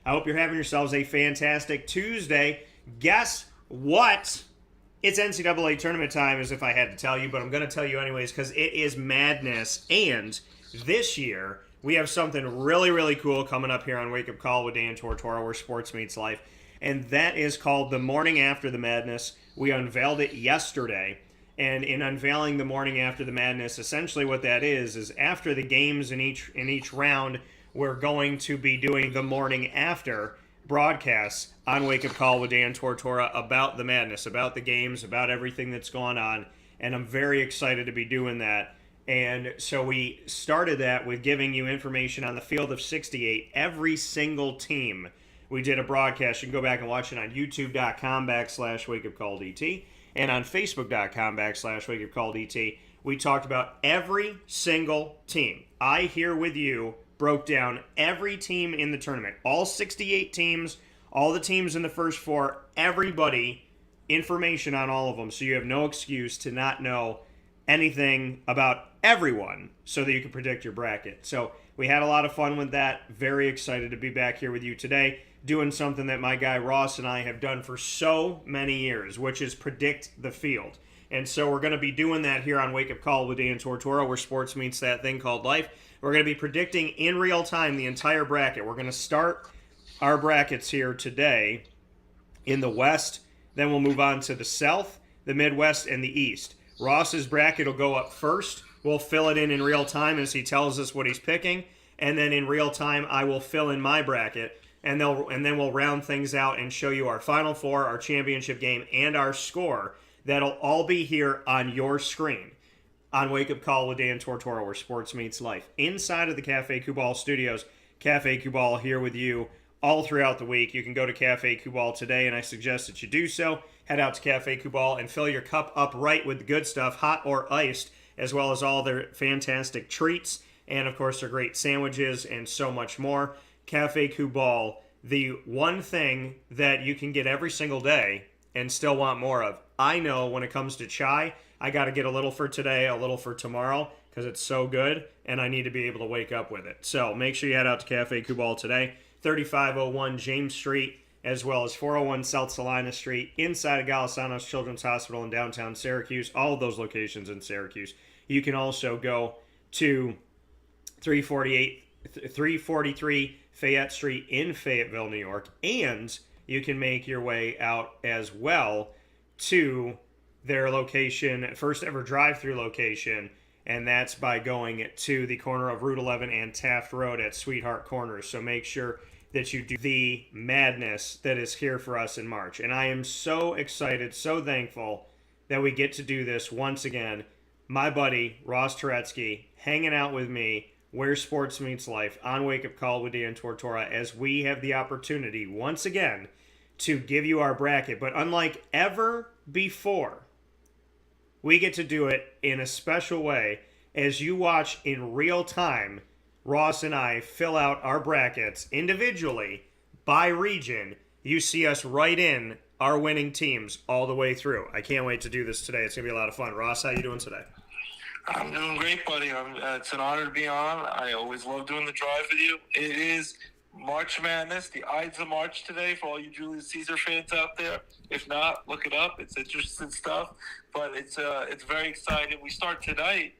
I hope you're having yourselves a fantastic Tuesday. Guess what? It's NCAA tournament time, as if I had to tell you, but I'm going to tell you anyways because it is madness. And this year, we have something really, really cool coming up here on Wake Up Call with Dan Tortora, where sports meets life. And that is called The Morning After the Madness. We unveiled it yesterday. And in unveiling the morning after the madness, essentially what that is after the games in each round, we're going to be doing the morning after broadcasts on Wake Up Call with Dan Tortora about the madness, about the games, about everything that's going on. And I'm very excited to be doing that. And so we started that with giving you information on the field of 68, every single team. We did a broadcast. You can go back and watch it on youtube.com/wakeupcalldt and on facebook.com/wakeupcalldt. We talked about every single team. I, here with you, broke down every team in the tournament. All 68 teams, all the teams in the first four, everybody, information on all of them. So you have no excuse to not know anything about everyone so that you can predict your bracket. So we had a lot of fun with that. Very excited to be back here with you today, doing something that my guy Ross and I have done for so many years, which is predict the field. And so we're going to be doing that here on Wake Up Call with Dan Tortora, where sports meets that thing called life. We're going to be predicting in real time the entire bracket. We're going to start our brackets here today in the West. Then we'll move on to the South, the Midwest, and the East. Ross's bracket will go up first. We'll fill it in real time as he tells us what he's picking. And then in real time, I will fill in my bracket. And then we'll round things out and show you our Final Four, our championship game, and our score. That'll all be here on your screen on Wake Up Call with Dan Tortora, where sports meets life. Inside of the Cafe Kubal studios, Cafe Kubal here with you all throughout the week. You can go to Cafe Kubal today, and I suggest that you do so. Head out to Cafe Kubal and fill your cup up right with the good stuff, hot or iced, as well as all their fantastic treats, and of course their great sandwiches and so much more. Cafe Kubal, the one thing that you can get every single day and still want more of. I know when it comes to chai, I got to get a little for today, a little for tomorrow, because it's so good, and I need to be able to wake up with it. So make sure you head out to Cafe Kubal today, 3501 James Street, as well as 401 South Salina Street, inside of Golisano's Children's Hospital in downtown Syracuse, all of those locations in Syracuse. You can also go to 343 Fayette Street in Fayetteville, New York, and you can make your way out as well to their location, first ever drive-through location, and that's by going to the corner of Route 11 and Taft Road at Sweetheart Corners. So make sure that you do the madness that is here for us in March. And I am so excited, so thankful that we get to do this once again. My buddy, Ross Turetsky, hanging out with me where sports meets life on Wake Up Call with Dan Tortora, as we have the opportunity once again to give you our bracket. But unlike ever before, we get to do it in a special way as you watch in real time Ross and I fill out our brackets individually by region. You see us write in our winning teams all the way through. I can't wait to do this today. It's going to be a lot of fun. Ross, how you doing today? I'm doing great, buddy. It's an honor to be on. I always love doing the drive with you. It is March Madness, the Ides of March today for all you Julius Caesar fans out there. If not, look it up. It's interesting stuff, but it's very exciting. We start tonight.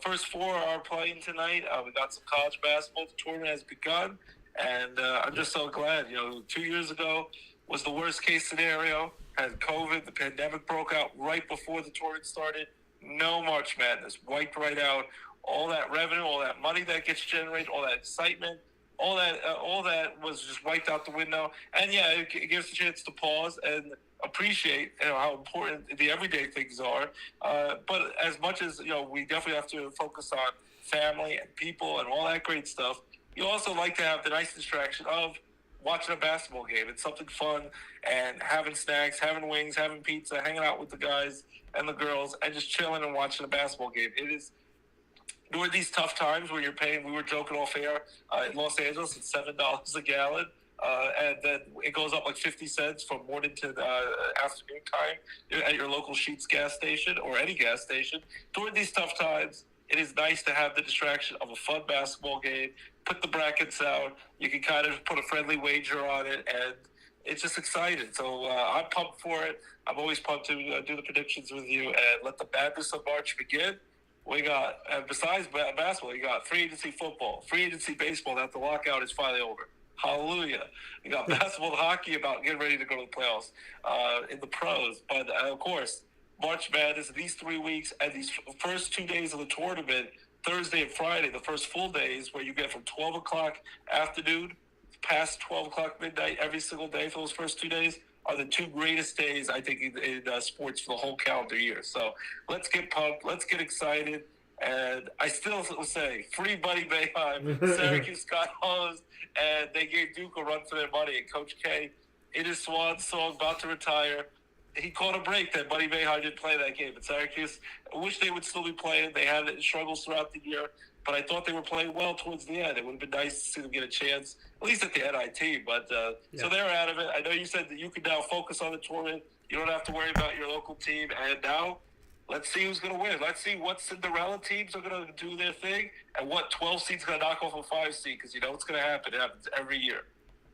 First four are playing tonight. We got some college basketball. The tournament has begun, and I'm just so glad. 2 years ago was the worst case scenario. Had COVID, the pandemic broke out right before the tournament started. No March Madness, wiped right out. All that revenue, all that money that gets generated, all that excitement, all that was just wiped out the window. And yeah, it gives us a chance to pause and appreciate how important the everyday things are. But as much as we definitely have to focus on family and people and all that great stuff, you also like to have the nice distraction of watching a basketball game. It's something fun, and having snacks, having wings, having pizza, hanging out with the guys and the girls, and just chilling and watching a basketball game. It is during these tough times where you're paying. We were joking off air in Los Angeles, it's $7 a gallon. And then it goes up like 50 cents from morning to afternoon time at your local Sheetz gas station or any gas station. During these tough times, it is nice to have the distraction of a fun basketball game. Put the brackets out. You can kind of put a friendly wager on it, and it's just exciting. So I'm pumped for it. I'm always pumped to do the predictions with you and let the madness of March begin. We got, besides basketball, you got free agency football, free agency baseball. That the lockout is finally over. Hallelujah. You got basketball and hockey about getting ready to go to the playoffs in the pros. But, of course, March Madness, these 3 weeks, and these first 2 days of the tournament, Thursday and Friday, the first full days where you get from 12 o'clock afternoon past 12 o'clock midnight every single day for those first 2 days are the two greatest days, I think, in sports for the whole calendar year. So let's get pumped. Let's get excited. And I still will say, free Buddy Boeheim. Syracuse got hosed, and they gave Duke a run for their money. And Coach K, in his swan song, about to retire, he caught a break that Buddy Boeheim didn't play that game. But Syracuse, I wish they would still be playing. They had struggles throughout the year, but I thought they were playing well towards the end. It would have been nice to see them get a chance, at least at the NIT. But so they're out of it. I know you said that you can now focus on the tournament. You don't have to worry about your local team. And now, let's see who's going to win. Let's see what Cinderella teams are going to do their thing and what 12 seed's going to knock off a 5 seed, because you know it's going to happen. It happens every year.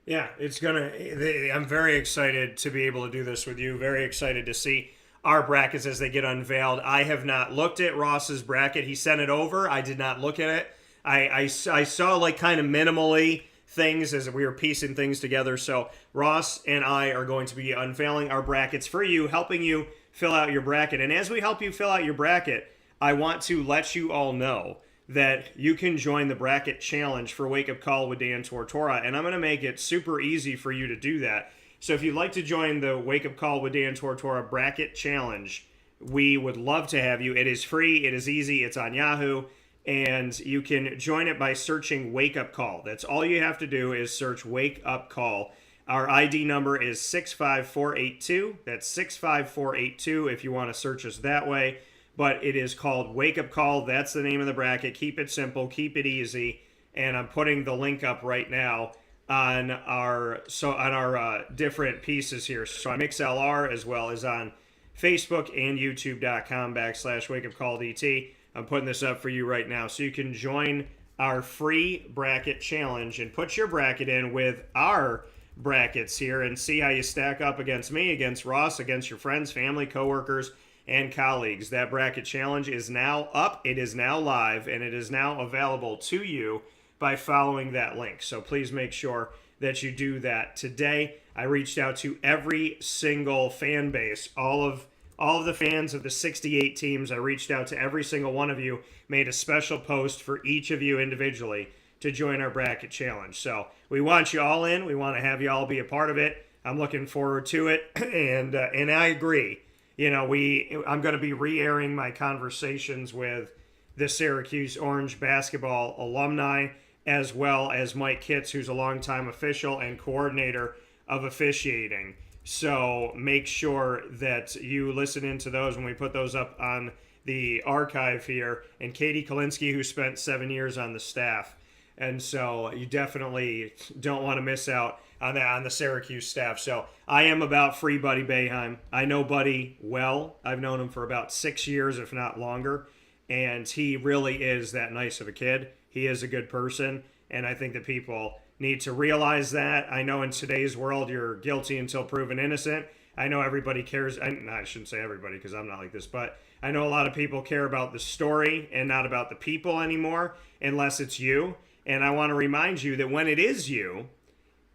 Yeah, it's I'm very excited to be able to do this with you. Very excited to see our brackets as they get unveiled. I have not looked at Ross's bracket. He sent it over. I did not look at it. I saw like kind of minimally things as we were piecing things together. So Ross and I are going to be unveiling our brackets for you, helping you fill out your bracket. And as we help you fill out your bracket, I want to let you all know that you can join the bracket challenge for Wake Up Call with Dan Tortora, and I'm going to make it super easy for you to do that. So if you'd like to join the Wake Up Call with Dan Tortora bracket challenge, we would love to have you. It is free, it is easy, it's on Yahoo, and you can join it by searching Wake Up Call. That's all you have to do is search Wake Up Call. Our ID number is 65482. That's 65482 if you want to search us that way. But it is called Wake Up Call. That's the name of the bracket. Keep it simple. Keep it easy. And I'm putting the link up right now on our different pieces here. So on MixLR as well as on Facebook and YouTube.com/WakeUpCallDT. I'm putting this up for you right now. So you can join our free bracket challenge and put your bracket in with our brackets here and see how you stack up against me, against Ross, against your friends, family, coworkers, and colleagues. That bracket challenge is now up, it is now live, and it is now available to you by following that link. So please make sure that you do that today. I reached out to every single fan base, all of the fans of the 68 teams. I reached out to every single one of you, made a special post for each of you individually to join our bracket challenge. So we want you all in. We want to have you all be a part of it. I'm looking forward to it, and I agree. You know, I'm going to be re-airing my conversations with the Syracuse Orange basketball alumni, as well as Mike Kitts, who's a longtime official and coordinator of officiating. So make sure that you listen into those when we put those up on the archive here. And Katie Kalinsky, who spent 7 years on the staff. And so you definitely don't want to miss out on that on the Syracuse staff. So I am about free Buddy Boeheim. I know Buddy well. I've known him for about 6 years, if not longer. And he really is that nice of a kid. He is a good person. And I think that people need to realize that. I know in today's world, you're guilty until proven innocent. I know everybody cares. I shouldn't say everybody because I'm not like this, but I know a lot of people care about the story and not about the people anymore, unless it's you. And I want to remind you that when it is you,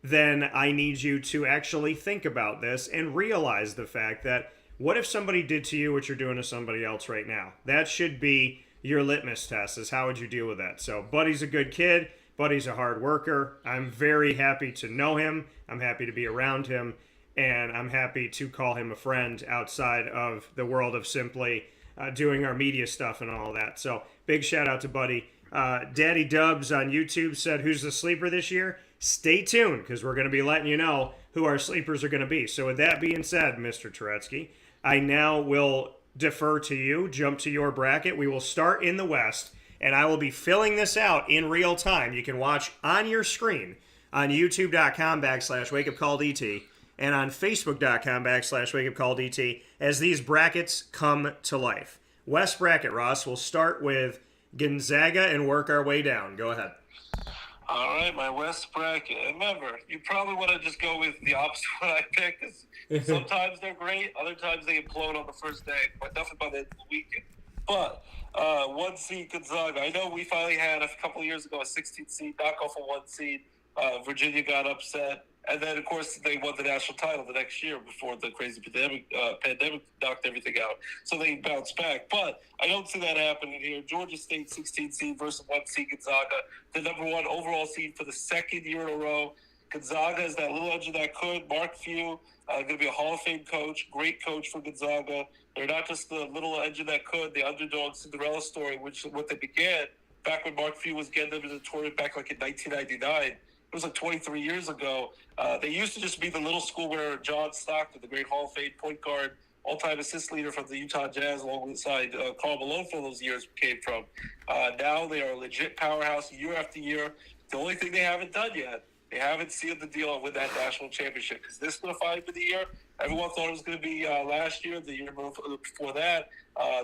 then I need you to actually think about this and realize the fact that what if somebody did to you what you're doing to somebody else right now? That should be your litmus test, is how would you deal with that? So Buddy's a good kid. Buddy's a hard worker. I'm very happy to know him. I'm happy to be around him. And I'm happy to call him a friend outside of the world of simply doing our media stuff and all that. So big shout out to Buddy. Daddy Dubs on YouTube said, who's the sleeper this year? Stay tuned, because we're going to be letting you know who our sleepers are going to be. So with that being said, Mr. Turetsky, I now will defer to you, jump to your bracket. We will start in the West, and I will be filling this out in real time. You can watch on your screen on youtube.com/wakeupcalldt and on facebook.com/wakeupcalldt as these brackets come to life. West bracket, Ross, will start with Gonzaga and work our way down. Go ahead. All right, my West bracket. And remember, you probably want to just go with the opposite of what I pick. 'Cause sometimes they're great, other times they implode on the first day, but definitely by the end of the weekend. But 1 seed Gonzaga. I know we finally had a couple of years ago a 16 seed knock off a 1 seed. Virginia got upset. And then, of course, they won the national title the next year before the crazy pandemic knocked everything out. So they bounced back. But I don't see that happening here. Georgia State 16 seed versus 1 seed Gonzaga, the number 1 overall seed for the second year in a row. Gonzaga is that little engine that could. Mark Few, going to be a Hall of Fame coach, great coach for Gonzaga. They're not just the little engine that could, the underdog Cinderella story, which is what they began back when Mark Few was getting them to the tournament back like in 1999. It was like 23 years ago. They used to just be the little school where John Stockton, the great Hall of Fame point guard, all-time assist leader from the Utah Jazz, alongside Karl Malone for those years, came from. Now they are a legit powerhouse year after year. The only thing they haven't done yet, they haven't sealed the deal with that national championship. Because this is going to finally be the year. Everyone thought it was going to be last year, the year before that.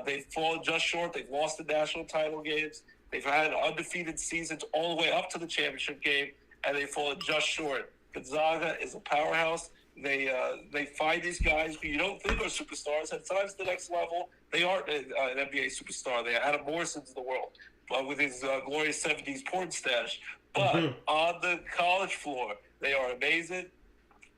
They've fallen just short. They've lost the national title games. They've had undefeated seasons all the way up to the championship game, and they've fallen just short. Gonzaga is a powerhouse. They find these guys who you don't think are superstars, and sometimes the next level, they aren't an NBA superstar. They Adam Morrison's of the world with his glorious 70s porn stash. But on the college floor, they are amazing.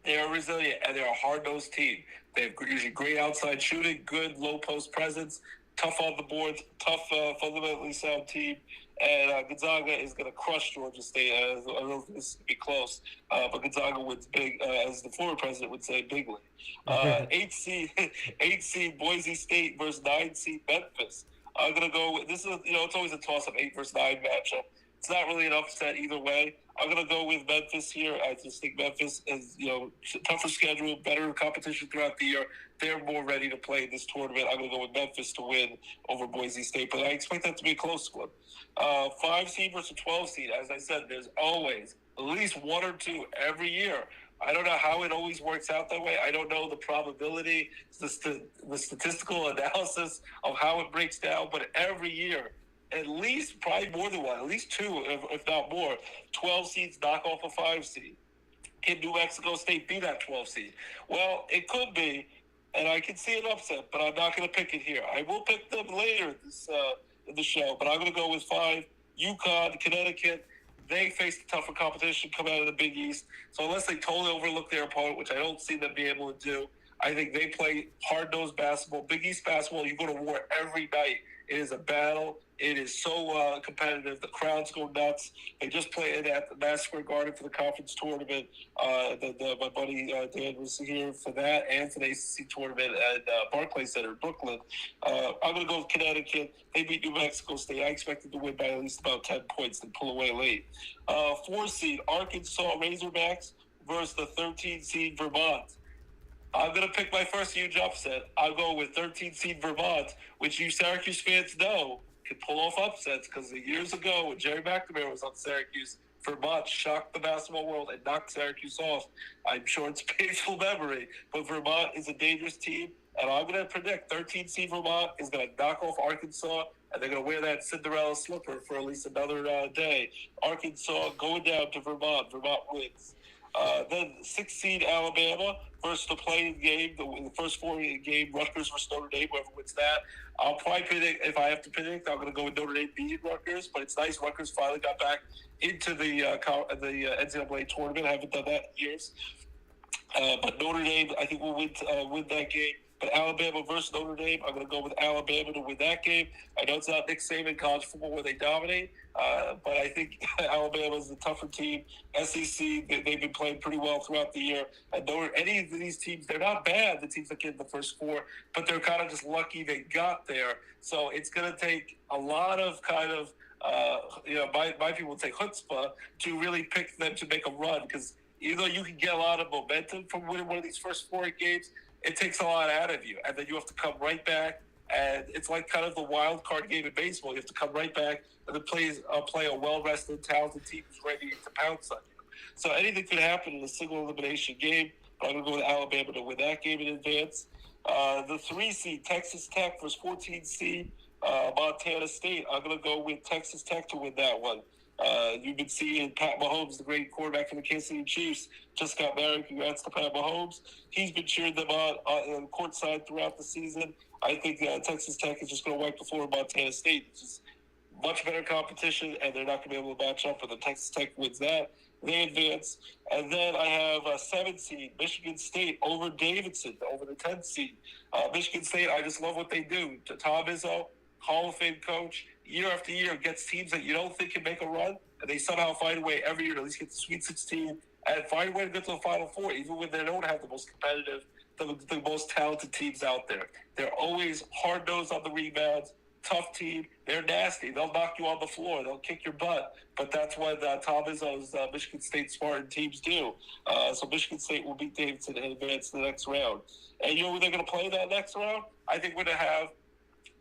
They are resilient, and they're a hard-nosed team. They have usually great outside shooting, good low-post presence, tough on the boards, tough, fundamentally sound team. And Gonzaga is going to crush Georgia State. I don't know if this will be close, but Gonzaga wins big, as the former president would say, bigly. 8 seed Boise State versus 9 seed Memphis. I'm going to go with this. It's always a toss-up 8 versus 9 matchup. It's not really an upset either way. I'm going to go with Memphis here. I just think Memphis is, tougher schedule, better competition throughout the year. They're more ready to play in this tournament. I'm going to go with Memphis to win over Boise State, but I expect that to be a close one. 5 seed versus 12 seed. As I said, there's always at least 1 or 2 every year. I don't know how it always works out that way. I don't know the probability, the statistical analysis of how it breaks down, but every year, at least, probably more than 1, at least 2, if not more, 12 seeds knock off a 5 seed. Can New Mexico State be that 12 seed? Well, it could be, and I can see an upset, but I'm not going to pick it here. I will pick them later in the show, but I'm going to go with 5. UConn, Connecticut, they face the tougher competition coming out of the Big East. So unless they totally overlook their opponent, which I don't see them being able to do, I think they play hard-nosed basketball. Big East basketball, you go to war every night. It is a battle. It is so competitive. The crowds go nuts. They just played at the Madison Square Garden for the conference tournament. My buddy Dan was here for that and for the ACC tournament at Barclays Center in Brooklyn. I'm going to go with Connecticut. They beat New Mexico State. I expected to win by at least about 10 points and pull away late. 4 seed Arkansas Razorbacks versus the 13 seed Vermont. I'm going to pick my first huge upset. I'll go with 13 seed Vermont, which you Syracuse fans know can pull off upsets because years ago when Jerry McNamara was on Syracuse, Vermont shocked the basketball world and knocked Syracuse off. I'm sure it's a painful memory, but Vermont is a dangerous team, and I'm going to predict 13 seed Vermont is going to knock off Arkansas, and they're going to wear that Cinderella slipper for at least another day. Arkansas going down to Vermont. Vermont wins. Then 6 seed Alabama versus the playing game, the first 4 game, Rutgers versus Notre Dame, whoever wins that. I'll probably predict, if I have to predict, I'm going to go with Notre Dame beating Rutgers, but it's nice Rutgers finally got back into the NCAA tournament. I haven't done that in years. But Notre Dame, I think, will win that game. But Alabama versus Notre Dame, I'm going to go with Alabama to win that game. I know it's not Nick Saban college football where they dominate, but I think Alabama is the tougher team. SEC, they've been playing pretty well throughout the year. And any of these teams, they're not bad, the teams that get in the first 4, but they're kind of just lucky they got there. So it's going to take a lot of kind of, my people would say chutzpah to really pick them to make a run, because even though you can get a lot of momentum from winning one of these first 4 games, it takes a lot out of you, and then you have to come right back, and it's like kind of the wild card game in baseball. You have to come right back and then play a well-rested, talented team who's ready to pounce on you. So anything could happen in a single elimination game, but I'm going to go with Alabama to win that game in advance. The 3 seed Texas Tech versus 14 seed Montana State. I'm going to go with Texas Tech to win that one. You've been seeing Pat Mahomes, the great quarterback for the Kansas City Chiefs, just got married. Congrats to Pat Mahomes. He's been cheering them on courtside throughout the season. I think Texas Tech is just going to wipe the floor of Montana State. It's just much better competition, and they're not going to be able to match up. But the Texas Tech wins that. They advance. And then I have a 7 seed, Michigan State, over Davidson, over the 10 seed. Michigan State, I just love what they do. Tom Izzo, Hall of Fame coach, year after year gets teams that you don't think can make a run, and they somehow find a way every year to at least get the Sweet 16 and find a way to get to the Final Four, even when they don't have the most competitive, the most talented teams out there. They're always hard-nosed on the rebounds, tough team. They're nasty. They'll knock you on the floor. They'll kick your butt. But that's what Tom Izzo's Michigan State Spartan teams do. So Michigan State will beat Davidson and advance to the next round. And you know who they're going to play that next round? I think we're going to have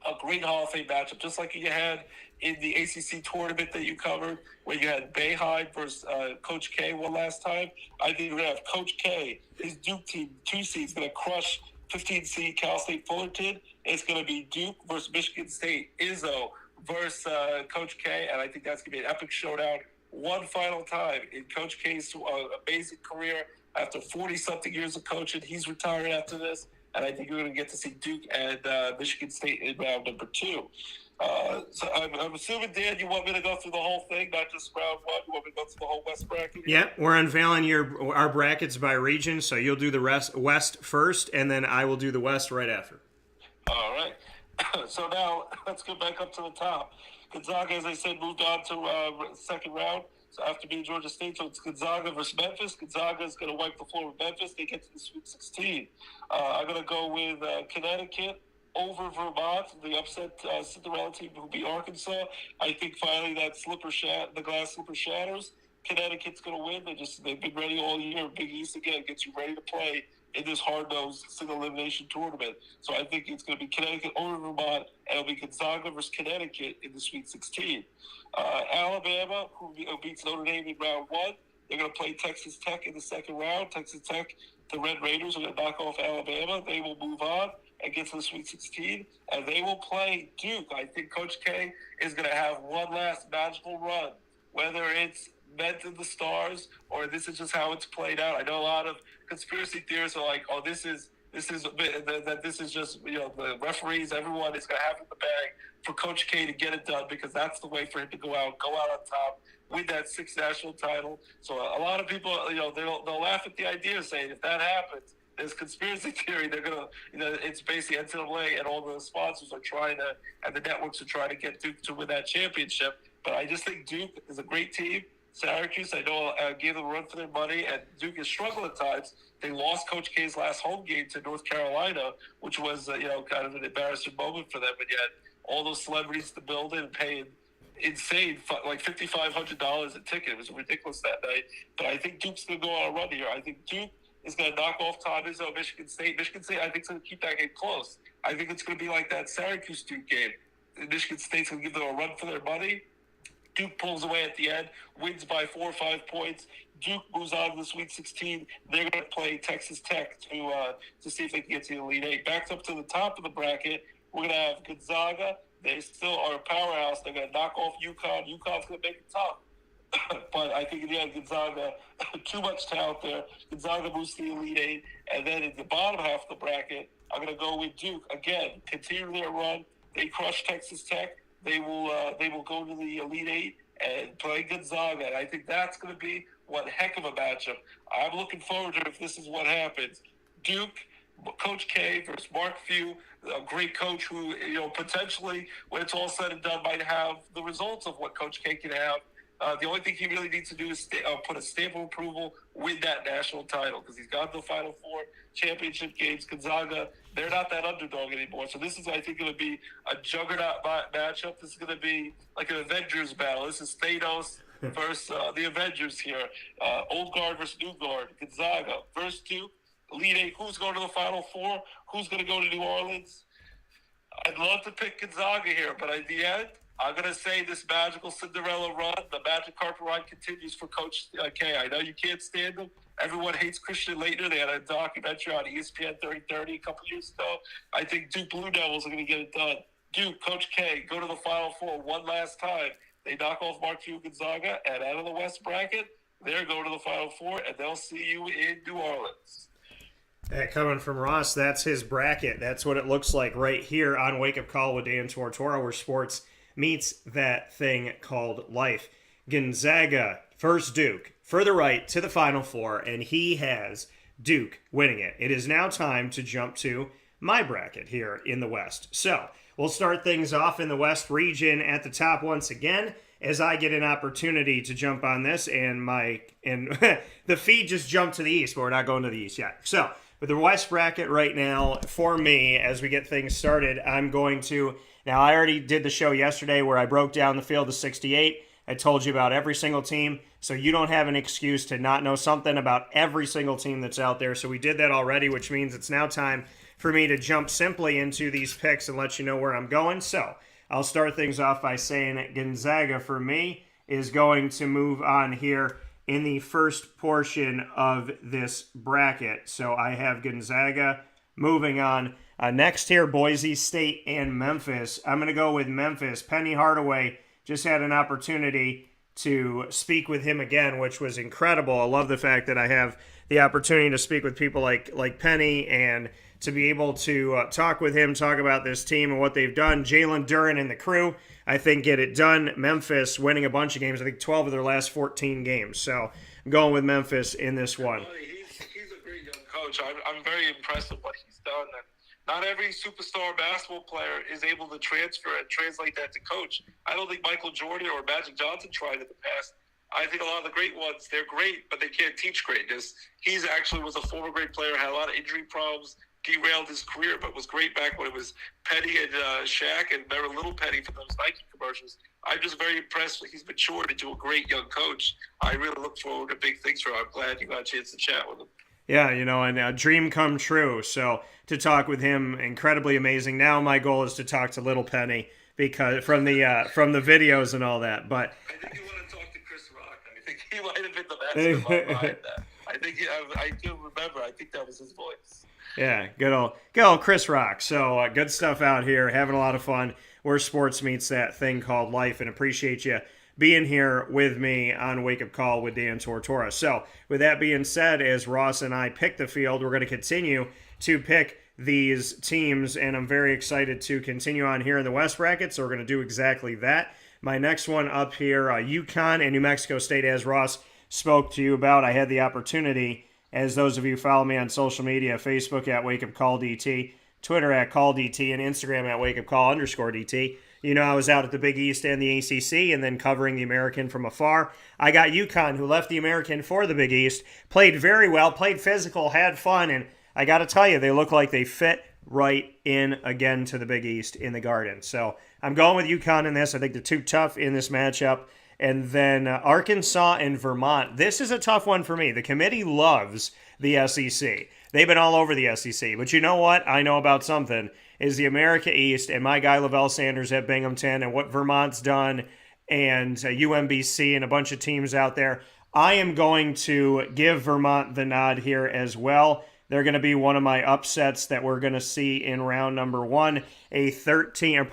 a great Hall of Fame matchup, just like you had in the ACC tournament that you covered, where you had Boeheim versus Coach K one last time. I think we're going to have Coach K, his Duke team, 2 seeds, going to crush 15 seed Cal State Fullerton. It's going to be Duke versus Michigan State, Izzo versus Coach K, and I think that's going to be an epic showdown. One final time in Coach K's amazing career after 40-something years of coaching. He's retiring after this. And I think you're going to get to see Duke and Michigan State in round number 2. So I'm assuming, Dan, you want me to go through the whole thing, not just round 1? You want me to go through the whole West bracket? Yeah, we're unveiling our brackets by region, so you'll do the West first, and then I will do the West right after. All right. So now let's get back up to the top. Gonzaga, as I said, moved on to second round. So after being Georgia State, so it's Gonzaga versus Memphis. Gonzaga is going to wipe the floor with Memphis. They get to the Sweet 16. I'm going to go with Connecticut over Vermont, the upset Cinderella team who beat Arkansas. I think finally that the glass slipper shatters. Connecticut's going to win. They've been ready all year. Big East again gets you ready to play in this hard-nosed single elimination tournament. So I think it's going to be Connecticut over Vermont, and it'll be Gonzaga versus Connecticut in the Sweet 16. Alabama, who beats Notre Dame in round 1, they're going to play Texas Tech in the second round. Texas Tech, the Red Raiders, are going to knock off Alabama. They will move on and get to the Sweet 16, and they will play Duke. I think Coach K is going to have one last magical run, whether it's meant in the stars or this is just how it's played out. I know a lot of conspiracy theorists are like, oh, this is just, the referees, everyone is going to have in the bag for Coach K to get it done, because that's the way for him to go out on top, win that 6th national title. So a lot of people, they'll laugh at the idea, saying if that happens, there's conspiracy theory. They're gonna, it's basically NCAA and all the sponsors are trying to, and the networks are trying to get Duke to win that championship. But I just think Duke is a great team. Syracuse, I know, gave them a run for their money, and Duke has struggled at times. They lost Coach K's last home game to North Carolina, which was, kind of an embarrassing moment for them. But yet, all those celebrities to build it and paying insane, like $5,500 a ticket. It was ridiculous that night. But I think Duke's going to go on a run here. I think Duke is going to knock off Tom Izzo, Michigan State. Michigan State, I think, is going to keep that game close. I think it's going to be like that Syracuse-Duke game. Michigan State's going to give them a run for their money. Duke pulls away at the end, wins by 4 or 5 points. Duke moves on to the Sweet 16. They're going to play Texas Tech to see if they can get to the Elite Eight. Back up to the top of the bracket, we're going to have Gonzaga. They still are a powerhouse. They're going to knock off UConn. UConn's going to make it tough. But I think in the end, Gonzaga, too much talent there. Gonzaga moves to the Elite Eight. And then in the bottom half of the bracket, I'm going to go with Duke. Again, continue their run. They crush Texas Tech. They will go to the Elite Eight and play Gonzaga. And I think that's going to be one heck of a matchup. I'm looking forward to if this is what happens. Duke, Coach K versus Mark Few, a great coach who, potentially, when it's all said and done, might have the results of what Coach K can have. The only thing he really needs to do is put a stamp of approval with that national title, because he's got the Final Four championship games. Gonzaga, they're not that underdog anymore. So this is, I think, going to be a juggernaut matchup. This is going to be like an Avengers battle. This is Thanos versus the Avengers here. Old guard versus new guard. Gonzaga versus Duke. Elite Eight. Who's going to the Final Four? Who's going to go to New Orleans? I'd love to pick Gonzaga here, but at the end, I'm going to say this magical Cinderella run, the magic carpet ride continues for Coach K. I know you can't stand him. Everyone hates Christian Laettner. They had a documentary on ESPN 3030 a couple years ago. I think Duke Blue Devils are going to get it done. Duke, Coach K, go to the Final Four one last time. They knock off Marquette Gonzaga, and out of the West bracket, they're going to the Final Four, and they'll see you in New Orleans. Coming from Ross, that's his bracket. That's what it looks like right here on Wake Up Call with Dan Tortora, where sports meets that thing called life. Gonzaga, first Duke, further right to the Final Four, and he has Duke winning it. It is now time to jump to my bracket here in the West. So we'll start things off in the West region at the top once again, as I get an opportunity to jump on this, and the feed just jumped to the East, but we're not going to the East yet. So with the West bracket right now, for me, as we get things started, I'm going to... Now, I already did the show yesterday where I broke down the field of 68. I told you about every single team, so you don't have an excuse to not know something about every single team that's out there. So we did that already, which means it's now time for me to jump simply into these picks and let you know where I'm going. So I'll start things off by saying that Gonzaga, for me, is going to move on here in the first portion of this bracket. So I have Gonzaga moving on. Next here, Boise State and Memphis. I'm going to go with Memphis. Penny Hardaway just had an opportunity to speak with him again, which was incredible. I love the fact that I have the opportunity to speak with people like Penny and to be able to talk with him, talk about this team and what they've done. Jalen Duren and the crew, I think, get it done. Memphis winning a bunch of games. I think 12 of their last 14 games. So I'm going with Memphis in this one. He's a great young coach. I'm very impressed with what he's done. And not every superstar basketball player is able to transfer and translate that to coach. I don't think Michael Jordan or Magic Johnson tried in the past. I think a lot of the great ones, they're great, but they can't teach greatness. He's actually was a former great player, had a lot of injury problems, derailed his career, but was great back when it was Petty and Shaq and very little Petty for those Nike commercials. I'm just very impressed that he's matured into a great young coach. I really look forward to big things for him. I'm glad you got a chance to chat with him. Yeah, and a dream come true. So to talk with him, incredibly amazing. Now my goal is to talk to Little Penny because from the videos and all that. But I think you want to talk to Chris Rock. I think he might have been the mastermind behind that. I do remember. I think that was his voice. Yeah, good old Chris Rock. So good stuff out here, having a lot of fun where sports meets that thing called life, and appreciate you being here with me on Wake Up Call with Dan Tortora. So with that being said, as Ross and I pick the field, we're going to continue to pick these teams, and I'm very excited to continue on here in the West bracket, so we're going to do exactly that. My next one up here, UConn and New Mexico State, as Ross spoke to you about. I had the opportunity, as those of you who follow me on social media, Facebook at Wake Up Call DT, Twitter at Call DT, and Instagram at Wake Up Call _DT. I was out at the Big East and the ACC and then covering the American from afar. I got UConn, who left the American for the Big East, played very well, played physical, had fun, and I got to tell you, they look like they fit right in again to the Big East in the Garden. So I'm going with UConn in this. I think they're too tough in this matchup. And then Arkansas and Vermont. This is a tough one for me. The committee loves the SEC. They've been all over the SEC. But you know what? I know about something. Is the America East and my guy Lavelle Sanders at Binghamton and what Vermont's done and UMBC and a bunch of teams out there. I am going to give Vermont the nod here as well. They're going to be one of my upsets that we're going to see in round number one. A 13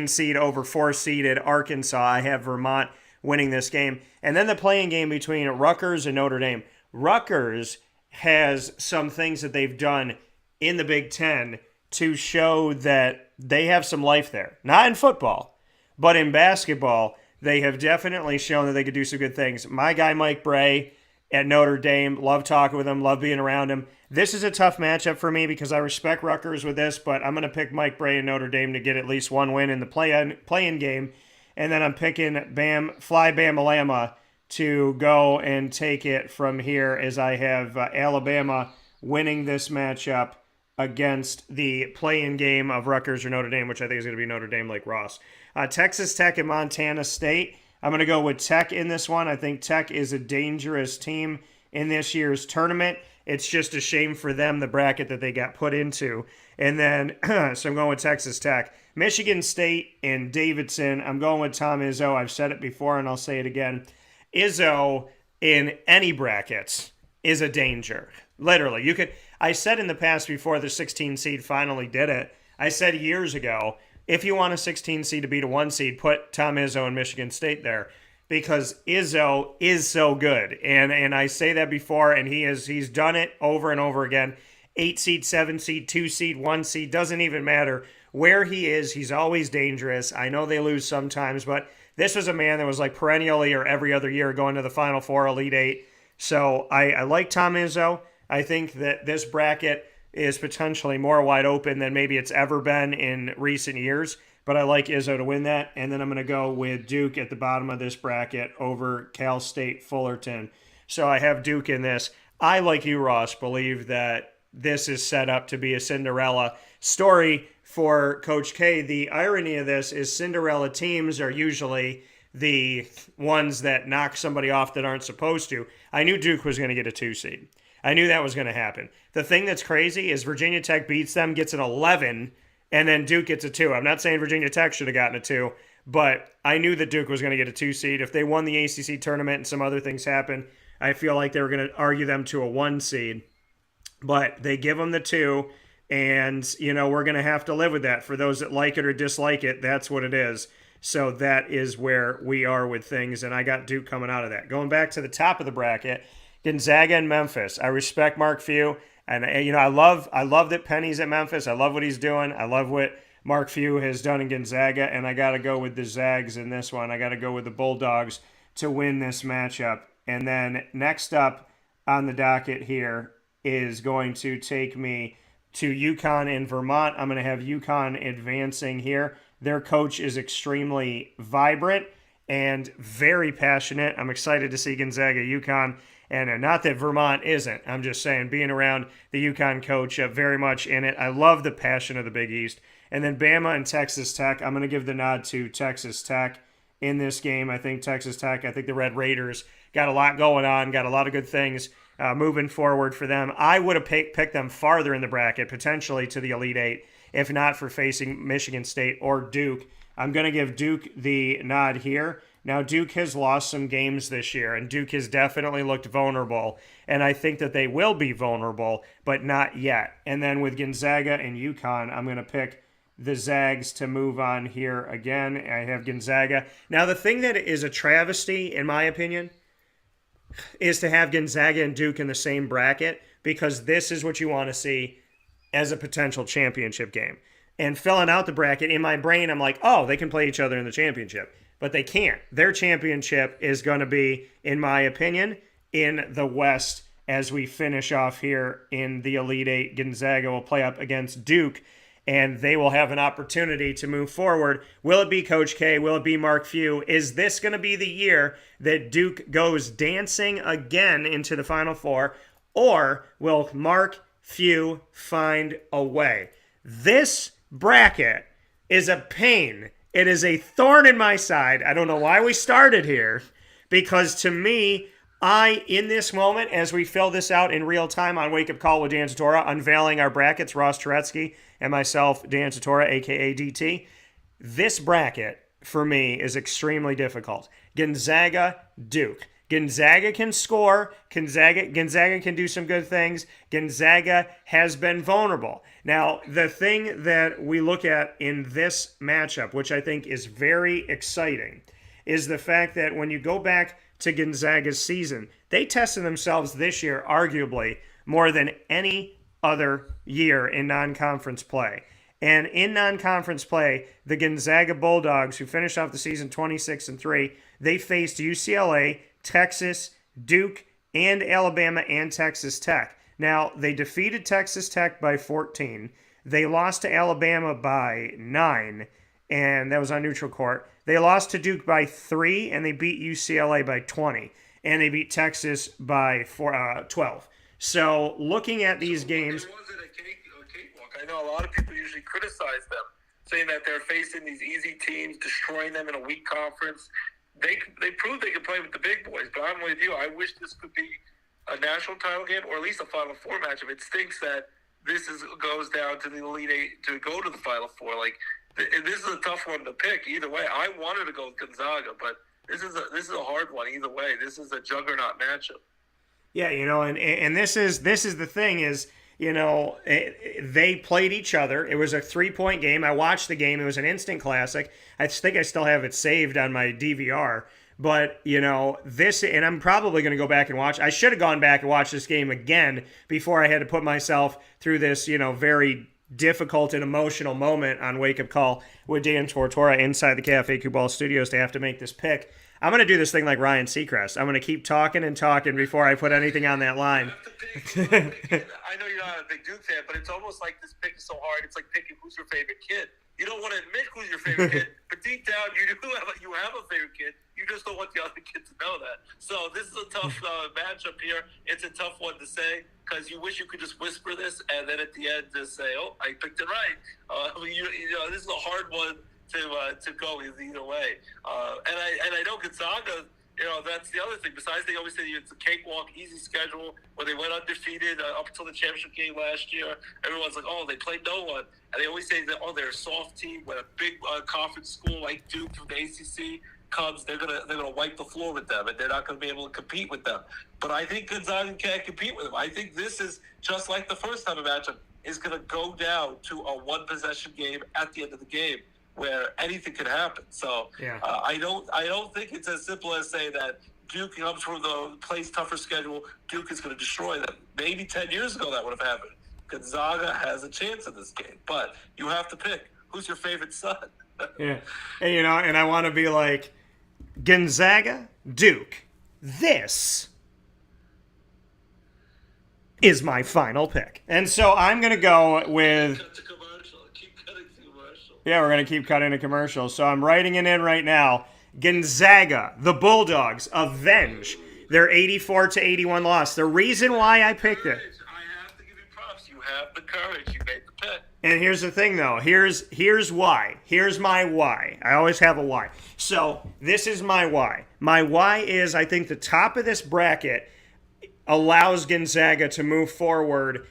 seed over 4-seeded Arkansas. I have Vermont winning this game. And then the playing game between Rutgers and Notre Dame. Rutgers has some things that they've done in the Big Ten to show that they have some life there. Not in football, but in basketball, they have definitely shown that they could do some good things. My guy Mike Bray at Notre Dame, love talking with him, love being around him. This is a tough matchup for me because I respect Rutgers with this, but I'm going to pick Mike Bray and Notre Dame to get at least one win in the play-in game. And then I'm picking Fly Bama to go and take it from here as I have Alabama winning this matchup against the play-in game of Rutgers or Notre Dame, which I think is going to be Notre Dame like Ross. Texas Tech and Montana State. I'm going to go with Tech in this one. I think Tech is a dangerous team in this year's tournament. It's just a shame for them, the bracket that they got put into. And then, so I'm going with Texas Tech. Michigan State and Davidson. I'm going with Tom Izzo. I've said it before and I'll say it again. Izzo in any brackets is a danger. Literally, I said in the past before the 16 seed finally did it, I said years ago, if you want a 16 seed to beat a 1 seed, put Tom Izzo and Michigan State there. Because Izzo is so good. And I say that before, and he's done it over and over again. 8 seed, 7 seed, 2 seed, 1 seed, doesn't even matter where he is. He's always dangerous. I know they lose sometimes, but this was a man that was like perennially or every other year going to the Final Four, Elite Eight. So I like Tom Izzo. I think that this bracket is potentially more wide open than maybe it's ever been in recent years. But I like Izzo to win that. And then I'm going to go with Duke at the bottom of this bracket over Cal State Fullerton. So I have Duke in this. I, like you, Ross, believe that this is set up to be a Cinderella story for Coach K. The irony of this is Cinderella teams are usually the ones that knock somebody off that aren't supposed to. I knew Duke was going to get a 2 seed. I knew that was going to happen. The thing that's crazy is Virginia Tech beats them, gets an 11, and then Duke gets a 2. I'm not saying Virginia Tech should have gotten a 2, but I knew that Duke was going to get a 2 seed. If they won the ACC tournament and some other things happened, I feel like they were going to argue them to a 1 seed. But they give them the 2, and, we're going to have to live with that. For those that like it or dislike it, that's what it is. So that is where we are with things, and I got Duke coming out of that. Going back to the top of the bracket, Gonzaga and Memphis. I respect Mark Few, and, I love that Penny's at Memphis. I love what he's doing. I love what Mark Few has done in Gonzaga, and I got to go with the Zags in this one. I got to go with the Bulldogs to win this matchup. And then next up on the docket here is going to take me to UConn and Vermont. I'm going to have UConn advancing here. Their coach is extremely vibrant and very passionate. I'm excited to see Gonzaga, UConn, and not that Vermont isn't. I'm just saying being around the UConn coach, very much in it. I love the passion of the Big East. And then Bama and Texas Tech. I'm going to give the nod to Texas Tech in this game. I think Texas Tech, I think the Red Raiders got a lot going on, got a lot of good things moving forward for them. I would have picked them farther in the bracket, potentially to the Elite Eight, if not for facing Michigan State or Duke. I'm going to give Duke the nod here. Now, Duke has lost some games this year, and Duke has definitely looked vulnerable, and I think that they will be vulnerable, but not yet. And then with Gonzaga and UConn, I'm going to pick the Zags to move on here again. I have Gonzaga. Now, the thing that is a travesty, in my opinion, is to have Gonzaga and Duke in the same bracket, because this is what you want to see as a potential championship game. And filling out the bracket, in my brain, I'm like, oh, they can play each other in the championship. But they can't. Their championship is going to be, in my opinion, in the West as we finish off here in the Elite Eight. Gonzaga will play up against Duke, and they will have an opportunity to move forward. Will it be Coach K? Will it be Mark Few? Is this going to be the year that Duke goes dancing again into the Final Four? Or will Mark Few find a way? This bracket is a pain. It is a thorn in my side. I don't know why we started here, because to me, in this moment, as we fill this out in real time on Wake Up Call with Dan Tortora, unveiling our brackets, Ross Turetsky and myself, Dan Tortora, a.k.a. DT, this bracket, for me, is extremely difficult. Gonzaga, Duke. Gonzaga can score. Gonzaga can do some good things. Gonzaga has been vulnerable. Now, the thing that we look at in this matchup, which I think is very exciting, is the fact that when you go back to Gonzaga's season, they tested themselves this year, arguably, more than any other year in non-conference play. And in non-conference play, the Gonzaga Bulldogs, who finished off the season 26-3, they faced UCLA, Texas, Duke, and Alabama and Texas Tech. Now, they defeated Texas Tech by 14. They lost to Alabama by 9, and that was on neutral court. They lost to Duke by 3, and they beat UCLA by 20. And they beat Texas by 12. So, looking at these games... Was it a cakewalk? I know a lot of people usually criticize them, saying that they're facing these easy teams, destroying them in a weak conference. They proved they could play with the big boys, but I'm with you. I wish this could be a national title game or at least a Final Four matchup. It stinks that goes down to the Elite Eight to go to the Final Four. Like, this is a tough one to pick either way. I wanted to go with Gonzaga, but this is a hard one either way. This is a juggernaut matchup. Yeah, and this is the thing is they played each other. It was a 3-point game. I watched the game. It was an instant classic. I think I still have it saved on my DVR. But, this, and I'm probably going to go back and watch. I should have gone back and watched this game again before I had to put myself through this, very difficult and emotional moment on Wake Up Call with Dan Tortora inside the Cafe Kubal Studios to have to make this pick. I'm going to do this thing like Ryan Seacrest. I'm going to keep talking and talking before I put anything on that line. I know you're not a big Duke fan, but it's almost like this pick is so hard. It's like picking who's your favorite kid. You don't want to admit who's your favorite kid, but deep down you have a favorite kid. You just don't want the other kid to know that. So this is a tough matchup here. It's a tough one to say because you wish you could just whisper this and then at the end just say, "Oh, I picked it right." This is a hard one to go either way. And I know Gonzaga. That's the other thing. Besides, they always say it's a cakewalk, easy schedule. Where they went undefeated up until the championship game last year. Everyone's like, "Oh, they played no one," and they always say that, "Oh, they're a soft team." When a big conference school like Duke from the ACC comes, they're gonna wipe the floor with them, and they're not gonna be able to compete with them. But I think Gonzaga can't compete with them. I think this is just like the first time a matchup is gonna go down to a one possession game at the end of the game, where anything could happen. So yeah. I don't think it's as simple as saying that Duke comes from plays tougher schedule. Duke is going to destroy them. Maybe 10 years ago that would have happened. Gonzaga has a chance in this game, but you have to pick who's your favorite son. Yeah, and I want to be like Gonzaga, Duke. This is my final pick, and so I'm going to go with. Yeah, we're going to keep cutting to commercials. So I'm writing it in right now. Gonzaga, the Bulldogs, avenge their 84-81 loss. The reason why I picked it. I have to give you props. You have the courage. You made the pick. And here's the thing, though. Here's why. Here's my why. I always have a why. So this is my why. My why is I think the top of this bracket allows Gonzaga to move forward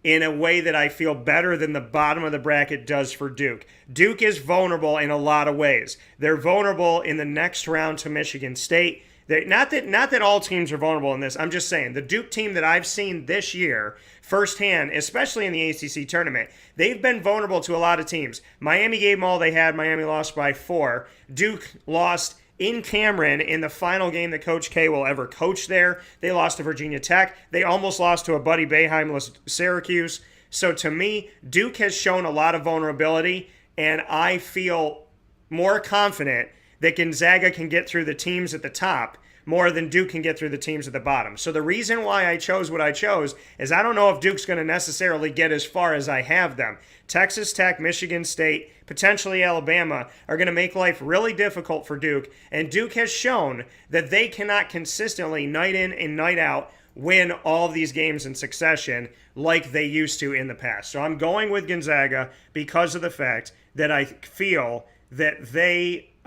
in a way that I feel better than the bottom of the bracket does for Duke. Duke is vulnerable in a lot of ways. They're vulnerable in the next round to Michigan State. Not that all teams are vulnerable in this. I'm just saying the Duke team that I've seen this year firsthand, especially in the ACC tournament, they've been vulnerable to a lot of teams. Miami gave them all they had. Miami lost by 4. Duke lost in Cameron in the final game that Coach K will ever coach there. They lost to Virginia Tech. They almost lost to a Buddy Boeheimless Syracuse. So to me, Duke has shown a lot of vulnerability, and I feel more confident that Gonzaga can get through the teams at the top more than Duke can get through the teams at the bottom. So the reason why I chose what I chose is I don't know if Duke's going to necessarily get as far as I have them. Texas Tech, Michigan State, potentially Alabama are going to make life really difficult for Duke, and Duke has shown that they cannot consistently, night in and night out, win all of these games in succession like they used to in the past. So I'm going with Gonzaga because of the fact that I feel that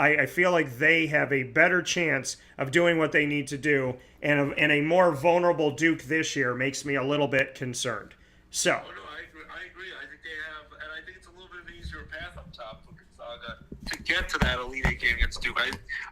I feel like they have a better chance of doing what they need to do, and a more vulnerable Duke this year makes me a little bit concerned. So. Oh, no, I agree. I think they have, and I think it's a little bit of an easier path up top for Gonzaga to get to that Elite Eight game against Duke.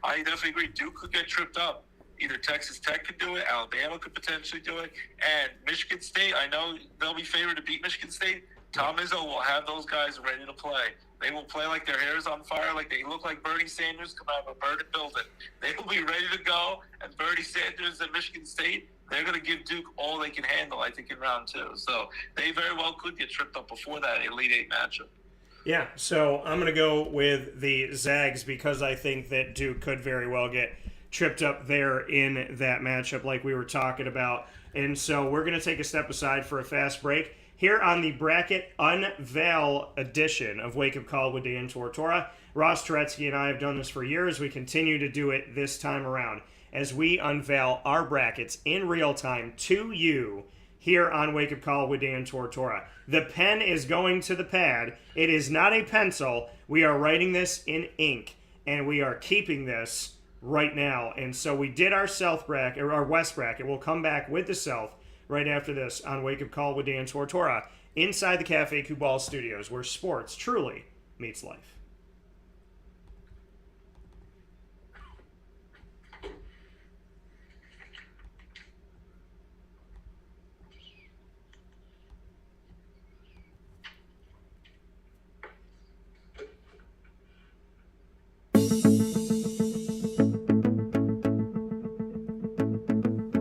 I definitely agree. Duke could get tripped up. Either Texas Tech could do it, Alabama could potentially do it, and Michigan State, I know they'll be favored to beat Michigan State. Tom Izzo will have those guys ready to play. They will play like their hair is on fire, like they look like Bernie Sanders come out of a burning building. They will be ready to go, and Bernie Sanders and Michigan State, they're going to give Duke all they can handle, I think, in round 2. So they very well could get tripped up before that Elite Eight matchup. Yeah, so I'm going to go with the Zags because I think that Duke could very well get tripped up there in that matchup like we were talking about. And so we're going to take a step aside for a fast break. Here on the Bracket Unveil edition of Wake Up Call with Dan Tortora, Ross Turetsky and I have done this for years. We continue to do it this time around as we unveil our brackets in real time to you here on Wake Up Call with Dan Tortora. The pen is going to the pad. It is not a pencil. We are writing this in ink, and we are keeping this right now. And so we did our South bracket, or our West bracket. We'll come back with the South right after this on Wake Up Call with Dan Tortora inside the Cafe Kubal Studios, where sports truly meets life.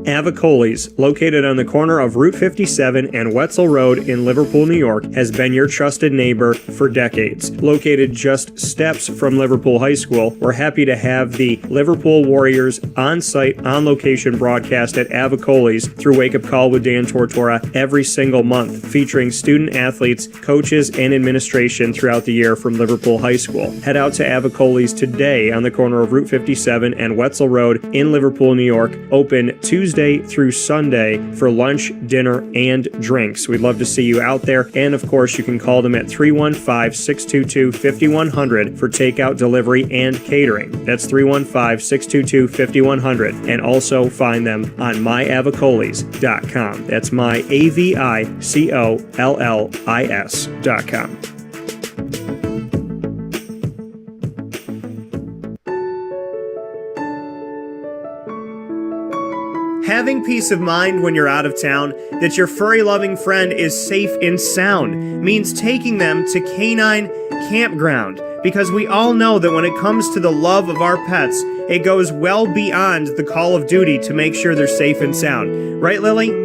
Avicolli's, located on the corner of Route 57 and Wetzel Road in Liverpool, New York, has been your trusted neighbor for decades. Located just steps from Liverpool High School, we're happy to have the Liverpool Warriors on-site, on-location broadcast at Avicolli's through Wake Up Call with Dan Tortora every single month, featuring student athletes, coaches, and administration throughout the year from Liverpool High School. Head out to Avicolli's today on the corner of Route 57 and Wetzel Road in Liverpool, New York, open Tuesday through Sunday for lunch, dinner, and drinks. We'd love to see you out there, and of course you can call them at 315-622-5100 for takeout, delivery, and catering. That's 315-622-5100, and also find them on myavicollis.com. That's myavicollis.com. Having peace of mind when you're out of town that your furry-loving friend is safe and sound means taking them to Canine Campground, because we all know that when it comes to the love of our pets, it goes well beyond the call of duty to make sure they're safe and sound. Right, Lily?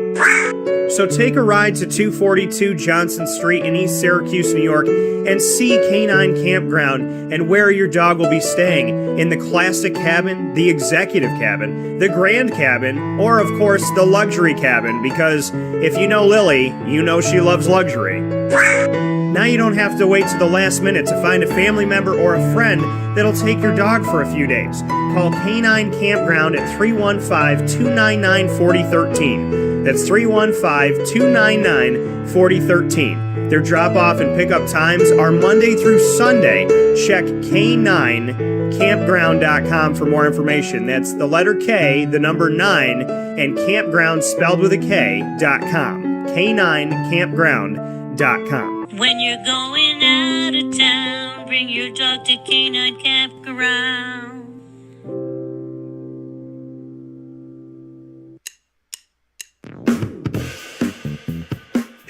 So take a ride to 242 Johnson Street in East Syracuse, New York, and see Canine Campground and where your dog will be staying, in the classic cabin, the executive cabin, the grand cabin, or of course the luxury cabin, because if you know Lily, you know she loves luxury. Now you don't have to wait to the last minute to find a family member or a friend that'll take your dog for a few days. Call Canine Campground at 315-299-4013. That's 315-299-4013. Their drop-off and pickup times are Monday through Sunday. Check K9campground.com for more information. That's the letter K, the number 9, and campground spelled with a K.com. K9campground.com. When you're going out of town, bring your dog to Canine Campground.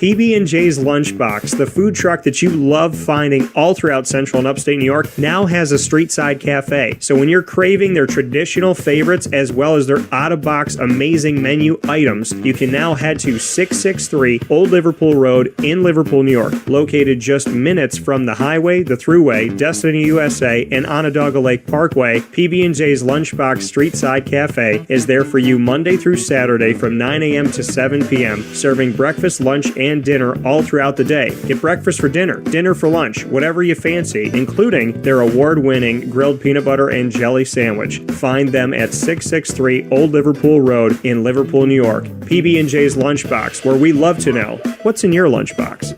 PB&J's Lunchbox, the food truck that you love finding all throughout Central and Upstate New York, now has a street-side cafe. So when you're craving their traditional favorites as well as their out-of-box amazing menu items, you can now head to 663 Old Liverpool Road in Liverpool, New York. Located just minutes from the highway, the Thruway, Destiny USA, and Onondaga Lake Parkway, PB&J's Lunchbox Street-Side Cafe is there for you Monday through Saturday from 9 a.m. to 7 p.m., serving breakfast, lunch, and dinner all throughout the day. Get breakfast for dinner, dinner for lunch, whatever you fancy, including their award-winning grilled peanut butter and jelly sandwich. Find them at 663 Old Liverpool Road in Liverpool, New York. PB&J's Lunchbox, where we love to know what's in your lunchbox.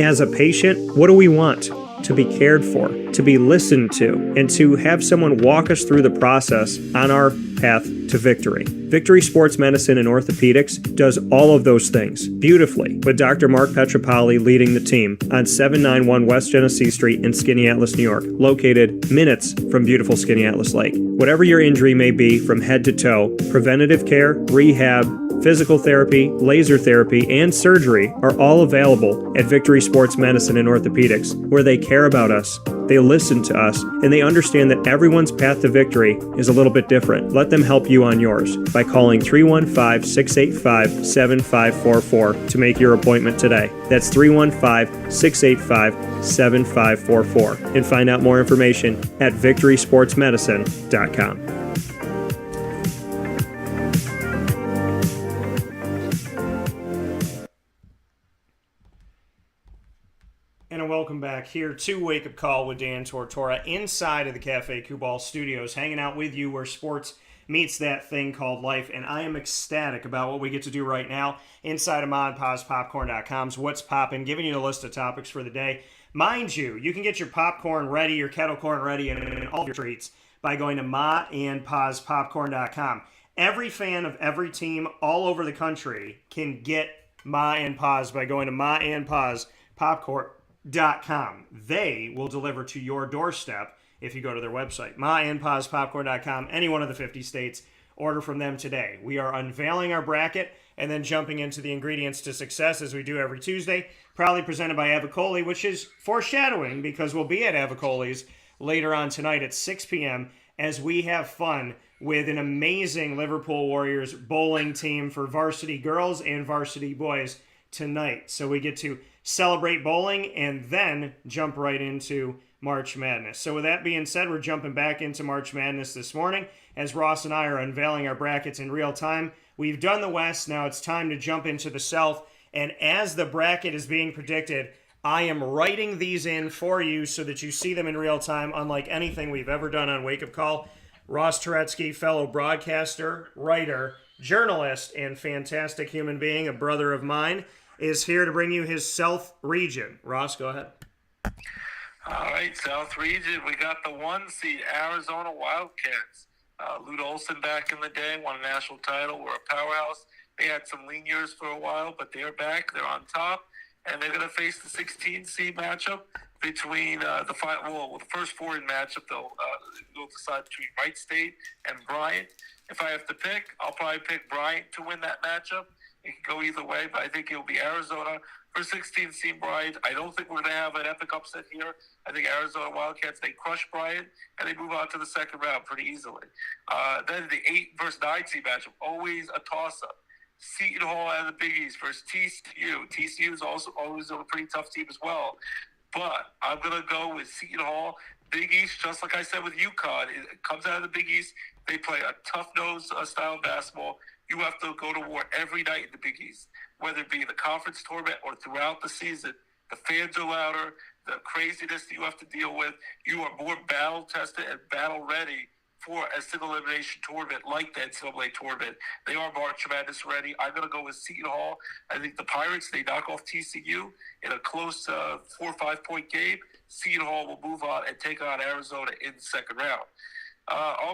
As a patient, what do we want? To be cared for, to be listened to, and to have someone walk us through the process on our path to victory. Victory Sports Medicine and Orthopedics does all of those things beautifully, with Dr. Mark Petropoli leading the team on 791 West Genesee Street in Skaneateles, New York, located minutes from beautiful Skaneateles Lake. Whatever your injury may be from head to toe, preventative care, rehab, physical therapy, laser therapy, and surgery are all available at Victory Sports Medicine and Orthopedics, where they care about us, they listen to us, and they understand that everyone's path to victory is a little bit different. Let them help you on yours by calling 315-685-7544 to make your appointment today. That's 315-685-7544. And find out more information at victorysportsmedicine.com. And welcome back here to Wake Up Call with Dan Tortora inside of the Cafe Kubal Studios, hanging out with you where sports meets that thing called life. And I am ecstatic about what we get to do right now inside of ModPawsPopcorn.com's What's Poppin', giving you the list of topics for the day. Mind you, you can get your popcorn ready, your kettle corn ready, and all your treats by going to MaandPawsPopcorn.com. Every fan of every team all over the country can get Ma and Paws by going to MaandPawsPopcorn.com. They will deliver to your doorstep if you go to their website, MaandPawsPopcorn.com, any one of the 50 states order from them today. We are unveiling our bracket and then jumping into the ingredients to success as we do every Tuesday, proudly presented by Avicolli, which is foreshadowing because we'll be at Avicolli's later on tonight at 6 p.m. as we have fun with an amazing Liverpool Warriors bowling team for varsity girls and varsity boys tonight. So we get to celebrate bowling and then jump right into March Madness. So with that being said, we're jumping back into March Madness this morning as Ross and I are unveiling our brackets in real time. We've done the West, now it's time to jump into the South. And as the bracket is being predicted, I am writing these in for you so that you see them in real time, unlike anything we've ever done on Wake Up Call. Ross Turetsky, fellow broadcaster, writer, journalist, and fantastic human being, a brother of mine, is here to bring you his South region. Ross, go ahead. All right, South region. We got the 1 seed, Arizona Wildcats. Lute Olson back in the day, won a national title. We're a powerhouse. They had some lean years for a while, but they're back. They're on top, and they're going to face the 16 seed matchup between the first four in matchup. They'll decide between Wright State and Bryant. If I have to pick, I'll probably pick Bryant to win that matchup. It can go either way, but I think it'll be Arizona for 16 seed Bryant. I don't think we're going to have an epic upset here. I think Arizona Wildcats, they crush Bryant, and they move on to the second round pretty easily. Then the 8 versus 9 seed matchup, always a toss-up. Seton Hall out of the Big East versus TCU. TCU is also always a pretty tough team as well. But I'm going to go with Seton Hall. Big East, just like I said with UConn, it comes out of the Big East. They play a tough-nosed style of basketball. You have to go to war every night in the Big East, whether it be in the conference tournament or throughout the season. The fans are louder. The craziness that you have to deal with. You are more battle-tested and battle-ready for a single elimination tournament like the NCAA tournament. They are March Madness ready. I'm going to go with Seton Hall. I think the Pirates, they knock off TCU in a close 4 or 5 point game. Seton Hall will move on and take on Arizona in the second round.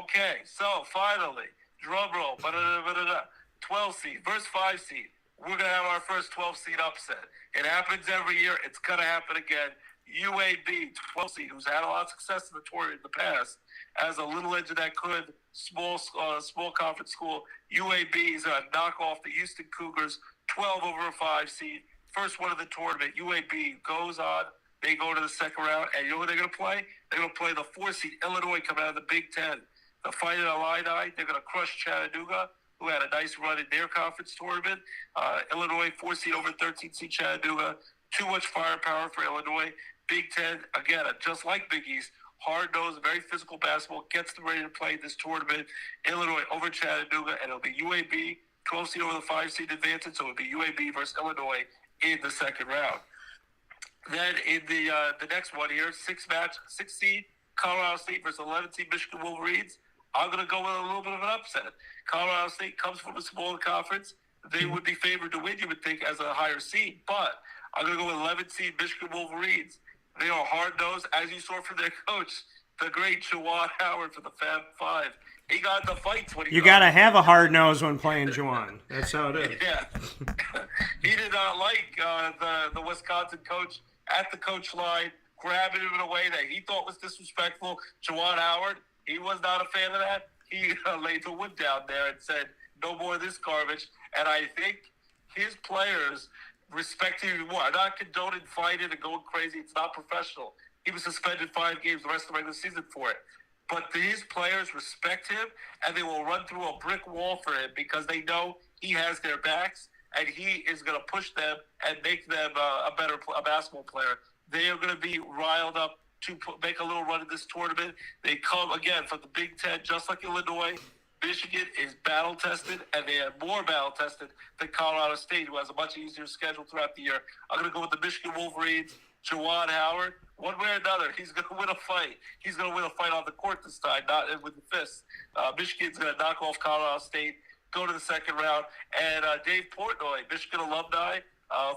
Okay, so finally, drum roll, 12 seed versus 5 seed. We're going to have our first 12 seed upset. It happens every year. It's going to happen again. UAB, 12 seed, who's had a lot of success in the tournament in the past, as a little engine that could, small conference school. UAB is going to knock off the Houston Cougars, 12 over a 5 seed. First one of the tournament. UAB goes on. They go to the second round, and you know what they're going to play? They're going to play the 4 seed Illinois coming out of the Big Ten. The Fighting Illini, they're going to crush Chattanooga, who had a nice run in their conference tournament. Illinois, 4 seed over 13 seed Chattanooga. Too much firepower for Illinois. Big Ten, again, just like Big East, hard-nosed, very physical basketball, gets them ready to play this tournament. Illinois over Chattanooga, and it'll be UAB, 12 seed over the 5 seed advantage, so it'll be UAB versus Illinois in the second round. Then in the next one here, 6 seed Colorado State versus 11 seed Michigan Wolverines. I'm going to go with a little bit of an upset. Colorado State comes from a smaller conference. They would be favored to win, you would think, as a higher seed. But I'm going to go with 11 seed Michigan Wolverines. They are hard-nosed, as you saw from their coach, the great Juwan Howard for the Fab Five. He got the fights when he You got to have a hard nose when playing Juwan. That's how it is. Yeah. He did not like the Wisconsin coach at the coach line, grabbing him in a way that he thought was disrespectful. Juwan Howard, he was not a fan of that. He laid the wood down there and said, no more of this garbage. And I think his players respect him more. I'm not condoning fighting and going crazy. It's not professional. He was suspended 5 games the rest of the regular season for it. But his players respect him, and they will run through a brick wall for him because they know he has their backs, and he is going to push them and make them a better basketball player. They are going to be riled up to make a little run in this tournament. They come, again, from the Big Ten, just like Illinois. Michigan is battle-tested, and they are more battle-tested than Colorado State, who has a much easier schedule throughout the year. I'm going to go with the Michigan Wolverines, Juwan Howard. One way or another, he's going to win a fight. He's going to win a fight on the court this time, not with the fists. Michigan's going to knock off Colorado State, go to the second round. And Dave Portnoy, Michigan alumni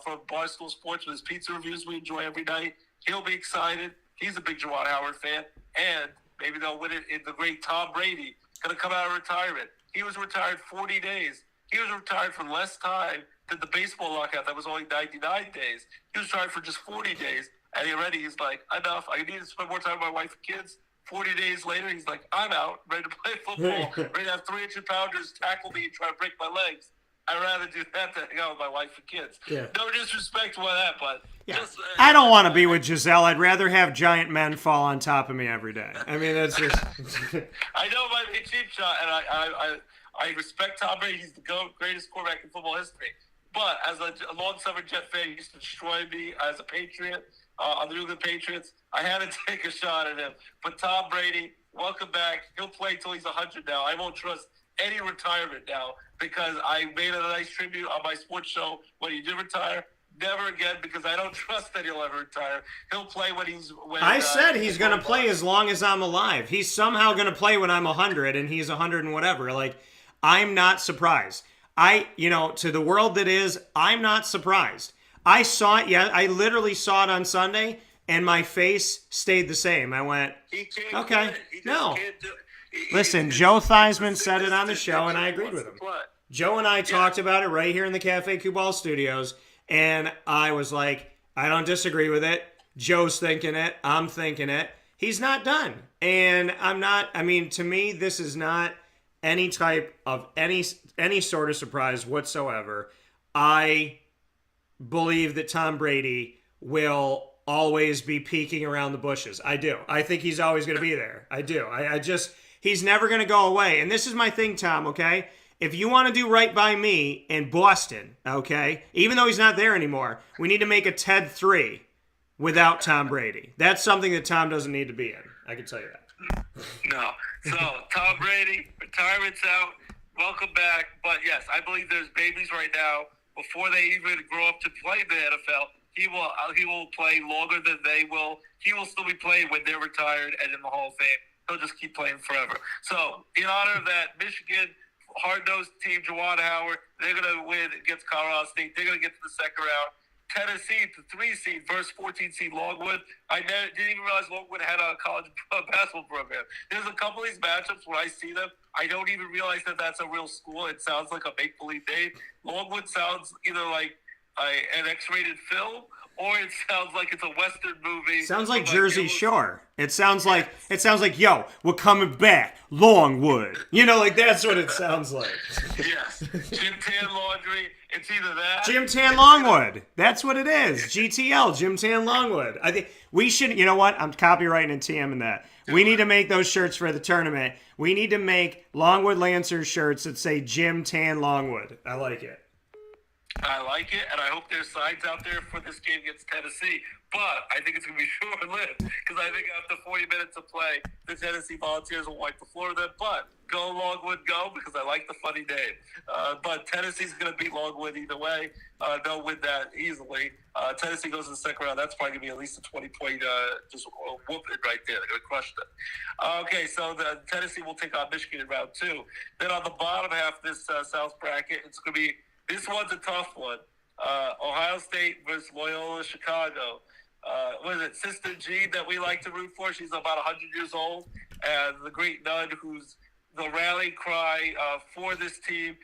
from Barstool Sports with his pizza reviews we enjoy every night. He'll be excited. He's a big Juwan Howard fan. And maybe they'll win it in the great Tom Brady. Going to come out of retirement. He was retired 40 days. He was retired for less time than the baseball lockout that was only 99 days. He was retired for just 40 days. And already he's like, enough. I need to spend more time with my wife and kids. 40 days later, he's like, I'm out, ready to play football, ready to have 300-pounders tackle me and try to break my legs. I'd rather do that than hang out with my wife and kids. Yeah. No disrespect to that, but just... I don't want to be with Giselle. I'd rather have giant men fall on top of me every day. I mean, that's just... I know it might be a cheap shot, and I respect Tom Brady. He's the greatest quarterback in football history. But as a long-suffering Jet fan, he used to destroy me as a Patriot on the New England Patriots. I had to take a shot at him. But Tom Brady, welcome back. He'll play till he's 100 now. I won't trust any retirement now because I made a nice tribute on my sports show when he did retire. Never again because I don't trust that he'll ever retire. He'll play when he's... I said he's going to play as long as I'm alive. He's somehow going to play when I'm 100 and he's 100 and whatever. Like, I'm not surprised. To the world that is, I'm not surprised. I saw it, I literally saw it on Sunday, and my face stayed the same. I went, okay, no. Listen, Joe Theismann said it on the show, and I agreed with him. Joe and I talked about it right here in the Cafe Kubal studios, and I was like, I don't disagree with it. Joe's thinking it. I'm thinking it. He's not done. And to me, this is not any type of any sort of surprise whatsoever. I believe that Tom Brady will always be peeking around the bushes. I do. I think he's always going to be there. I do. He's never going to go away. And this is my thing, Tom, okay? If you want to do right by me in Boston, okay, even though he's not there anymore, we need to make a TED 3 without Tom Brady. That's something that Tom doesn't need to be in. I can tell you that. No. So, Tom Brady, retirement's out. Welcome back. But, yes, I believe there's babies right now. Before they even grow up to play in the NFL, he will play longer than they will. He will still be playing when they're retired and in the Hall of Fame. He'll just keep playing forever. So, in honor of that, Michigan, hard-nosed team, Juwan Howard, they're going to win against Colorado State. They're going to get to the second round. Tennessee, the 3 seed versus 14 seed Longwood. I didn't even realize Longwood had a college basketball program. There's a couple of these matchups when I see them, I don't even realize that that's a real school. It sounds like a make-believe name. Longwood sounds either like an X-rated film or it sounds like it's a Western movie. Sounds like Jersey Shore. It sounds like, yo, we're coming back, Longwood. That's what it sounds like. Yes. Jim Tan Laundry. It's either that. Jim Tan Longwood. That's what it is. GTL, Jim Tan Longwood. I think we should, you know what? I'm copywriting and TMing that. We need to make those shirts for the tournament. We need to make Longwood Lancers shirts that say Jim Tan Longwood. I like it. I like it, and I hope there's signs out there for this game against Tennessee. But I think it's going to be short-lived because I think after 40 minutes of play, the Tennessee Volunteers will wipe the floor with them. But go Longwood, go, because I like the funny name. But Tennessee's going to beat Longwood either way. They'll win that easily. Tennessee goes to the second round. That's probably going to be at least a 20-point just whooping right there. They're going to crush them. Okay, so the Tennessee will take on Michigan in round 2. Then on the bottom half of this South bracket, it's going to be this one's a tough one. Ohio State versus Loyola Chicago. What is it, Sister Jean that we like to root for? She's about 100 years old. And the great nun who's the rally cry for this team.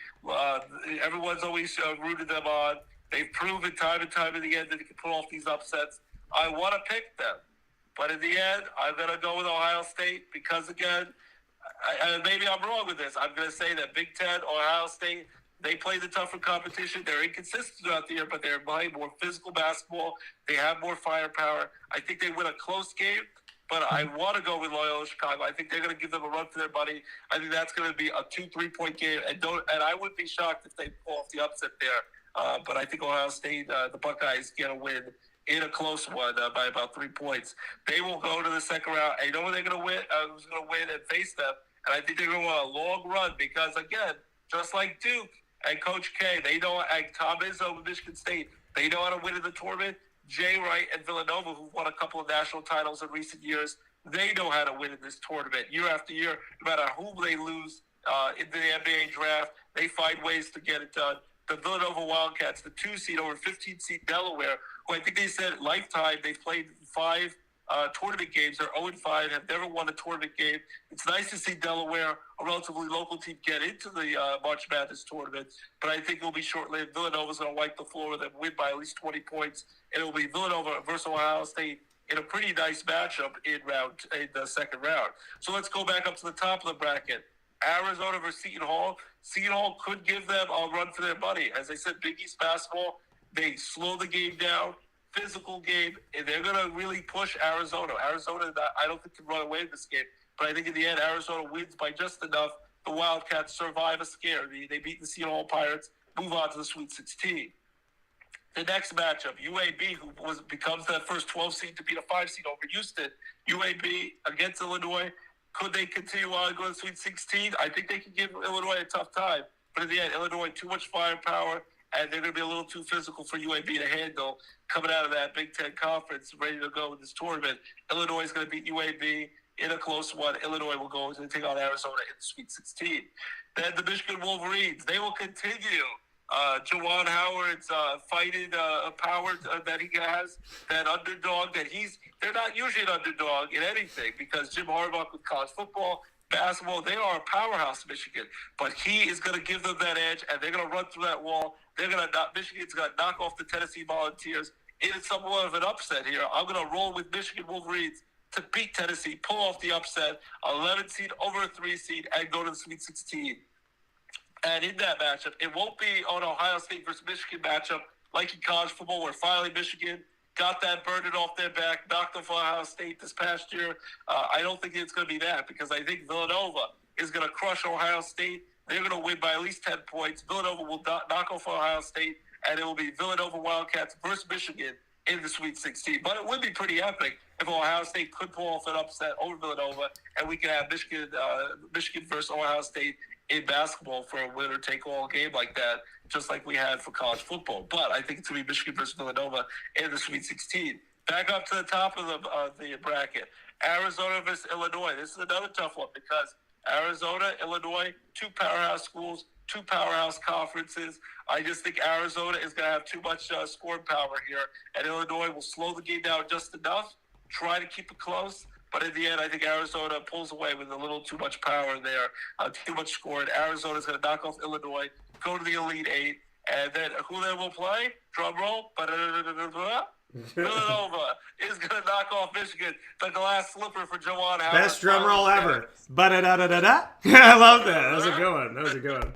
Everyone's always rooted them on. They've proven time and time again that they can pull off these upsets. I want to pick them. But in the end, I'm going to go with Ohio State because, again, maybe I'm wrong with this. I'm going to say that Big Ten, Ohio State, they play the tougher competition. They're inconsistent throughout the year, but they're playing more physical basketball. They have more firepower. I think they win a close game, but I want to go with Loyola Chicago. I think they're going to give them a run for their money. I think that's going to be a 2-3-point game, and I wouldn't be shocked if they pull off the upset there. But I think Ohio State, the Buckeyes, get a win in a close one by about 3 points. They will go to the second round. And you know what they're going to win? Who's going to win and face them? And I think they're going to want a long run because, again, just like Duke, and Coach K, they know, and Tom Izzo with Michigan State, they know how to win in the tournament. Jay Wright and Villanova, who've won a couple of national titles in recent years, they know how to win in this tournament. Year after year, no matter whom they lose in the NBA draft, they find ways to get it done. The Villanova Wildcats, the 2 seed over 15 seed Delaware, who I think they said lifetime, they've played 5 tournament games. They're 0-5, have never won a tournament game. It's nice to see Delaware, a relatively local team, get into the March Madness tournament, but I think it'll be short-lived. Villanova's going to wipe the floor with them, win by at least 20 points, and it'll be Villanova versus Ohio State in a pretty nice matchup in the second round. So let's go back up to the top of the bracket. Arizona versus Seton Hall. Seton Hall could give them a run for their money. As I said, Big East basketball, they slow the game down, physical game, and they're going to really push Arizona. Arizona, I don't think, can run away in this game. But I think in the end, Arizona wins by just enough. The Wildcats survive a scare. They beat the Seton Hall Pirates, move on to the Sweet 16. The next matchup, UAB, who becomes that first 12 seed to beat a 5 seed over Houston. UAB against Illinois. Could they continue on and go to the Sweet 16? I think they can give Illinois a tough time. But in the end, Illinois, too much firepower, and they're going to be a little too physical for UAB to handle coming out of that Big Ten conference, ready to go in this tournament. Illinois is going to beat UAB in a close one. Illinois will go to take on Arizona in the Sweet 16. Then the Michigan Wolverines, they will continue. Juwan Howard's fighting power that he has, that underdog they're not usually an underdog in anything because Jim Harbaugh with college football, basketball, they are a powerhouse, Michigan. But he is going to give them that edge, and they're going to run through that wall. Michigan's going to knock off the Tennessee Volunteers. It is somewhat of an upset here. I'm going to roll with Michigan Wolverines to beat Tennessee, pull off the upset, 11 seed over a 3 seed, and go to the Sweet 16. And in that matchup, it won't be an Ohio State versus Michigan matchup like in college football where finally Michigan got that burden off their back, knocked off Ohio State this past year. I don't think it's going to be that because I think Villanova is going to crush Ohio State. They're going to win by at least 10 points. Villanova will knock off Ohio State, and it will be Villanova Wildcats versus Michigan in the Sweet 16. But it would be pretty epic if Ohio State could pull off an upset over Villanova, and we could have Michigan versus Ohio State in basketball for a winner-take-all game like that, just like we had for college football. But I think it's going to be Michigan versus Villanova in the Sweet 16. Back up to the top of the bracket, Arizona versus Illinois. This is another tough one because Arizona, Illinois, two powerhouse schools, two powerhouse conferences. I just think Arizona is going to have too much scoring power here, and Illinois will slow the game down just enough, try to keep it close. But in the end, I think Arizona pulls away with a little too much power there, too much scoring. Arizona's going to knock off Illinois, go to the Elite Eight, and then who they will play? Drum roll. Villanova is going to knock off Michigan. The glass slipper for Juwan Howard. Best drum roll ever. Ba-da-da-da-da-da. I love that. That was a good one.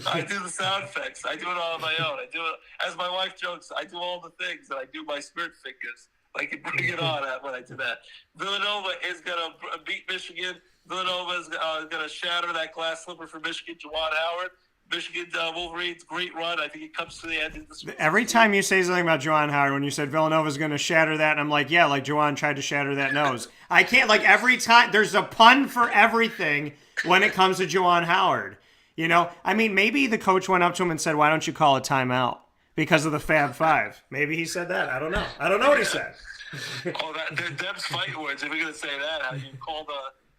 I do the sound effects. I do it all on my own. I do it, as my wife jokes, I do all the things, and I do my spirit fingers. Like, bring it on when I do that. Villanova is going to beat Michigan. Villanova is going to shatter that glass slipper for Michigan. Juwan Howard. Michigan Wolverines, great run. I think it comes to the end of this. Every time you say something about Juwan Howard, when you said Villanova's going to shatter that, I'm like, yeah, like Juwan tried to shatter that nose. I can't, like, every time, there's a pun for everything when it comes to Juwan Howard. You know, I mean, maybe the coach went up to him and said, why don't you call a timeout? Because of the Fab Five. Maybe he said that. I don't know. I don't know what he said. Oh, they're Deb's fight words. If we're going to say that, how you call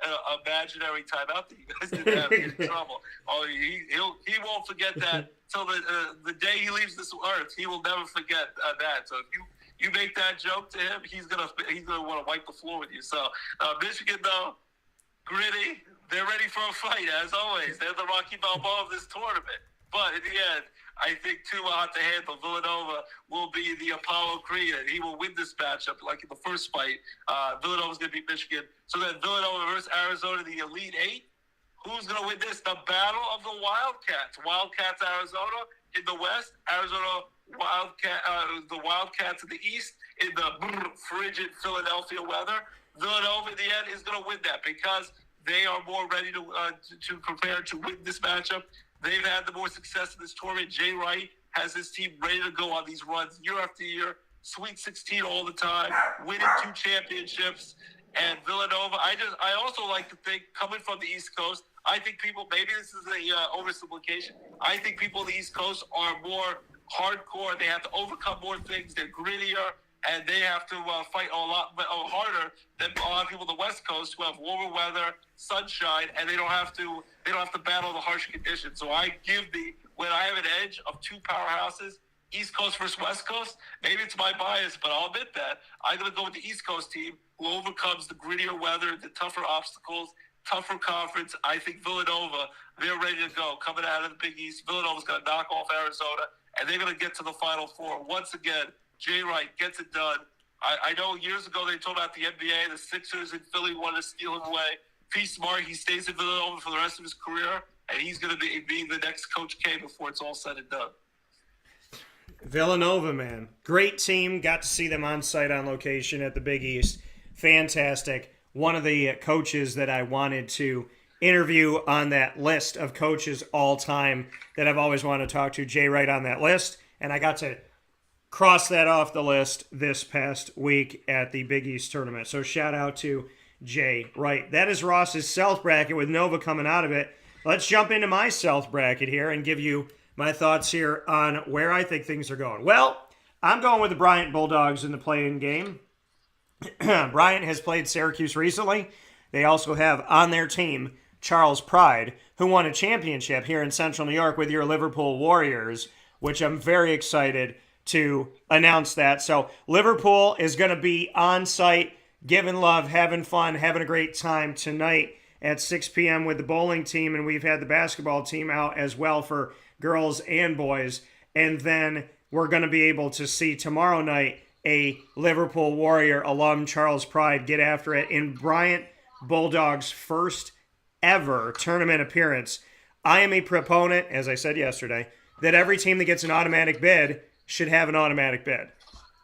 an imaginary timeout that you guys didn't have in trouble. Oh, he won't forget that till the day he leaves this earth. He will never forget that. So if you make that joke to him, he's gonna want to wipe the floor with you. So Michigan, though, gritty. They're ready for a fight as always. They're the Rocky Balboa of this tournament. But in the end, I think too hot to handle. Villanova will be the Apollo Creed, and he will win this matchup like in the first fight. Villanova's going to beat Michigan. So then Villanova versus Arizona, the Elite Eight. Who's going to win this? The battle of the Wildcats. Wildcats, Arizona in the West. Arizona, the Wildcats in the East in the frigid Philadelphia weather. Villanova in the end is going to win that because they are more ready to prepare to win this matchup. They've had the more success in this tournament. Jay Wright has his team ready to go on these runs year after year. Sweet 16 all the time, winning 2 championships. And Villanova, I also like to think, coming from the East Coast, I think people, maybe this is a oversimplification, I think people on the East Coast are more hardcore. They have to overcome more things. They're grittier. And they have to fight a lot harder than a lot of people on the West Coast who have warmer weather, sunshine, and they don't have to battle the harsh conditions. So when I have an edge of 2 powerhouses, East Coast versus West Coast, maybe it's my bias, but I'll admit that I'm going to go with the East Coast team who overcomes the grittier weather, the tougher obstacles, tougher conference. I think Villanova, they're ready to go. Coming out of the Big East, Villanova's going to knock off Arizona, and they're going to get to the Final Four once again. Jay Wright gets it done. I know years ago they told about the NBA, the Sixers in Philly wanted to steal him away. If he's smart, he stays in Villanova for the rest of his career, and he's going to be the next Coach K before it's all said and done. Villanova, man. Great team. Got to see them on site on location at the Big East. Fantastic. One of the coaches that I wanted to interview on that list of coaches all time that I've always wanted to talk to, Jay Wright on that list. And I got to cross that off the list this past week at the Big East tournament. So shout out to Jay Wright. That is Ross's South bracket with Nova coming out of it. Let's jump into my South bracket here and give you my thoughts here on where I think things are going. Well, I'm going with the Bryant Bulldogs in the play-in game. Bryant has played Syracuse recently. They also have on their team Charles Pride, who won a championship here in Central New York with your Liverpool Warriors, which I'm very excited to announce that. So Liverpool is going to be on site, giving love, having fun, having a great time tonight at 6 p.m. with the bowling team, and we've had the basketball team out as well for girls and boys. And then we're going to be able to see tomorrow night a Liverpool Warrior alum, Charles Pride, get after it in Bryant Bulldogs' first ever tournament appearance. I am a proponent, as I said yesterday, that every team that gets an automatic bid should have an automatic bid.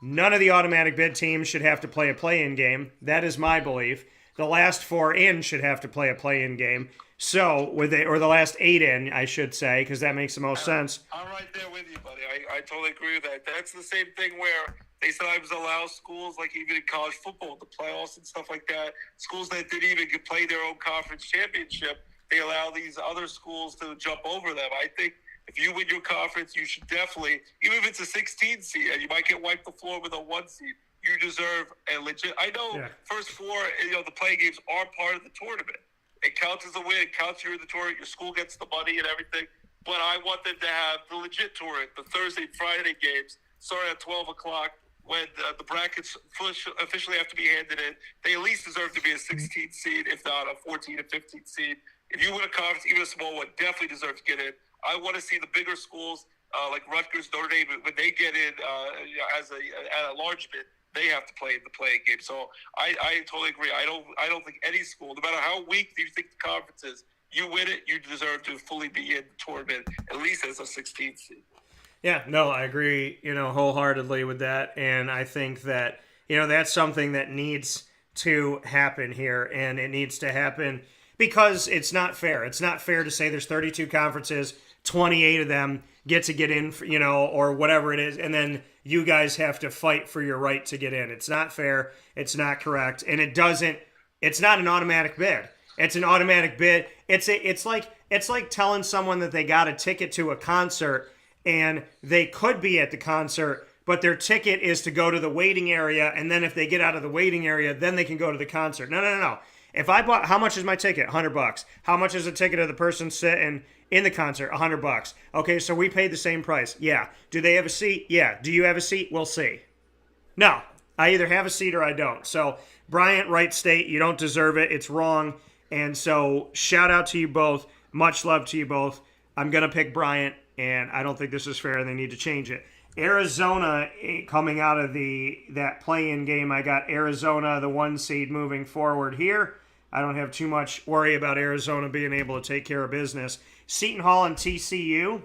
None of the automatic bid teams should have to play a play-in game. That is my belief. The last 4 in should have to play a play-in game. So, or the last 8 in, I should say, because that makes the most sense. I'm right there with you, buddy. I totally agree with that. That's the same thing where they sometimes allow schools, like even in college football, the playoffs and stuff like that, schools that didn't even play their own conference championship, they allow these other schools to jump over them. I think if you win your conference, you should definitely, even if it's a 16 seed and you might get wiped the floor with a 1 seed, you deserve a legit. I know first 4, the play games are part of the tournament. It counts as a win. It counts you're in the tournament. Your school gets the money and everything. But I want them to have the legit tournament, the Thursday, Friday games, starting at 12 o'clock when the brackets officially have to be handed in. They at least deserve to be a 16 seed, if not a 14 or 15 seed. If you win a conference, even a small one, definitely deserve to get in. I want to see the bigger schools like Rutgers, Notre Dame, when they get in at a large bid, they have to play in the playing game. So I totally agree. I don't think any school, no matter how weak you think the conference is, you win it, you deserve to fully be in the tournament, at least as a 16th seed. Yeah, no, I agree, wholeheartedly with that. And I think that, that's something that needs to happen here. And it needs to happen because it's not fair. It's not fair to say there's 32 conferences, 28 of them get in, or whatever it is, and then you guys have to fight for your right to get in. It's not fair. It's not correct. And it's not an automatic bid. It's an automatic bid. It's like telling someone that they got a ticket to a concert and they could be at the concert, but their ticket is to go to the waiting area, and then if they get out of the waiting area, then they can go to the concert. No. If I bought, how much is my ticket? $100. How much is the ticket of the person sitting in the concert? $100. Okay, so we paid the same price. Yeah. Do they have a seat? Yeah. Do you have a seat? We'll see. No. I either have a seat or I don't. So, Bryant, Wright State, you don't deserve it. It's wrong. And so, shout out to you both. Much love to you both. I'm going to pick Bryant, and I don't think this is fair. They need to change it. Arizona, coming out of that play-in game, I got Arizona, the 1 seed, moving forward here. I don't have too much worry about Arizona being able to take care of business. Seton Hall and TCU,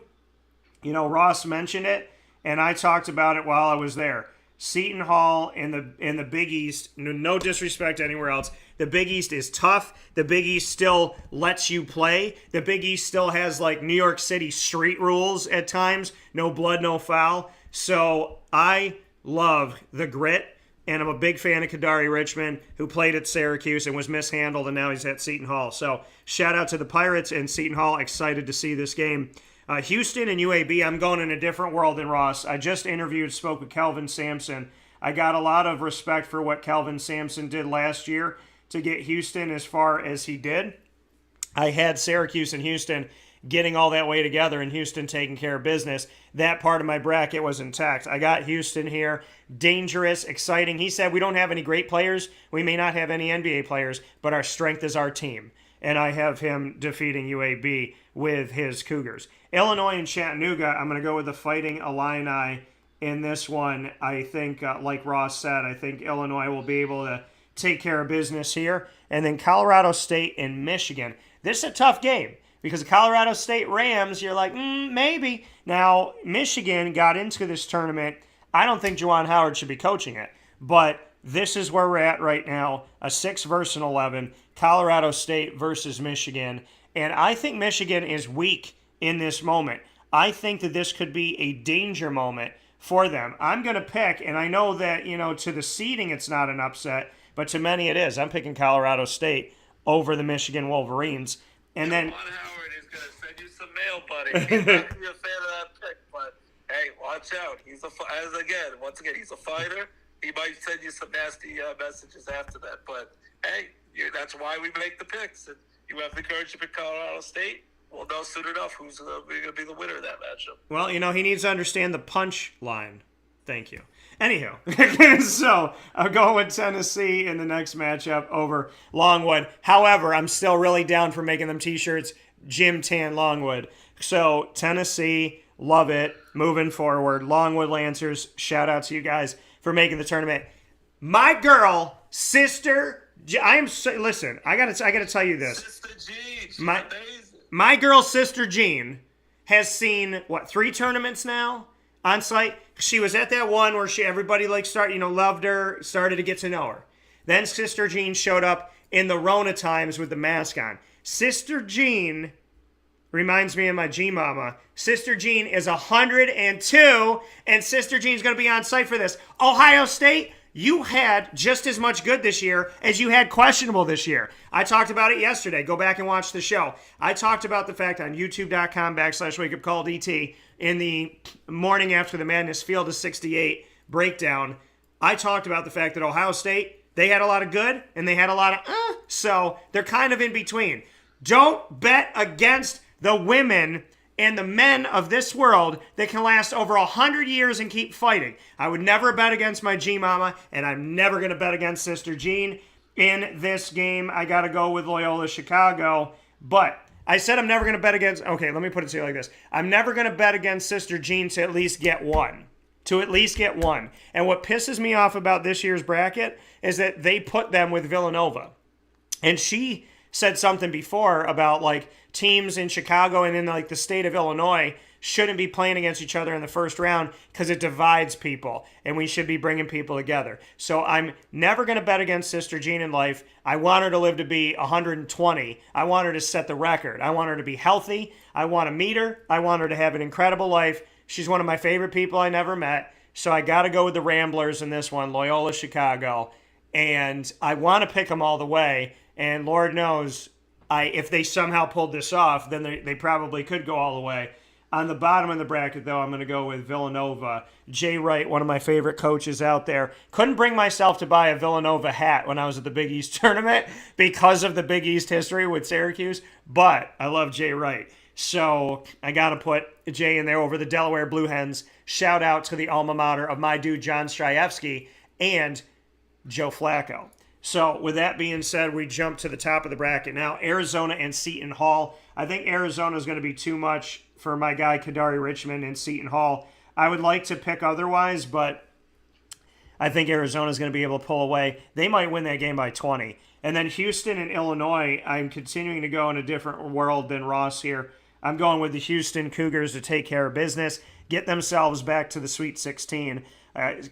Ross mentioned it, and I talked about it while I was there. Seton Hall in the Big East, no disrespect anywhere else, the Big East is tough. The Big East still lets you play. The Big East still has like New York City street rules at times. No blood, no foul. So I love the grit. And I'm a big fan of Kadari Richmond, who played at Syracuse and was mishandled, and now he's at Seton Hall. So shout out to the Pirates and Seton Hall. Excited to see this game. Houston and UAB, I'm going in a different world than Ross. I just spoke with Kelvin Sampson. I got a lot of respect for what Kelvin Sampson did last year to get Houston as far as he did. I had Syracuse and Houston getting all that way together and Houston taking care of business. That part of my bracket was intact. I got Houston here. Dangerous, exciting. He said we don't have any great players. We may not have any NBA players, but our strength is our team. And I have him defeating UAB with his Cougars. Illinois and Chattanooga, I'm going to go with the Fighting Illini in this one. I think, like Ross said, I think Illinois will be able to take care of business here. And then Colorado State and Michigan. This is a tough game because the Colorado State Rams, you're like, maybe. Now, Michigan got into this tournament. I don't think Juwan Howard should be coaching it, but this is where we're at right now, a 6 versus an 11, Colorado State versus Michigan. And I think Michigan is weak in this moment. I think that this could be a danger moment for them. I'm going to pick, and I know that, to the seeding it's not an upset, but to many it is. I'm picking Colorado State over the Michigan Wolverines. And then Juwan Howard is going to send you some mail, buddy. He's not going to be a fan of that pick, but hey, watch out. He's once again, he's a fighter. He might send you some nasty messages after that. But hey, that's why we make the picks. And you have the courage to pick Colorado State. We'll know soon enough who's going to be the winner of that matchup. Well, he needs to understand the punch line. Thank you. Anywho, so I'll go with Tennessee in the next matchup over Longwood. However, I'm still really down for making them t-shirts, Jim Tan Longwood. So Tennessee, love it. Moving forward. Longwood Lancers, shout out to you guys for making the tournament. My girl, sister, listen, I gotta tell you this. Sister Jean, she's amazing. My girl, Sister Jean, has seen, 3 tournaments now on site? She was at that one where everybody loved her, started to get to know her. Then Sister Jean showed up in the Rona times with the mask on. Sister Jean reminds me of my G-Mama. Sister Jean is 102, and Sister Jean's going to be on site for this. Ohio State, you had just as much good this year as you had questionable this year. I talked about it yesterday. Go back and watch the show. I talked about the fact on youtube.com/wakeupcalldt in the morning after the Madness Field of 68 breakdown. I talked about the fact that Ohio State, they had a lot of good and they had a lot of so they're kind of in between. Don't bet against the women and the men of this world that can last over 100 years and keep fighting. I would never bet against my G-Mama, and I'm never going to bet against Sister Jean. In this game, I got to go with Loyola Chicago. But I said I'm never going to bet against... Okay, let me put it to you like this. I'm never going to bet against Sister Jean to at least get one. And what pisses me off about this year's bracket is that they put them with Villanova. And she said something before about teams in Chicago and in the state of Illinois shouldn't be playing against each other in the first round because it divides people and we should be bringing people together. So I'm never going to bet against Sister Jean in life. I want her to live to be 120. I want her to set the record. I want her to be healthy. I want to meet her. I want her to have an incredible life. She's one of my favorite people I never met. So I got to go with the Ramblers in this one, Loyola Chicago. And I want to pick them all the way. And Lord knows, if they somehow pulled this off, then they probably could go all the way. On the bottom of the bracket, though, I'm going to go with Villanova. Jay Wright, one of my favorite coaches out there. Couldn't bring myself to buy a Villanova hat when I was at the Big East tournament because of the Big East history with Syracuse, but I love Jay Wright. So I got to put Jay in there over the Delaware Blue Hens. Shout out to the alma mater of my dude, John Strajewski, and Joe Flacco. So with that being said, we jump to the top of the bracket now. Arizona and Seton Hall. I think Arizona is going to be too much for my guy Kadari Richmond and Seton Hall. I would like to pick otherwise, but I think Arizona is going to be able to pull away. They might win that game by 20. And then Houston and Illinois, I'm continuing to go in a different world than Ross here. I'm going with the Houston Cougars to take care of business, get themselves back to the Sweet 16.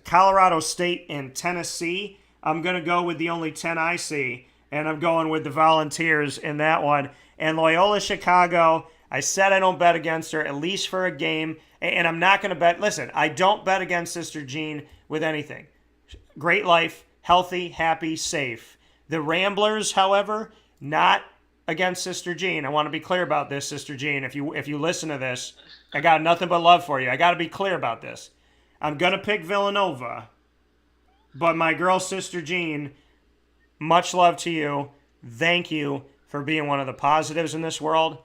Colorado State and Tennessee, I'm going to go with the only 10 I see, and I'm going with the Volunteers in that one. And Loyola Chicago, I said I don't bet against her, at least for a game, and I'm not going to bet. Listen, I don't bet against Sister Jean with anything. Great life, healthy, happy, safe. The Ramblers, however, not against Sister Jean. I want to be clear about this, Sister Jean. If you listen to this, I got nothing but love for you. I got to be clear about this. I'm going to pick Villanova, but my girl, Sister Jean, much love to you. Thank you for being one of the positives in this world,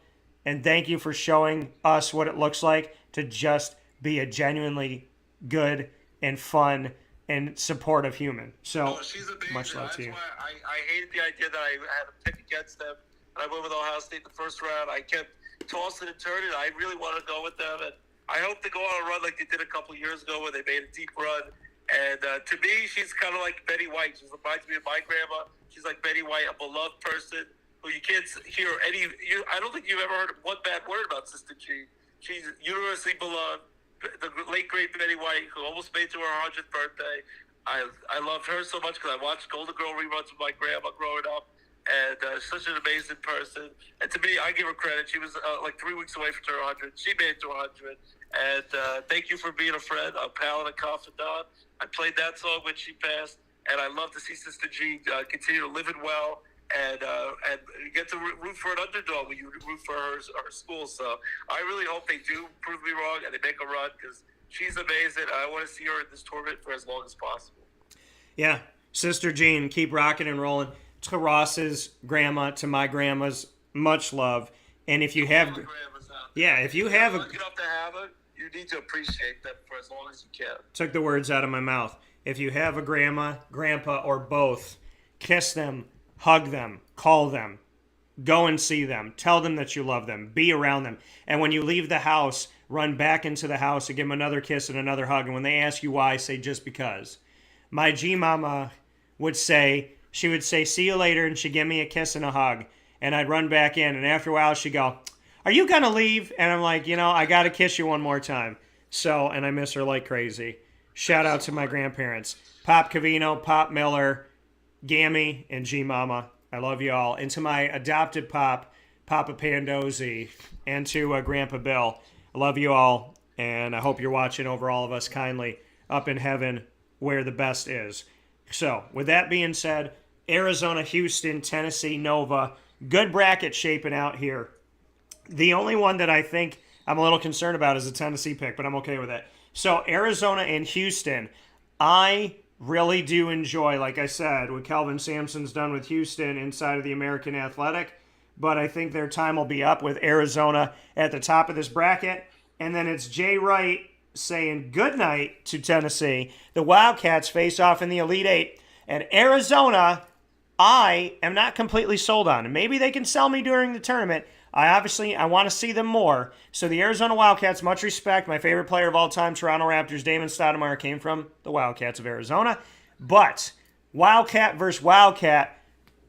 and thank you for showing us what it looks like to just be a genuinely good and fun and supportive human. So, she's amazing. Much love to you. That's why I hated the idea that I had to pick against them. And I went with Ohio State in the first round. I kept tossing and turning. I really wanted to go with them, and I hope they go on a run like they did a couple years ago where they made a deep run. And to me, she's kind of like Betty White. She reminds me of my grandma. She's like Betty White, a beloved person who you can't hear any. I don't think you've ever heard one bad word about Sister G. She's universally beloved. The late great Betty White, who almost made it to her 100th birthday. I loved her so much because I watched Golden Girl reruns with my grandma growing up. And such an amazing person. And to me, I give her credit. She was like 3 weeks away from her 100. She made it to 100. And thank you for being a friend, a pal, and a confidant. I played that song when she passed, and I love to see Sister G continue to live it well and get to root for an underdog when you root for her school. So I really hope they do prove me wrong and they make a run because she's amazing. I want to see her in this tournament for as long as possible. Yeah, Sister Jean, keep rocking and rolling. To Ross's grandma, to my grandma's, much love. And if you have, if you have lucky enough to have her, you need to appreciate them for as long as you can. Took the words out of my mouth. If you have a grandma, grandpa, or both, kiss them, hug them, call them, go and see them, tell them that you love them, be around them. And when you leave the house, run back into the house and give them another kiss and another hug. And when they ask you why, say just because. My G-mama would say, she would say, see you later, and she'd give me a kiss and a hug. And I'd run back in, and after a while, she'd go, are you going to leave? And I'm like, I got to kiss you one more time. So, and I miss her like crazy. Shout out to my grandparents. Pop Cavino, Pop Miller, Gammy, and G-Mama. I love you all. And to my adopted pop, Papa Pandozzi, and to Grandpa Bill, I love you all. And I hope you're watching over all of us kindly up in heaven where the best is. So, with that being said, Arizona, Houston, Tennessee, Nova. Good bracket shaping out here. The only one that I think I'm a little concerned about is the Tennessee pick, but I'm okay with it. So, Arizona and Houston, I really do enjoy, like I said, what Kelvin Sampson's done with Houston inside of the American Athletic, but I think their time will be up with Arizona at the top of this bracket. And then it's Jay Wright saying goodnight to Tennessee. The Wildcats face off in the Elite Eight. And Arizona, I am not completely sold on. And maybe they can sell me during the tournament. I want to see them more. So the Arizona Wildcats, much respect. My favorite player of all time, Toronto Raptors, Damon Stoudemire, came from the Wildcats of Arizona. But Wildcat versus Wildcat,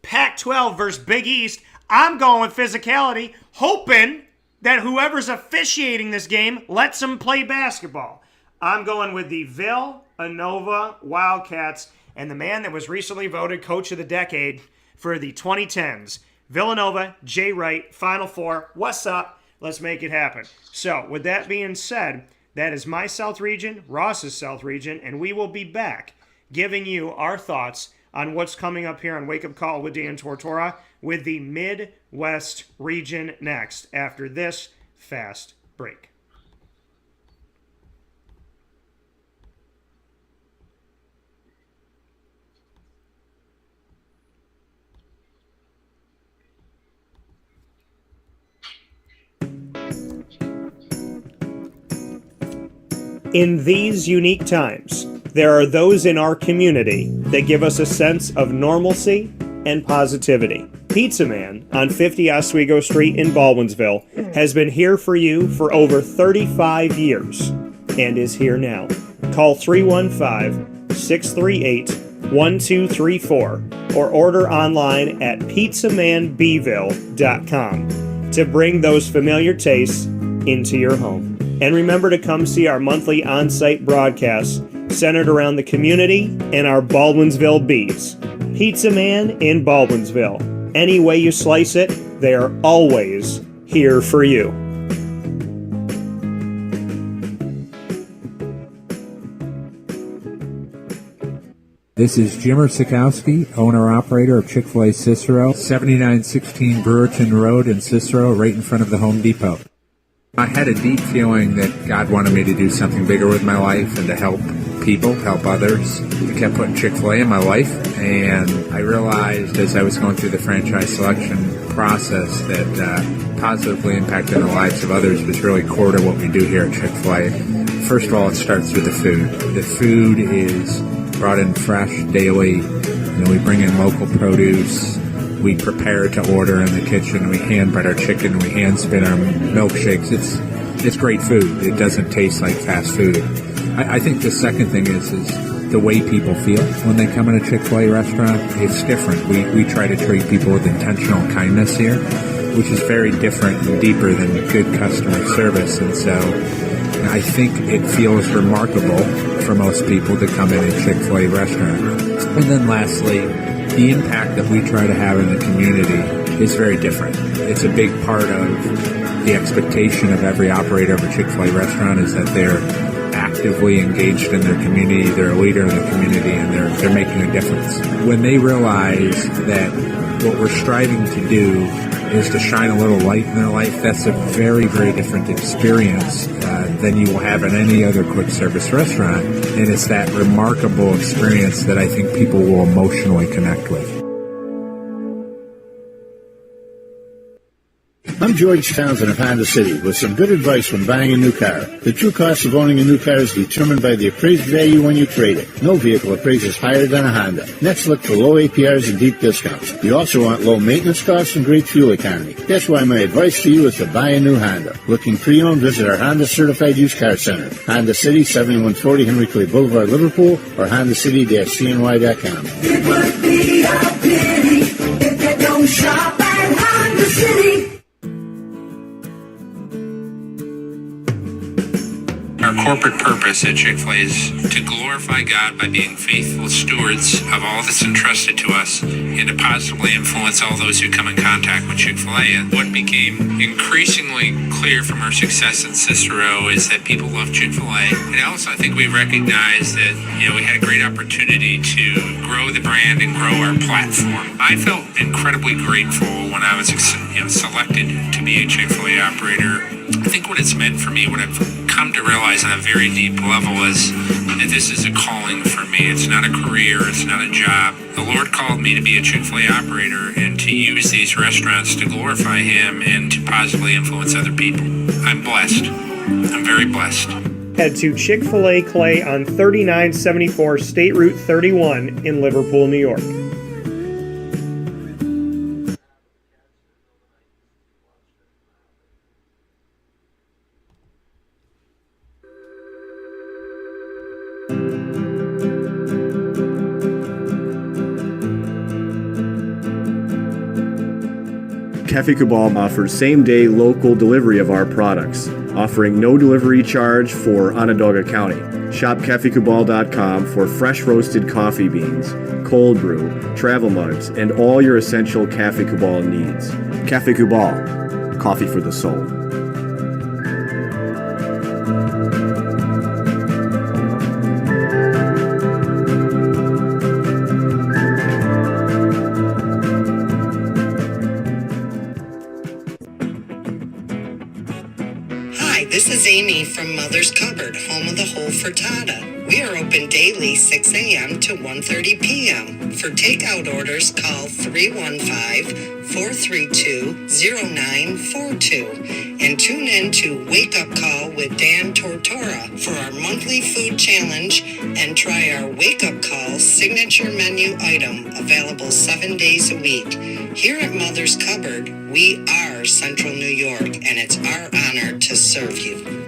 Pac-12 versus Big East, I'm going with physicality, hoping that whoever's officiating this game lets them play basketball. I'm going with the Villanova Wildcats and the man that was recently voted Coach of the Decade for the 2010s. Villanova, Jay Wright, Final Four. What's up? Let's make it happen. So, with that being said, that is my South region, Ross's South region, and we will be back giving you our thoughts on what's coming up here on Wake Up Call with Dan Tortora with the Midwest region next after this fast break. In these unique times, there are those in our community that give us a sense of normalcy and positivity. Pizza Man on 50 Oswego Street in Baldwinsville has been here for you for over 35 years and is here now. Call 315-638-1234 or order online at pizzamanbville.com to bring those familiar tastes into your home. And remember to come see our monthly on-site broadcasts centered around the community and our Baldwinsville Bees. Pizza Man in Baldwinsville. Any way you slice it, they are always here for you. This is Jimmer Sikowski, owner-operator of Chick-fil-A Cicero, 7916 Brewerton Road in Cicero, right in front of the Home Depot. I had a deep feeling that God wanted me to do something bigger with my life and to help people, help others. I kept putting Chick-fil-A in my life, and I realized as I was going through the franchise selection process that positively impacting the lives of others was really core to what we do here at Chick-fil-A. First of all, it starts with the food. The food is brought in fresh daily. We bring in local produce. We prepare to order in the kitchen. We hand bread our chicken. We hand spin our milkshakes. it's great food. It doesn't taste like fast food. I think the second thing is the way people feel when they come in a Chick-fil-A restaurant. It's different. We try to treat people with intentional kindness here, which is very different and deeper than good customer service. And so I think it feels remarkable for most people to come in a Chick-fil-A restaurant. And then lastly, the impact that we try to have in the community is very different. It's a big part of the expectation of every operator of a Chick-fil-A restaurant is that they're actively engaged in their community, they're a leader in the community, and they're making a difference. When they realize that what we're striving to do is to shine a little light in their life, that's a very, very different experience than you will have in any other quick service restaurant. And it's that remarkable experience that I think people will emotionally connect with. I'm George Townsend of Honda City with some good advice when buying a new car. The true cost of owning a new car is determined by the appraised value when you trade it. No vehicle appraises higher than a Honda. Next, look for low APRs and deep discounts. You also want low maintenance costs and great fuel economy. That's why my advice to you is to buy a new Honda. Looking pre-owned, visit our Honda Certified Used Car Center. Honda City, 7140 Henry Clay Boulevard, Liverpool, or HondaCity-CNY.com. It would be a pity if you don't shop at Honda City. Our corporate purpose at Chick-fil-A is to glorify God by being faithful stewards of all that's entrusted to us and to positively influence all those who come in contact with Chick-fil-A. And what became increasingly clear from our success in Cicero is that people love Chick-fil-A. And also I think we recognized that, we had a great opportunity to grow the brand and grow our platform. I felt incredibly grateful when I was selected to be a Chick-fil-A operator. I think what it's meant for me, what I've come to realize on a very deep level is that this is a calling for me. It's not a career. It's not a job. The Lord called me to be a Chick-fil-A operator and to use these restaurants to glorify Him and to positively influence other people. I'm blessed. I'm very blessed. Head to Chick-fil-A Clay on 3974 State Route 31 in Liverpool, New York. Cafe Cabal offers same-day local delivery of our products, offering no delivery charge for Onondaga County. Shop cafecabal.com for fresh roasted coffee beans, cold brew, travel mugs, and all your essential Cafe Cabal needs. Cafe Cabal, coffee for the soul. This is Amy from Mother's Cupboard, home of the whole frittata. We are open daily 6 a.m. to 1:30 p.m. For takeout orders, call 315-432-0942 and tune in to Wake Up Call with Dan Tortora for our monthly food challenge and try our Wake Up Call signature menu item available 7 days a week. Here at Mother's Cupboard, we are Central New York, and it's our honor to serve you.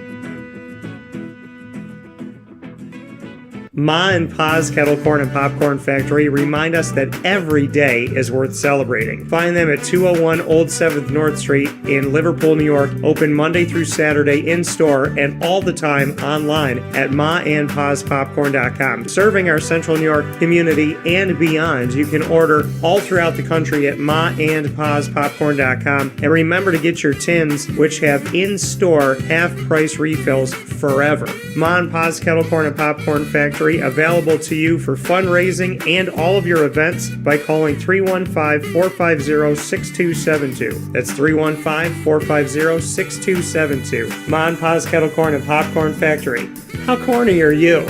Ma and Pa's Kettle Corn and Popcorn Factory remind us that every day is worth celebrating. Find them at 201 Old 7th North Street in Liverpool, New York, open Monday through Saturday in-store and all the time online at maandpaspopcorn.com. Serving our Central New York community and beyond, you can order all throughout the country at maandpaspopcorn.com. And remember to get your tins, which have in-store half-price refills forever. Ma and Pa's Kettle Corn and Popcorn Factory, available to you for fundraising and all of your events by calling 315-450-6272. That's 315-450-6272. Ma and Pa's Kettle Corn and Popcorn Factory. How corny are you?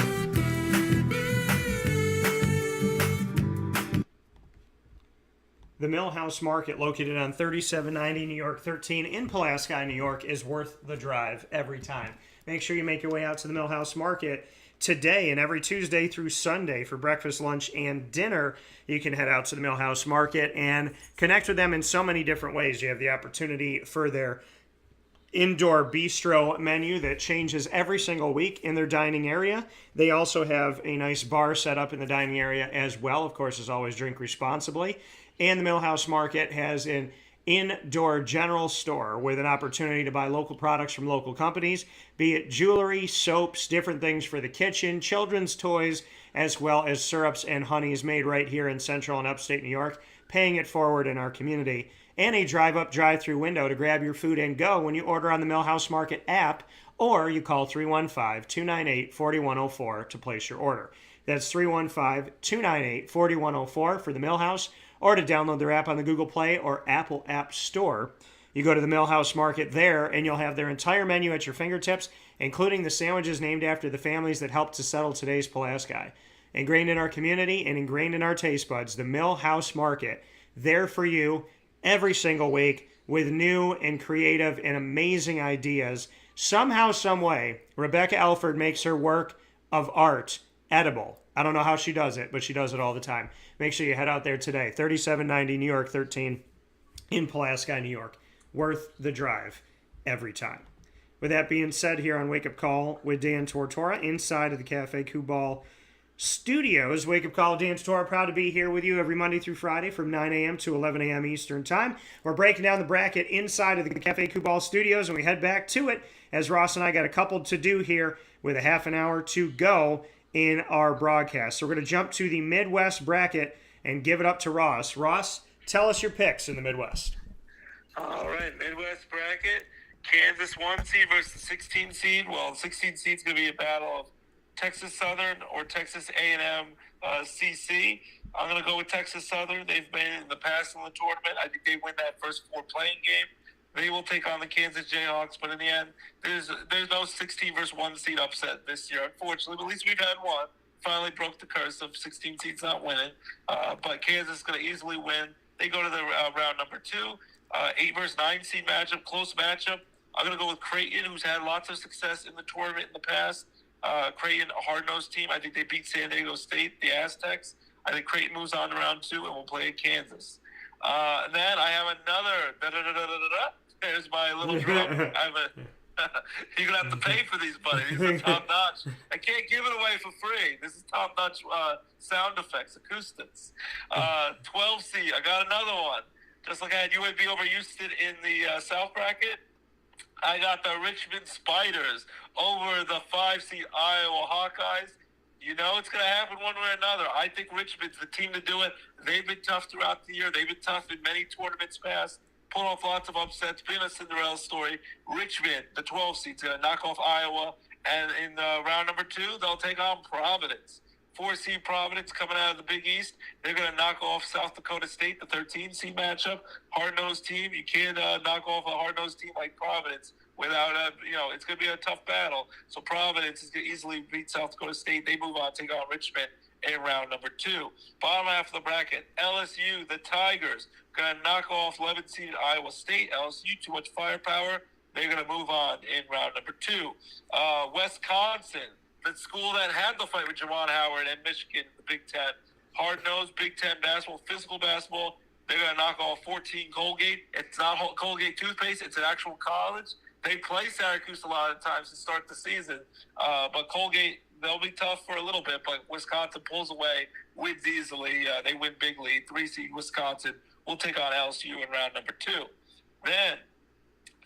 The Millhouse Market, located on 3790 New York 13 in Pulaski, New York, is worth the drive every time. Make sure you make your way out to the Millhouse Market today and every Tuesday through Sunday for breakfast, lunch, and dinner. You can head out to the Millhouse Market and connect with them in so many different ways. You have the opportunity for their indoor bistro menu that changes every single week in their dining area. They also have a nice bar set up in the dining area as well. Of course, as always, drink responsibly. And the Millhouse Market has an indoor general store with an opportunity to buy local products from local companies, be it jewelry, soaps, different things for the kitchen, children's toys, as well as syrups and honeys made right here in central and upstate New York, paying it forward in our community. And a drive-up, drive-through window to grab your food and go when you order on the Millhouse Market app, or you call 315-298-4104 to place your order. That's 315-298-4104 for the Millhouse, or to download their app on the Google Play or Apple App Store. You go to the Millhouse Market there, and you'll have their entire menu at your fingertips, including the sandwiches named after the families that helped to settle today's Pulaski. Ingrained in our community and ingrained in our taste buds, the Millhouse Market, there for you every single week with new and creative and amazing ideas. Somehow, some way, Rebecca Elford makes her work of art edible. I don't know how she does it, but she does it all the time. Make sure you head out there today. 3790 New York 13 in Pulaski, New York. Worth the drive every time. With that being said, here on Wake Up Call with Dan Tortora inside of the Cafe Kubal Studios. Wake Up Call, Dan Tortora, proud to be here with you every Monday through Friday from 9 a.m. to 11 a.m. Eastern Time. We're breaking down the bracket inside of the Cafe Kubal Studios, and we head back to it as Ross and I got a couple to do here with a half an hour to go in our broadcast. So we're going to jump to the Midwest bracket and give it up to Ross. Ross, tell us your picks in the Midwest. All right, Midwest bracket. Kansas 1 seed versus 16 seed. Well, the 16 seed is going to be a battle of Texas Southern or Texas A&M CC. I'm going to go with Texas Southern. They've been in the past in the tournament. I think they win that first 4 playing game. They will take on the Kansas Jayhawks, but in the end, there's no 16 versus 1 seed upset this year, unfortunately. But at least we've had one. Finally broke the curse of 16 seeds not winning. But Kansas is going to easily win. They go to the round number 2. 8 versus 9 seed matchup, close matchup. I'm going to go with Creighton, who's had lots of success in the tournament in the past. Creighton, a hard-nosed team. I think they beat San Diego State, the Aztecs. I think Creighton moves on to round 2 and will play at Kansas. And then I have another. There's my little drum. You're going to have to pay for these, buddy. These are top-notch. I can't give it away for free. This is top-notch sound effects, acoustics. 12 seed. I got another one. Just like I had UAB over Houston in the South bracket, I got the Richmond Spiders over the 5 seed Iowa Hawkeyes. You know it's going to happen one way or another. I think Richmond's the team to do it. They've been tough throughout the year. They've been tough in many tournaments past. Pulled off lots of upsets. Been a Cinderella story. Richmond, the 12 seed, is going to knock off Iowa. And in round number 2, they'll take on Providence. 4 seed Providence coming out of the Big East. They're going to knock off South Dakota State, the 13 seed matchup. Hard-nosed team. You can't knock off a hard-nosed team like Providence without, it's going to be a tough battle. So Providence is going to easily beat South Dakota State. They move on, take on Richmond in round number 2. Bottom half of the bracket, LSU, the Tigers, going to knock off 11 seed Iowa State. LSU, too much firepower. They're going to move on in round number 2. Wisconsin, the school that had the fight with Javon Howard and Michigan in the Big Ten. Hard-nosed Big Ten basketball, physical basketball. They're going to knock off 14 Colgate. It's not Colgate toothpaste. It's an actual college. They play Syracuse a lot of times to start the season. But Colgate, they'll be tough for a little bit. But Wisconsin pulls away, wins easily. They win big lead. 3 seed Wisconsin will take on LSU in round number 2. Then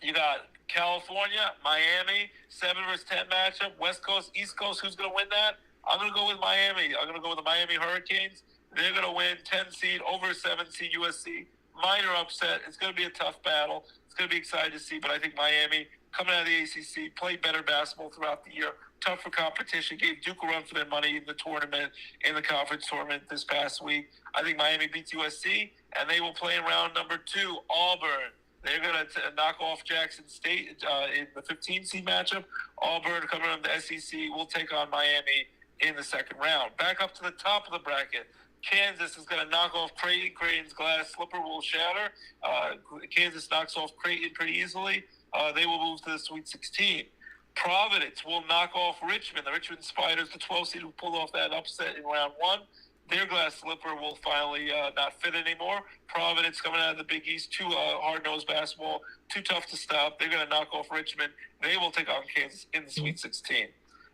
you got California, Miami, 7 versus 10 matchup. West Coast, East Coast, who's going to win that? I'm going to go with Miami. I'm going to go with the Miami Hurricanes. They're going to win 10 seed over 7 seed USC. Minor upset. It's going to be a tough battle. It's going to be exciting to see, but I think Miami, coming out of the ACC, played better basketball throughout the year. Tougher competition. Gave Duke a run for their money in the tournament, in the conference tournament this past week. I think Miami beats USC, and they will play in round number 2, Auburn. They're going to knock off Jackson State in the 15 seed matchup. Auburn, coming from the SEC, will take on Miami in the second round. Back up to the top of the bracket. Kansas is going to knock off Creighton. Creighton's glass slipper will shatter. Kansas knocks off Creighton pretty easily. They will move to the Sweet 16. Providence will knock off Richmond. The Richmond Spiders, the 12 seed, who pulled off that upset in round 1. Their glass slipper will finally not fit anymore. Providence coming out of the Big East, too hard-nosed basketball, too tough to stop. They're going to knock off Richmond. They will take on Kansas in the Sweet 16.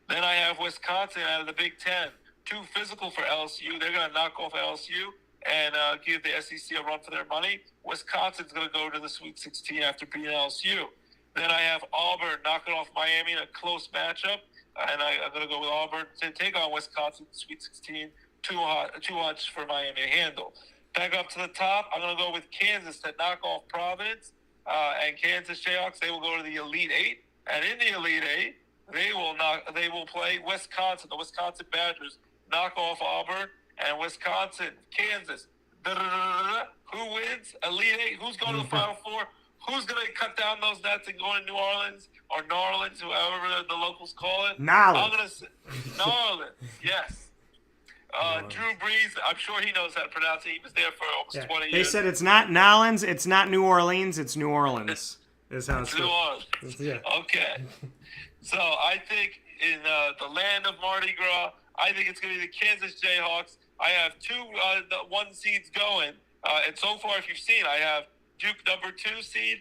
Then I have Wisconsin out of the Big Ten, too physical for LSU. They're going to knock off LSU and give the SEC a run for their money. Wisconsin's going to go to the Sweet 16 after beating LSU. Then I have Auburn knocking off Miami in a close matchup, and I'm going to go with Auburn to take on Wisconsin in the Sweet 16. Too much for Miami to handle. Back up to the top, I'm going to go with Kansas to knock off Providence, and Kansas Jayhawks. They will go to the Elite Eight, and in the Elite Eight, they will play Wisconsin. The Wisconsin Badgers knock off Auburn, and Wisconsin, Kansas. Who wins? Elite Eight. Who's going to the Final Four? Who's going to cut down those nets and go to New Orleans or Narlands, however the locals call it? Narlands. I'm going to say Narlands. Yes. Drew Brees, I'm sure he knows how to pronounce it. He was there for almost 20 years. They said it's not Nolans, it's not New Orleans, it's New Orleans. Is how it's New Orleans. Yeah. Okay. So I think in the land of Mardi Gras, I think it's going to be the Kansas Jayhawks. I have two the one seeds going. And so far, if you've seen, I have Duke number 2 seed,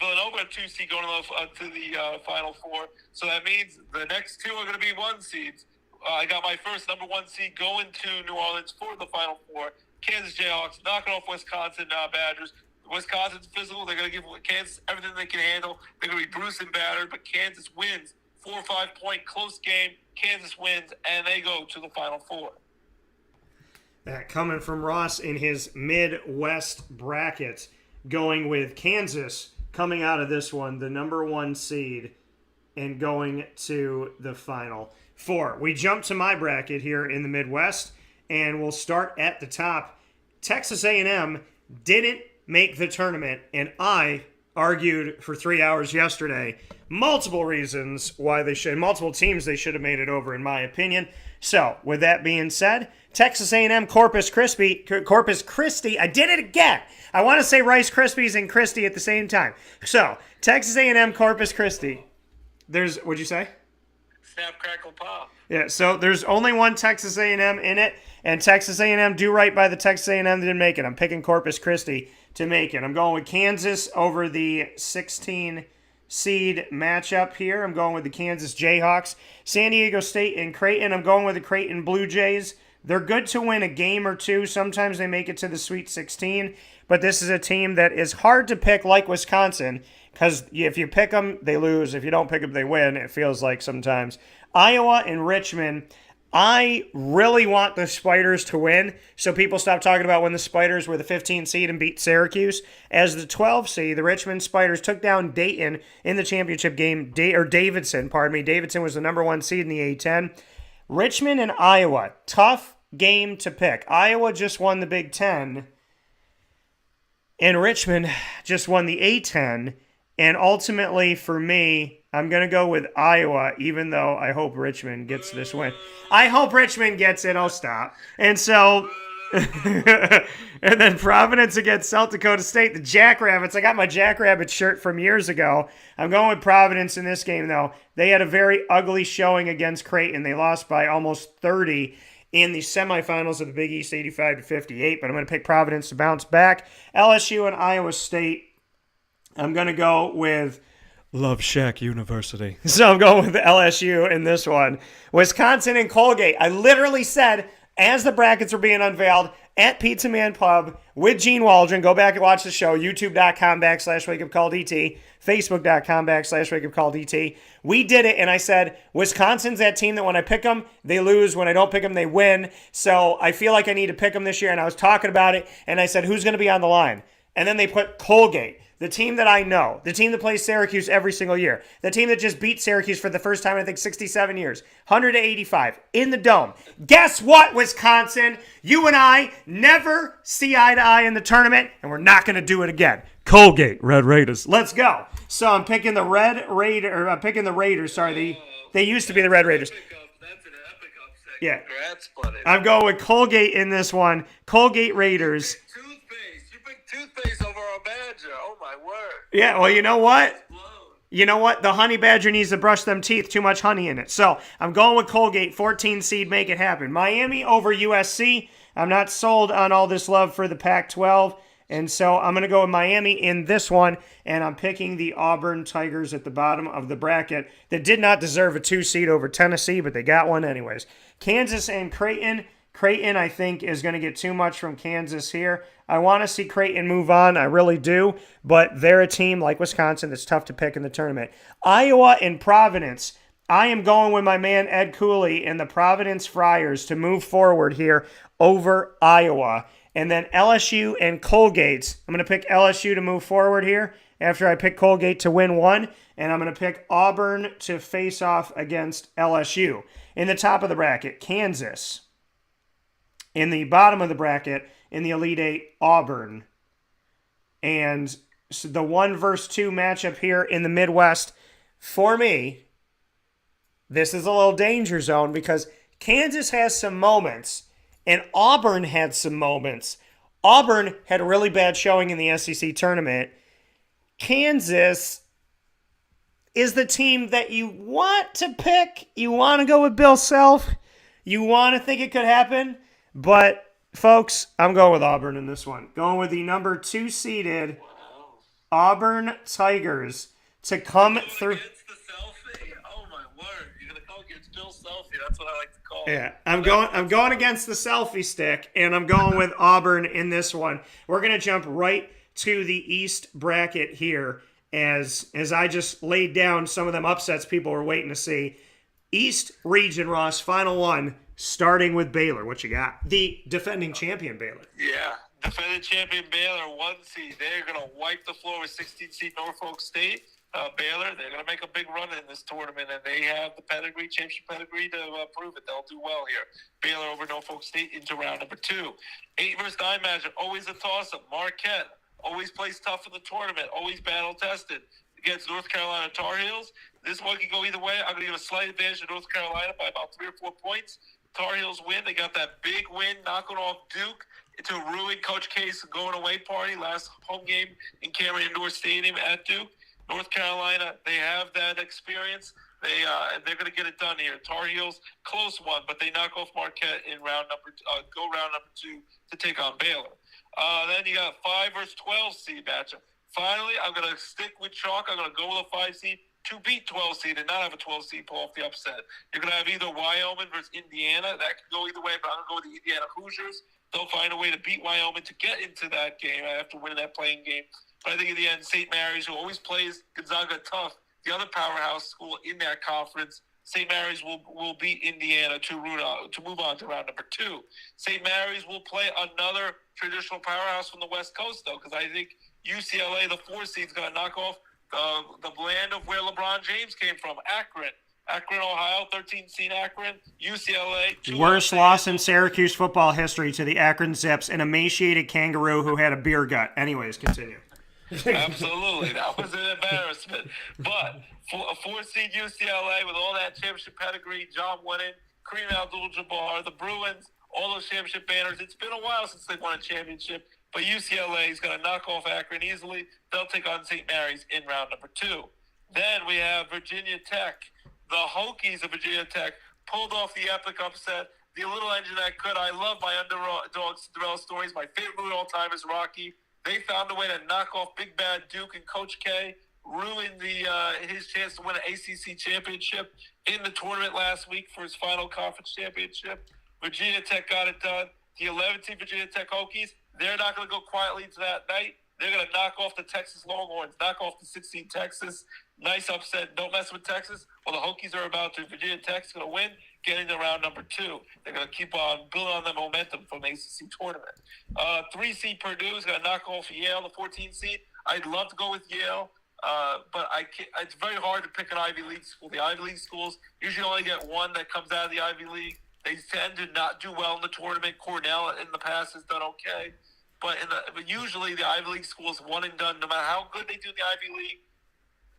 Villanova 2 seed going to the Final Four. So that means the next two are going to be 1 seeds. I got my first number 1 seed going to New Orleans for the Final Four. Kansas Jayhawks knocking off Wisconsin Badgers. Wisconsin's physical. They're going to give Kansas everything they can handle. They're going to be bruised and battered, but Kansas wins. 4 or 5 point close game. Kansas wins, and they go to the Final Four. That coming from Ross in his Midwest bracket, going with Kansas coming out of this one, the number 1 seed, and going to the Final Four. We jump to my bracket here in the Midwest, and we'll start at the top. Texas A&M didn't make the tournament, and I argued for 3 hours yesterday multiple reasons why they should, multiple teams they should have made it over, in my opinion. So, with that being said, Texas A&M Corpus Christi, I did it again. I want to say Rice Krispies and Christie at the same time. So, Texas A&M Corpus Christi. What'd you say? Snap, crackle, pop. Yeah, so there's only one Texas A&M in it, and Texas A&M do right by the Texas A&M that didn't make it. I'm picking Corpus Christi to make it. I'm going with Kansas over the 16 seed matchup here. I'm going with the Kansas Jayhawks. San Diego State and Creighton. I'm going with the Creighton Blue Jays. They're good to win a game or two. Sometimes they make it to the Sweet 16, but this is a team that is hard to pick like Wisconsin, because if you pick them, they lose. If you don't pick them, they win, it feels like sometimes. Iowa and Richmond, I really want the Spiders to win, so people stop talking about when the Spiders were the 15 seed and beat Syracuse. As the 12 seed, the Richmond Spiders took down Dayton in the championship game, Davidson was the number 1 seed in the A-10. Richmond and Iowa, tough game to pick. Iowa just won the Big Ten, and Richmond just won the A-10. And ultimately, for me, I'm going to go with Iowa, even though I hope Richmond gets this win. I hope Richmond gets it. I'll stop. And so, and then Providence against South Dakota State, the Jackrabbits. I got my Jackrabbit shirt from years ago. I'm going with Providence in this game, though. They had a very ugly showing against Creighton. They lost by almost 30 in the semifinals of the Big East, 85-58. But I'm going to pick Providence to bounce back. LSU and Iowa State. I'm going to go with Love Shack University. So I'm going with LSU in this one. Wisconsin and Colgate. I literally said, as the brackets were being unveiled, at Pizza Man Pub with Gene Waldron. Go back and watch the show. YouTube.com/WakeUpCallDT. Facebook.com/WakeUpCallDT. We did it, and I said, Wisconsin's that team that when I pick them, they lose. When I don't pick them, they win. So I feel like I need to pick them this year, and I was talking about it, and I said, who's going to be on the line? And then they put Colgate. The team that I know, the team that plays Syracuse every single year, the team that just beat Syracuse for the first time in, I think, 67 years, 100-85 in the Dome. Guess what, Wisconsin? You and I never see eye to eye in the tournament, and we're not going to do it again. Colgate, Red Raiders. Let's go. So I'm picking the Raiders. Sorry, they used to be the Red Raiders. That's an epic upset. Yeah. Congrats, buddy. I'm going with Colgate in this one. Colgate Raiders. You picked toothpaste over our badger. Oh, my word. Yeah, well, you know what? You know what? The honey badger needs to brush them teeth. Too much honey in it. So I'm going with Colgate, 14 seed, make it happen. Miami over USC. I'm not sold on all this love for the Pac-12. And so I'm going to go with Miami in this one. And I'm picking the Auburn Tigers at the bottom of the bracket that did not deserve a 2 seed over Tennessee, but they got one anyways. Kansas and Creighton. Creighton, I think, is going to get too much from Kansas here. I want to see Creighton move on. I really do. But they're a team like Wisconsin that's tough to pick in the tournament. Iowa and Providence. I am going with my man Ed Cooley and the Providence Friars to move forward here over Iowa. And then LSU and Colgate. I'm going to pick LSU to move forward here after I pick Colgate to win one. And I'm going to pick Auburn to face off against LSU. In the top of the bracket, Kansas. In the bottom of the bracket, in the Elite Eight, Auburn. And so the 1 versus 2 matchup here in the Midwest, for me, this is a little danger zone because Kansas has some moments and Auburn had some moments. Auburn had a really bad showing in the SEC tournament. Kansas is the team that you want to pick. You want to go with Bill Self. You want to think it could happen. But, folks, I'm going with Auburn in this one. Going with the number 2 seeded Auburn Tigers to come through. Against the selfie? Oh, my word. You're going to go against Bill Selfie. That's what I like to call it. Yeah, I'm going against the selfie stick, and I'm going with Auburn in this one. We're going to jump right to the East bracket here as I just laid down some of them upsets people were waiting to see. East region, Ross, final one. Starting with Baylor. What you got? The defending champion Baylor. Yeah. Defending champion Baylor, 1 seed. They're going to wipe the floor with 16 seed Norfolk State. Baylor, they're going to make a big run in this tournament, and they have the pedigree, championship pedigree to prove it. They'll do well here. Baylor over Norfolk State into round number 2. 8 versus 9 matchup, always a toss-up. Marquette always plays tough in the tournament, always battle-tested. Against North Carolina Tar Heels, this one can go either way. I'm going to give a slight advantage to North Carolina by about 3 or 4 points. Tar Heels win. They got that big win, knocking off Duke to ruin Coach K's going away party last home game in Cameron Indoor Stadium at Duke. North Carolina, they have that experience. They're going to get it done here. Tar Heels, close one, but they knock off Marquette in round number 2 to take on Baylor. Then you got 5 versus 12 seed matchup. Finally, I'm going to stick with chalk. I'm going to go with a 5 seed to beat 12 seed and not have a 12 seed pull off the upset. You're going to have either Wyoming versus Indiana. That could go either way, but I'm going to go with the Indiana Hoosiers. They'll find a way to beat Wyoming to get into that game after winning that playing game. But I think in the end, St. Mary's, who always plays Gonzaga tough, the other powerhouse school in that conference, St. Mary's will beat Indiana to move on to round number 2. St. Mary's will play another traditional powerhouse from the West Coast, though, because I think UCLA, the 4 seed, is going to knock off the land of where LeBron James came from, Akron, Ohio, 13 seed Akron, UCLA. Worst loss in Syracuse football history to the Akron Zips, an emaciated kangaroo who had a beer gut. Anyways, continue. Absolutely, that was an embarrassment. But a 4 seed UCLA with all that championship pedigree, John Wooden, Kareem Abdul-Jabbar, the Bruins, all those championship banners. It's been a while since they won a championship. But UCLA is going to knock off Akron easily. They'll take on St. Mary's in round number 2. Then we have Virginia Tech. The Hokies of Virginia Tech pulled off the epic upset. The little engine that could. I love my underdog Cinderella stories. My favorite of all time is Rocky. They found a way to knock off Big Bad Duke, and Coach K ruined his chance to win an ACC championship in the tournament last week for his final conference championship. Virginia Tech got it done. The 11th team Virginia Tech Hokies, they're not going to go quietly into that night. They're going to knock off the Texas Longhorns, knock off the 16 Texas. Nice upset. Don't mess with Texas. Well, the Hokies are about to. Virginia Tech's going to win, getting to round number 2. They're going to keep on building on the momentum from the ACC tournament. 3 seed Purdue is going to knock off Yale, the 14 seed. I'd love to go with Yale, but it's very hard to pick an Ivy League school. The Ivy League schools usually only get one that comes out of the Ivy League. They tend to not do well in the tournament. Cornell in the past has done okay. But usually the Ivy League schools, one and done. No matter how good they do in the Ivy League,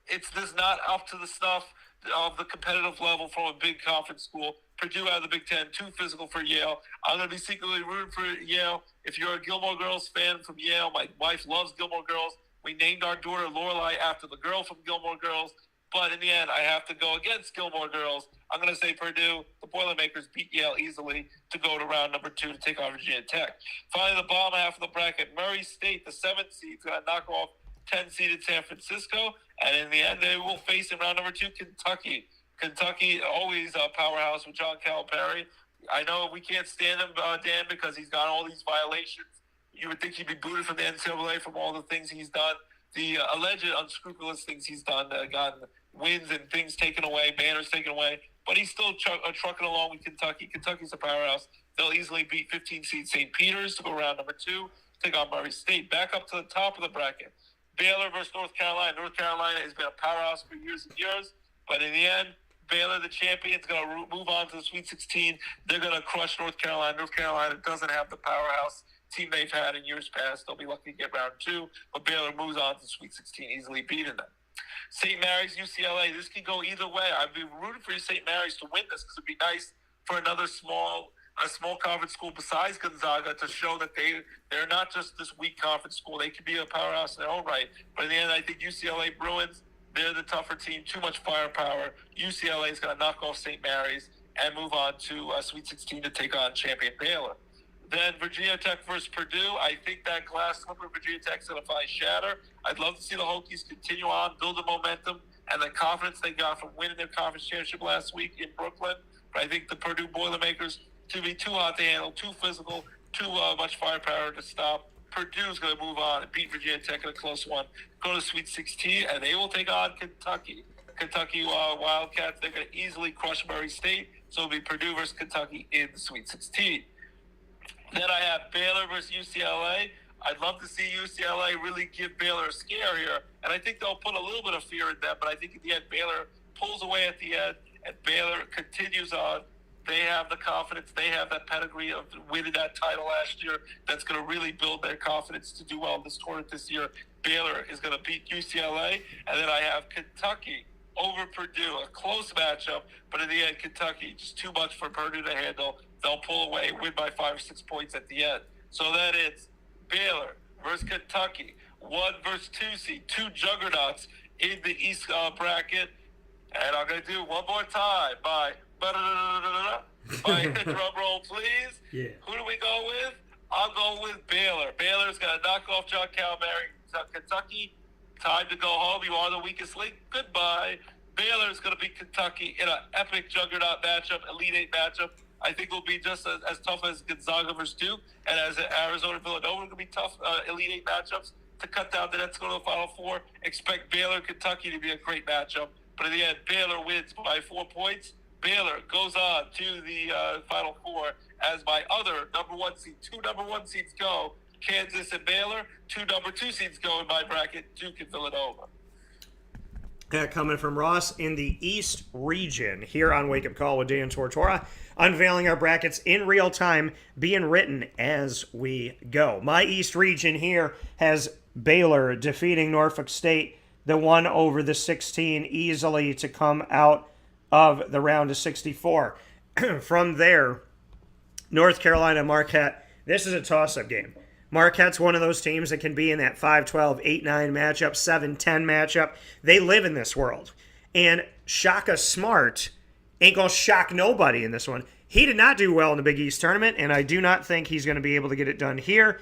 it's just not up to the stuff of the competitive level from a big conference school. Purdue out of the Big Ten, too physical for Yale. I'm going to be secretly rooting for Yale. If you're a Gilmore Girls fan from Yale, my wife loves Gilmore Girls. We named our daughter Lorelai after the girl from Gilmore Girls. But in the end, I have to go against Gilmore Girls. I'm going to say Purdue. The Boilermakers beat Yale easily to go to round number 2 to take on Virginia Tech. Finally, the bottom half of the bracket, Murray State, the 7th seed, is going to knock off 10-seeded San Francisco. And in the end, they will face in round number 2 Kentucky. Kentucky, always a powerhouse with John Calipari. I know we can't stand him, Dan, because he's got all these violations. You would think he'd be booted from the NCAA from all the things he's done. The alleged unscrupulous things he's done, gotten wins and things taken away, banners taken away, but he's still trucking along with Kentucky. Kentucky's a powerhouse. They'll easily beat 15-seed St. Peter's to go round number 2, take on Murray State. Back up to the top of the bracket, Baylor versus North Carolina. North Carolina has been a powerhouse for years and years, but in the end, Baylor, the champion, is going to move on to the Sweet 16. They're going to crush North Carolina. North Carolina doesn't have the powerhouse team they've had in years past. They'll be lucky to get round 2, but Baylor moves on to the Sweet 16, easily beating them. St. Mary's, UCLA, this can go either way. I'd be rooting for St. Mary's to win this because it'd be nice for another small conference school besides Gonzaga to show that they're not just this weak conference school. They could be a powerhouse in their own right. But in the end, I think UCLA Bruins, they're the tougher team, too much firepower. UCLA is going to knock off St. Mary's and move on to Sweet 16 to take on champion Baylor. Then Virginia Tech versus Purdue. I think that glass slipper Virginia Tech's going to finally shatter. I'd love to see the Hokies continue on, build the momentum, and the confidence they got from winning their conference championship last week in Brooklyn. But I think the Purdue Boilermakers to be too hot to handle, too physical, too much firepower to stop. Purdue's going to move on and beat Virginia Tech in a close one, go to Sweet 16, and they will take on Kentucky. Kentucky Wildcats, they're going to easily crush Murray State, so it'll be Purdue versus Kentucky in the Sweet 16. Then I have Baylor versus UCLA. I'd love to see UCLA really give Baylor a scare here, and I think they'll put a little bit of fear in them, but I think at the end, Baylor pulls away at the end, and Baylor continues on. They have the confidence. They have that pedigree of winning that title last year. That's going to really build their confidence to do well in this tournament this year. Baylor is going to beat UCLA. And then I have Kentucky over Purdue, a close matchup. But in the end, Kentucky, just too much for Purdue to handle. They'll pull away, win by 5 or 6 points at the end. So then it's Baylor versus Kentucky, 1 versus 2 seed, 2 juggernauts in the East bracket. And I'm going to do one more time by drum roll, please. Yeah. Who do we go with? I'll go with Baylor. Baylor's going to knock off John Calipari. Kentucky, time to go home. You are the weakest link. Goodbye. Baylor's going to beat Kentucky in an epic juggernaut matchup, Elite Eight matchup. I think will be just as tough as Gonzaga versus Duke, and as Arizona Villanova going to be tough Elite Eight matchups to cut down the Nets to go to the Final Four. Expect Baylor Kentucky to be a great matchup, but in the end, Baylor wins by 4 points. Baylor goes on to the Final Four as my other number 1 seed. 2 number 1 seeds go, Kansas and Baylor. 2 number 2 seeds go in my bracket, Duke and Villanova. Coming from Ross in the East region here on Wake Up Call with Dan Tortora, unveiling our brackets in real time, being written as we go. My East region here has Baylor defeating Norfolk State, the 1 over the 16, easily to come out of the round of 64. From there, North Carolina Marquette. This is a toss-up game. Marquette's one of those teams that can be in that 5-12, 8-9 matchup, 7-10 matchup. They live in this world. And Shaka Smart ain't going to shock nobody in this one. He did not do well in the Big East tournament, and I do not think he's going to be able to get it done here.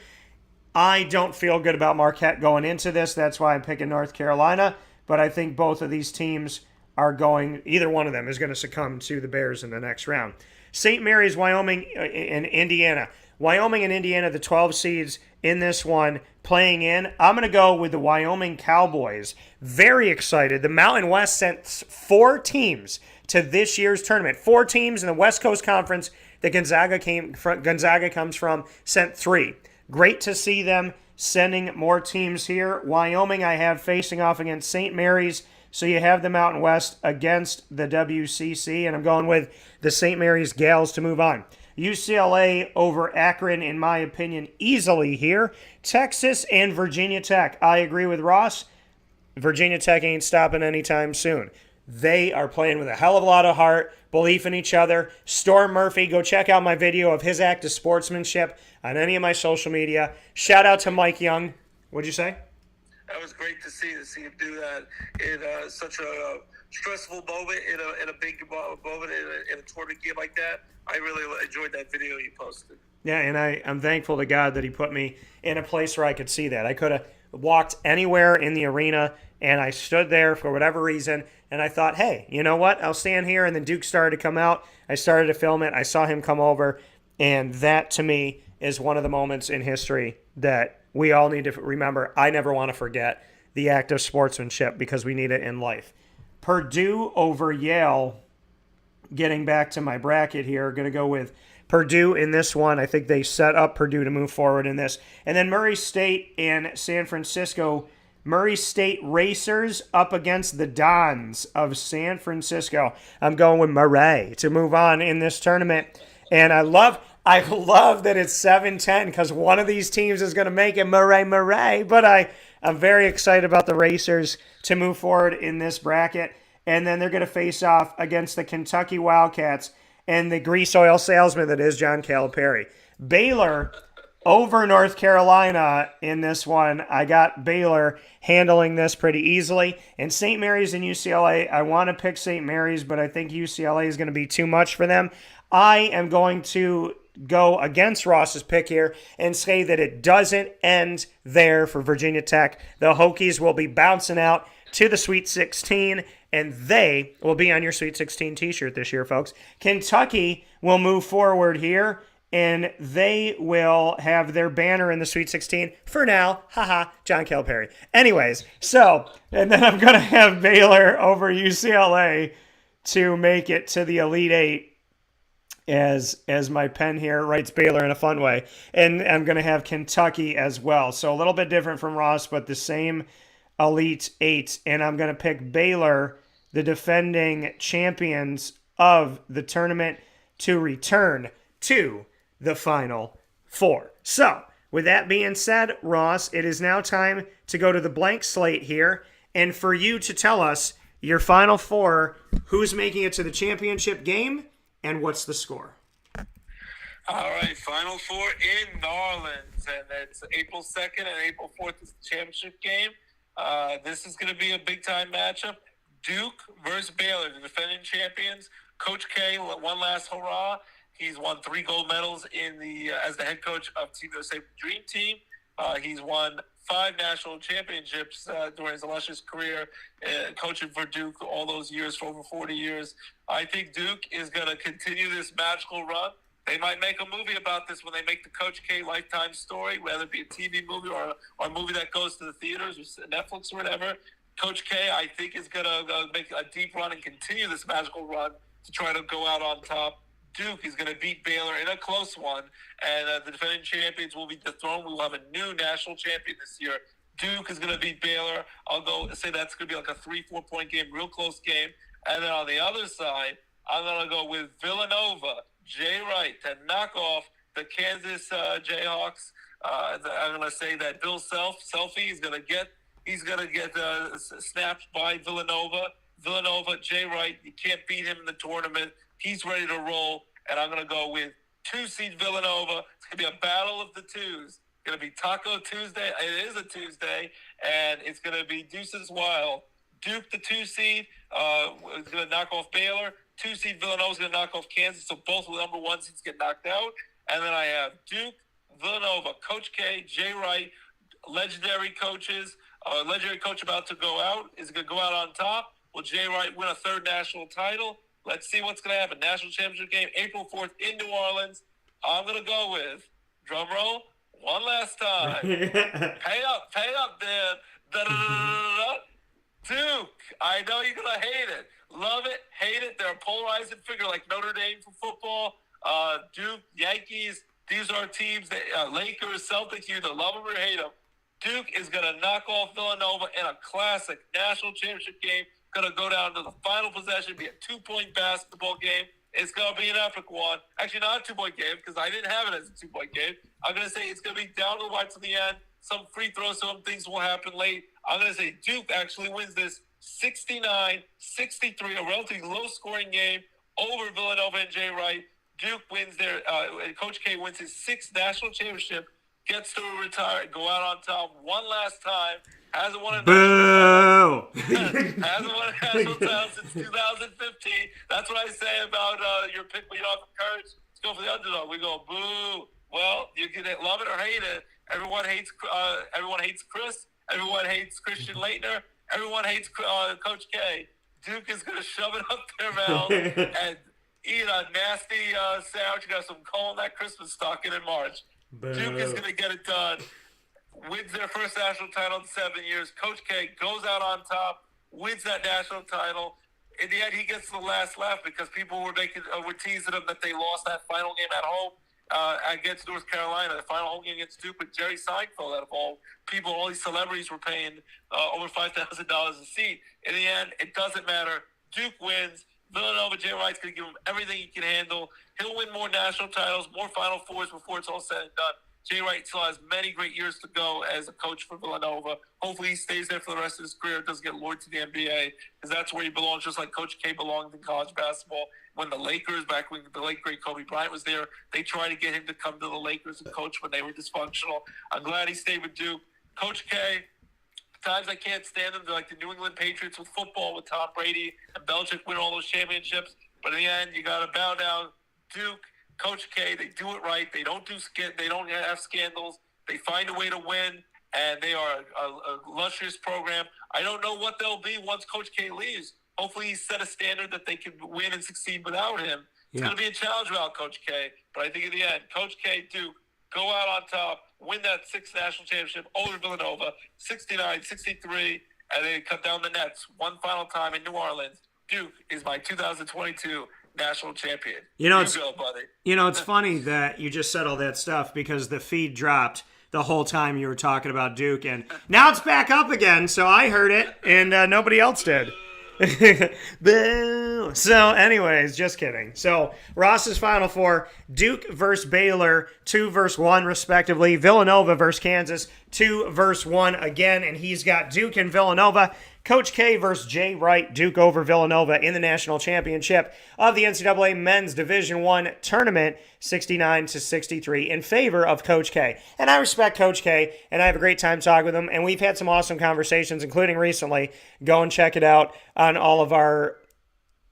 I don't feel good about Marquette going into this. That's why I'm picking North Carolina. But I think both of these teams are going, either one of them is going to succumb to the Bears in the next round. St. Mary's, Wyoming, and Indiana. Wyoming and Indiana, the 12 seeds in this one, playing in. I'm going to go with the Wyoming Cowboys. Very excited. The Mountain West sent 4 teams to this year's tournament. 4 teams in the West Coast Conference that Gonzaga comes from, sent 3. Great to see them sending more teams here. Wyoming I have facing off against St. Mary's. So you have the Mountain West against the WCC, and I'm going with the St. Mary's Gals to move on. UCLA over Akron, in my opinion, easily here. Texas and Virginia Tech. I agree with Ross. Virginia Tech ain't stopping anytime soon. They are playing with a hell of a lot of heart, belief in each other. Storm Murphy, go check out my video of his act of sportsmanship on any of my social media. Shout out to Mike Young. What'd you say? That was great to see him do that in such a stressful moment, in a big moment, in a tournament game like that. I really enjoyed that video you posted. Yeah, and I'm thankful to God that he put me in a place where I could see that. I could have walked anywhere in the arena, and I stood there for whatever reason, and I thought, hey, you know what? I'll stand here, and then Duke started to come out. I started to film it. I saw him come over, and that, to me, is one of the moments in history that we all need to remember. I never want to forget the act of sportsmanship because we need it in life. Purdue over Yale, getting back to my bracket here, going to go with Purdue in this one. I think they set up Purdue to move forward in this. And then Murray State and San Francisco. Murray State Racers up against the Dons of San Francisco. I'm going with Murray to move on in this tournament. And I love that it's 7-10 because one of these teams is going to make it Murray. But I'm very excited about the Racers to move forward in this bracket. And then they're going to face off against the Kentucky Wildcats and the grease oil salesman that is John Calipari. Baylor over North Carolina in this one. I got Baylor handling this pretty easily. And St. Mary's and UCLA, I want to pick St. Mary's, but I think UCLA is going to be too much for them. I am going to go against Ross's pick here and say that it doesn't end there for Virginia Tech. The Hokies will be bouncing out to the Sweet 16, and they will be on your Sweet 16 t-shirt this year, folks. Kentucky will move forward here, and they will have their banner in the Sweet 16 for now. Haha, John Calipari. Anyways, and then I'm going to have Baylor over UCLA to make it to the Elite Eight, as my pen here writes Baylor in a fun way. And I'm going to have Kentucky as well. So a little bit different from Ross, but the same Elite Eight. And I'm going to pick Baylor, the defending champions of the tournament, to return to the Final Four. So with that being said, Ross, it is now time to go to the blank slate here and for you to tell us your Final Four, who's making it to the championship game, and what's the score? All right, Final Four in New Orleans, and it's April 2nd and April 4th is the championship game. This is going to be a big-time matchup. Duke versus Baylor, the defending champions. Coach K, one last hurrah. He's won 3 gold medals as the head coach of Team USA Dream Team. He's won 5 national championships during his illustrious career, coaching for Duke all those years, for over 40 years. I think Duke is going to continue this magical run. They might make a movie about this when they make the Coach K Lifetime story, whether it be a TV movie or a movie that goes to the theaters or Netflix or whatever. Coach K, I think, is going to make a deep run and continue this magical run to try to go out on top. Duke is going to beat Baylor in a close one, and the defending champions will be dethroned. We will have a new national champion this year. Duke is going to beat Baylor. I'll go say that's going to be like a 3-4 point game, real close game. And then on the other side, I'm going to go with Villanova, Jay Wright, to knock off the Kansas Jayhawks. I'm going to say that Bill Selfie is going to get snapped by Villanova. Villanova, Jay Wright, you can't beat him in the tournament. He's ready to roll, and I'm going to go with 2-seed Villanova. It's going to be a battle of the twos. It's going to be Taco Tuesday. It is a Tuesday, and it's going to be Deuces Wild. Duke, the 2-seed, is going to knock off Baylor. 2-seed Villanova is going to knock off Kansas, so both of the number 1 seeds get knocked out. And then I have Duke, Villanova, Coach K, Jay Wright, legendary coaches. Legendary coach about to go out. Is going to go out on top. Will Jay Wright win a 3rd national title? Let's see what's going to happen. National championship game, April 4th in New Orleans. I'm going to go with, drum roll, one last time. Pay up, Dan. Da-da-da-da-da-da. Duke, I know you're going to hate it. Love it, hate it. They're a polarizing figure like Notre Dame for football. Duke, Yankees, these are teams that Lakers, Celtics, you either love them or hate them. Duke is going to knock off Villanova in a classic national championship game. Going to go down to the final possession, be a 2-point basketball game. It's going to be an epic one. Actually, not a 2-point game because I didn't have it as a 2-point game. I'm going to say it's going to be down to the wire to the end. Some free throws, some things will happen late. I'm going to say Duke actually wins this 69-63, a relatively low-scoring game over Villanova and Jay Wright. Duke wins Coach K wins his 6th national championship, gets to retire, go out on top one last time, Hasn't won a Boo! hasn't won a national title since 2015. That's what I say about your pick when you don't have courage. Let's go for the underdog. We go boo. Well, you can love it or hate it. Everyone hates Chris. Everyone hates Christian Leitner. Everyone hates Coach K. Duke is going to shove it up their mouth and eat a nasty sandwich. You got some coal in that Christmas stocking in March. Boo. Duke is going to get it done. Wins their first national title in 7 years. Coach K goes out on top, wins that national title. In the end, he gets the last laugh because people were teasing him that they lost that final game at home against North Carolina. The final home game against Duke with Jerry Seinfeld out of all people. All these celebrities were paying over $5,000 a seat. In the end, it doesn't matter. Duke wins. Villanova, Jay Wright's going to give him everything he can handle. He'll win more national titles, more Final Fours before it's all said and done. Jay Wright still has many great years to go as a coach for Villanova. Hopefully he stays there for the rest of his career, doesn't get lured to the NBA, because that's where he belongs, just like Coach K belonged in college basketball. When the Lakers, back when the late, great Kobe Bryant was there, they tried to get him to come to the Lakers and coach when they were dysfunctional. I'm glad he stayed with Duke. Coach K, times I can't stand them. They're like the New England Patriots with football, with Tom Brady and Belichick winning all those championships. But in the end, you got to bow down. Duke, Coach K, they do it right. They don't have scandals. They find a way to win, and they are a lustrous program. I don't know what they'll be once Coach K leaves. Hopefully he set a standard that they can win and succeed without him. It's going to be a challenge without Coach K. But I think in the end, Coach K, Duke, go out on top, win that sixth national championship over Villanova, 69-63, and they cut down the nets one final time in New Orleans. Duke is my 2022 national champion. It's funny that you just said all that stuff because the feed dropped the whole time you were talking about Duke, and now it's back up again, so I heard it, and nobody else did. Boo. So anyways, just kidding. So Ross's Final Four: Duke versus Baylor, 2-1 respectively. Villanova versus Kansas, 2-1 again, and he's got Duke and Villanova. Coach K versus Jay Wright, Duke over Villanova in the national championship of the NCAA Men's Division I tournament, 69-63 in favor of Coach K. And I respect Coach K, and I have a great time talking with him, and we've had some awesome conversations, including recently. Go and check it out on all of our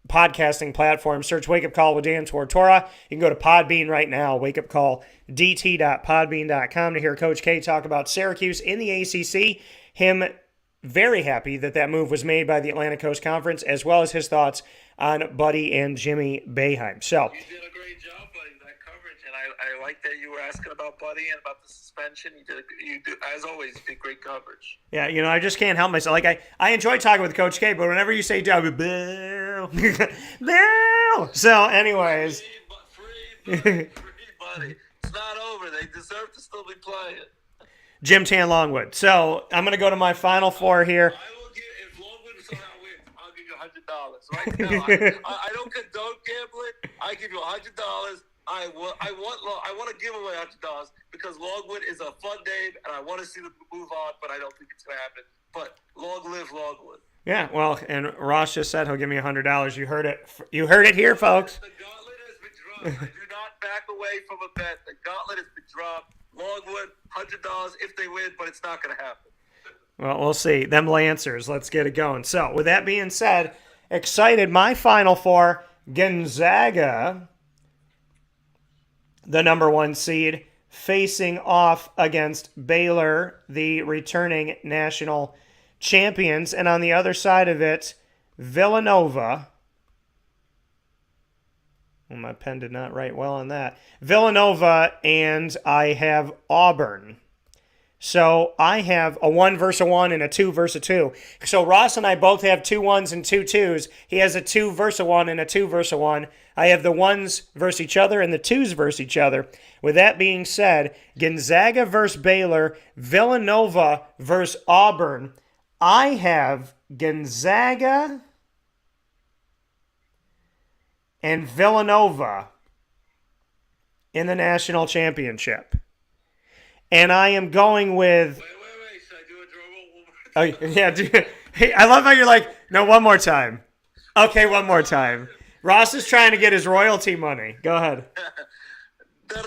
podcasting platforms. Search Wake Up Call with Dan Tortora. You can go to Podbean right now, wakeupcalldt.podbean.com, to hear Coach K talk about Syracuse in the ACC. Him very happy that move was made by the Atlantic Coast Conference, as well as his thoughts on Buddy and Jimmy Boeheim. So you did a great job, Buddy, that coverage, and I like that you were asking about Buddy and about the suspension. You did, as always, did great coverage. Yeah, I just can't help myself. Like I enjoy talking with Coach K, but whenever you say Doug, boo, boo. So, anyways, free Buddy. It's not over. They deserve to still be playing. Jim Tan Longwood. So I'm going to go to my Final Four here. I will give, if Longwood somehow wins, I'll give you $100. Right now, I don't condone gambling. I give you $100. I want to give away $100 because Longwood is a fun name, and I want to see them move on, but I don't think it's going to happen. But long live Longwood. Yeah, well, and Ross just said he'll give me $100. You heard it. You heard it here, folks. The gauntlet has been dropped. I do not back away from a bet. The gauntlet has been dropped. Longwood, $100 if they win, but it's not going to happen. Well, we'll see. Them Lancers. Let's get it going. So, with that being said, excited. My Final Four: Gonzaga, the number 1 seed, facing off against Baylor, the returning national champions. And on the other side of it, Villanova. Well, my pen did not write well on that. Villanova, and I have Auburn. So I have a 1 versus a 1 and a 2 versus a 2. So Ross and I both have 2 1s and 2 2s. He has a 2 versus a 1 and a 2 versus a 1. I have the 1s versus each other and the 2s versus each other. With that being said, Gonzaga versus Baylor, Villanova versus Auburn. I have Gonzaga and Villanova in the national championship. And I am going with... Wait. Should I do a drum roll? Oh, yeah. Hey, I love how you're like, no, one more time. Okay, one more time. Ross is trying to get his royalty money. Go ahead. And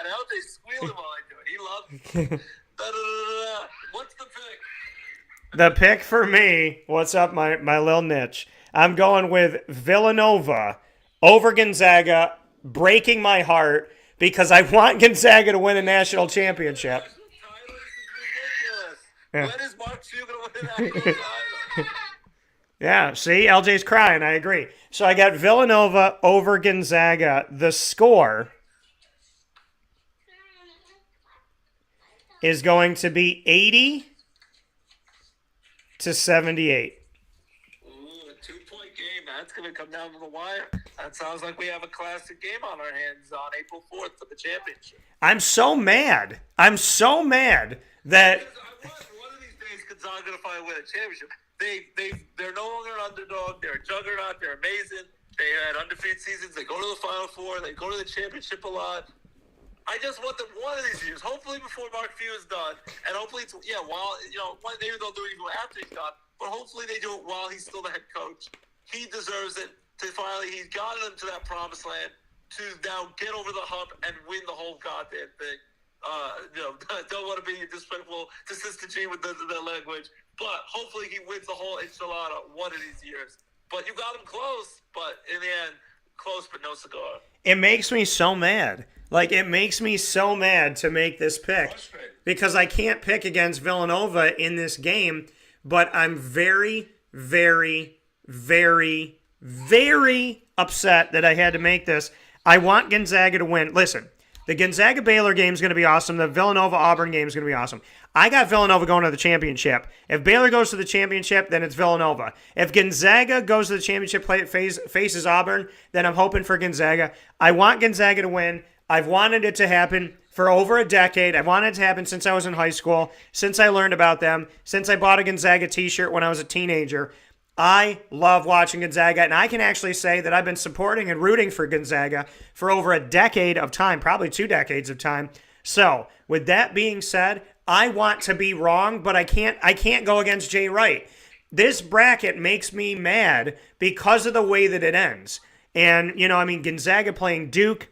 LJ squealing while I do it. He loves it. The pick for me, what's up, my little niche? I'm going with Villanova over Gonzaga, breaking my heart because I want Gonzaga to win a national championship. When is Mark Few going to win a national title? Yeah, see, LJ's crying. I agree. So I got Villanova over Gonzaga. The score is going to be 80-78. Ooh, a 2-point game. That's going to come down to the wire. That sounds like we have a classic game on our hands on April 4th for the championship. I'm so mad. That... One of these days, Gonzaga going to finally win a championship. They're no longer an underdog. They're a juggernaut. They're amazing. They had undefeated seasons. They go to the Final Four. They go to the championship a lot. I just want them one of these years, hopefully before Mark Few is done, and hopefully maybe they'll do it even after he's done, but hopefully they do it while he's still the head coach. He deserves it to finally. He's gotten them to that promised land to now get over the hump and win the whole goddamn thing. Don't want to be disrespectful to Sister G with the language, but hopefully he wins the whole enchilada one of these years. But you got him close, but in the end, close but no cigar. It makes me so mad. It makes me so mad to make this pick because I can't pick against Villanova in this game, but I'm very, very, very, very upset that I had to make this. I want Gonzaga to win. Listen, the Gonzaga-Baylor game is going to be awesome. The Villanova-Auburn game is going to be awesome. I got Villanova going to the championship. If Baylor goes to the championship, then it's Villanova. If Gonzaga goes to the championship, faces Auburn, then I'm hoping for Gonzaga. I want Gonzaga to win. I've wanted it to happen for over a decade. I've wanted it to happen since I was in high school, since I learned about them, since I bought a Gonzaga t-shirt when I was a teenager. I love watching Gonzaga, and I can actually say that I've been supporting and rooting for Gonzaga for over a decade of time, probably 2 decades of time. So, with that being said, I want to be wrong, but I can't go against Jay Wright. This bracket makes me mad because of the way that it ends. And, Gonzaga playing Duke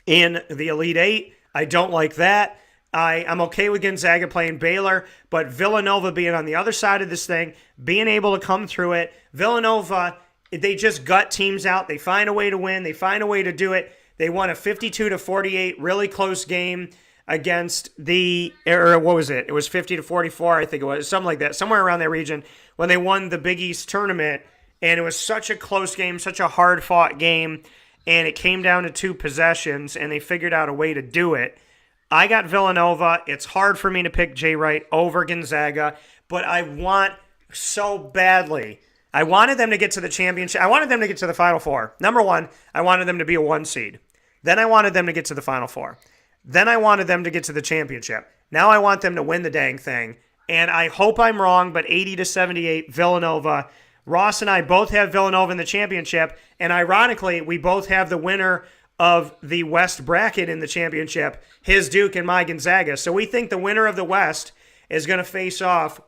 in the Elite Eight, I don't like that. I'm okay with Gonzaga playing Baylor, but Villanova being on the other side of this thing, being able to come through it. Villanova, they just gut teams out. They find a way to win. They find a way to do it. They won a 52-48 really close game against what was it? It was 50-44, I think it was, something like that, somewhere around that region when they won the Big East tournament. And it was such a close game, such a hard-fought game, and it came down to 2 possessions, and they figured out a way to do it. I got Villanova. It's hard for me to pick Jay Wright over Gonzaga, but I want so badly. I wanted them to get to the championship. I wanted them to get to the Final Four. Number 1, I wanted them to be a 1 seed. Then I wanted them to get to the Final Four. Then I wanted them to get to the championship. Now I want them to win the dang thing. And I hope I'm wrong, but 80-78 Villanova. Ross and I both have Villanova in the championship, and ironically, we both have the winner of the West bracket in the championship, his Duke and my Gonzaga. So we think the winner of the West is going to face off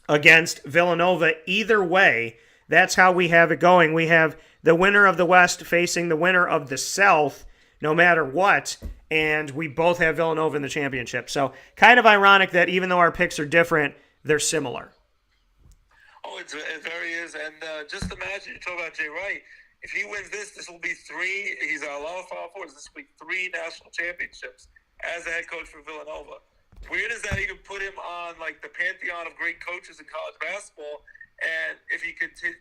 against Villanova either way. That's how we have it going. We have the winner of the West facing the winner of the South, no matter what, and we both have Villanova in the championship. So kind of ironic that even though our picks are different, they're similar. Oh, it very is. And just imagine, you talk about Jay Wright. If he wins this will be 3. He's on a lot of Final Fours. This will be 3 national championships as a head coach for Villanova. Where does that even put him on the pantheon of great coaches in college basketball? And if he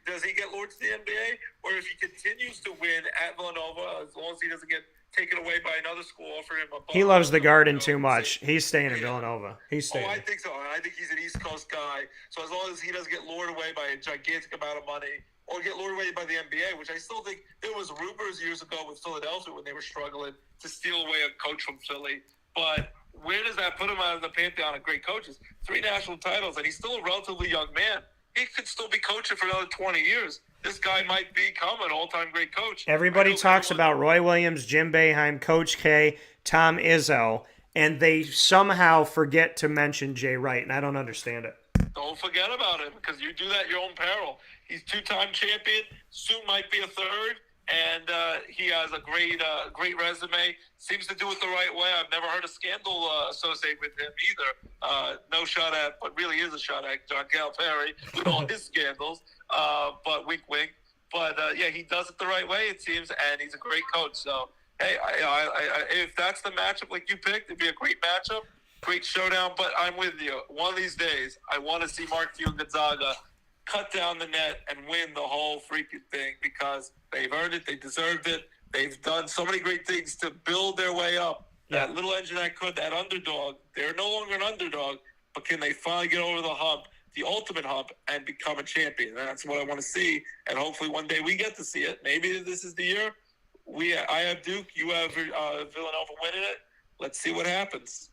does he get lured to the NBA, or if he continues to win at Villanova, as long as he doesn't get taken away by another school offering him a bump? He loves the Garden too much. He's staying in Villanova. He's staying. Oh, I think so. I think he's an East Coast guy. So as long as he doesn't get lured away by a gigantic amount of money, or get lured away by the NBA, which I still think there was rumors years ago with Philadelphia when they were struggling to steal away a coach from Philly. But where does that put him out of the pantheon of great coaches? 3 national titles, and he's still a relatively young man. He could still be coaching for another 20 years. This guy might become an all-time great coach. Everybody talks about Roy Williams, Jim Boeheim, Coach K, Tom Izzo, and they somehow forget to mention Jay Wright, and I don't understand it. Don't forget about it, because you do that at your own peril. He's 2-time champion. Soon might be a 3rd. and he has a great resume. Seems to do it the right way. I've never heard a scandal associated with him either. No shot at, but really is a shot at John Calipari with all his scandals. But wink, wink. But yeah, he does it the right way, it seems, and he's a great coach. So hey, if that's the matchup like you picked, it'd be a great matchup, great showdown. But I'm with you. One of these days, I want to see Mark Gonzaga cut down the net and win the whole freaking thing because they've earned it, they deserved it. They've done so many great things to build their way up. Yeah. That little engine that could, that underdog, they're no longer an underdog, but can they finally get over the hump, the ultimate hump, and become a champion? And that's what I want to see, and hopefully one day we get to see it. Maybe this is the year. I have Duke, you have Villanova winning it. Let's see what happens.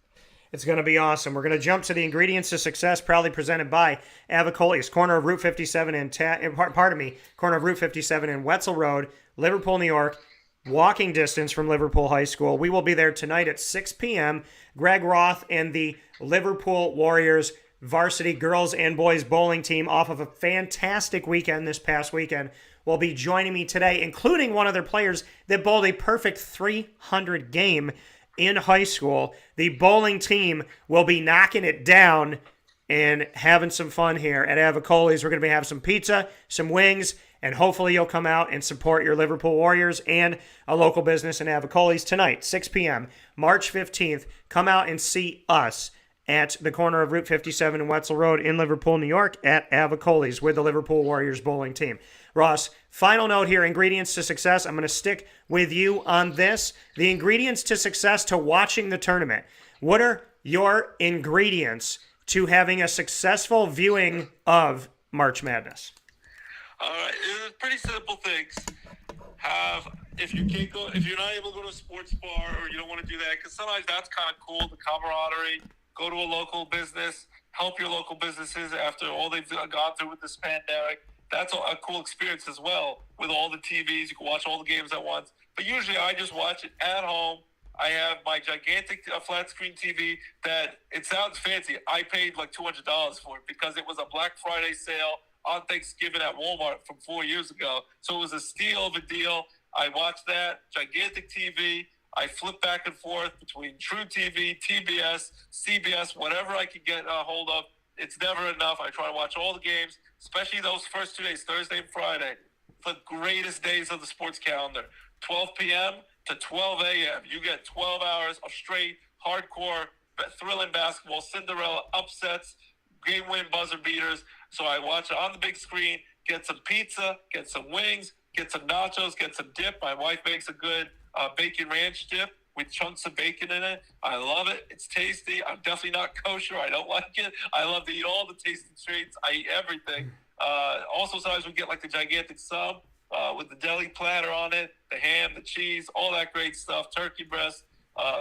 It's going to be awesome. We're going to jump to the ingredients to success, proudly presented by Avicolli, corner of Route 57 corner of Route 57 in Wetzel Road, Liverpool, New York. Walking distance from Liverpool High School. We will be there tonight at 6 p.m. Greg Roth and the Liverpool Warriors varsity girls and boys bowling team, off of a fantastic weekend this past weekend, will be joining me today, including one of their players that bowled a perfect 300 game in high school. The bowling team will be knocking it down and having some fun here at Avicolli's. We're going to be having some pizza, some wings, and hopefully you'll come out and support your Liverpool Warriors and a local business in Avicolli's tonight, 6 p.m., March 15th. Come out and see us at the corner of Route 57 and Wetzel Road in Liverpool, New York at Avicolli's with the Liverpool Warriors bowling team. Ross, final note here, ingredients to success. I'm going to stick with you on this. The ingredients to success to watching the tournament. What are your ingredients to having a successful viewing of March Madness? All right, it's pretty simple things. If you're not able to go to a sports bar or you don't want to do that, because sometimes that's kind of cool, the camaraderie. Go to a local business, help your local businesses after all they've gone through with this pandemic. That's a cool experience as well. With all the TVs, you can watch all the games at once. But usually I just watch it at home. I have my gigantic flat screen TV that, it sounds fancy, I paid like $200 for it because it was a Black Friday sale on Thanksgiving at Walmart from 4 years ago. So it was a steal of a deal. I watched that, gigantic TV. I flip back and forth between True TV, TBS, CBS, whatever I can get a hold of. It's never enough. I try to watch all the games, especially those first 2 days, Thursday and Friday, the greatest days of the sports calendar. 12 p.m. to 12 a.m. You get 12 hours of straight, hardcore, thrilling basketball, Cinderella, upsets, game-win buzzer beaters. So I watch it on the big screen, get some pizza, get some wings, get some nachos, get some dip. My wife makes a good bacon ranch dip with chunks of bacon in it. I love it. It's tasty. I'm definitely not kosher. I don't like it. I love to eat all the tasty treats. I eat everything. Also, sometimes we get like the gigantic sub with the deli platter on it, the ham, the cheese, all that great stuff, turkey breast.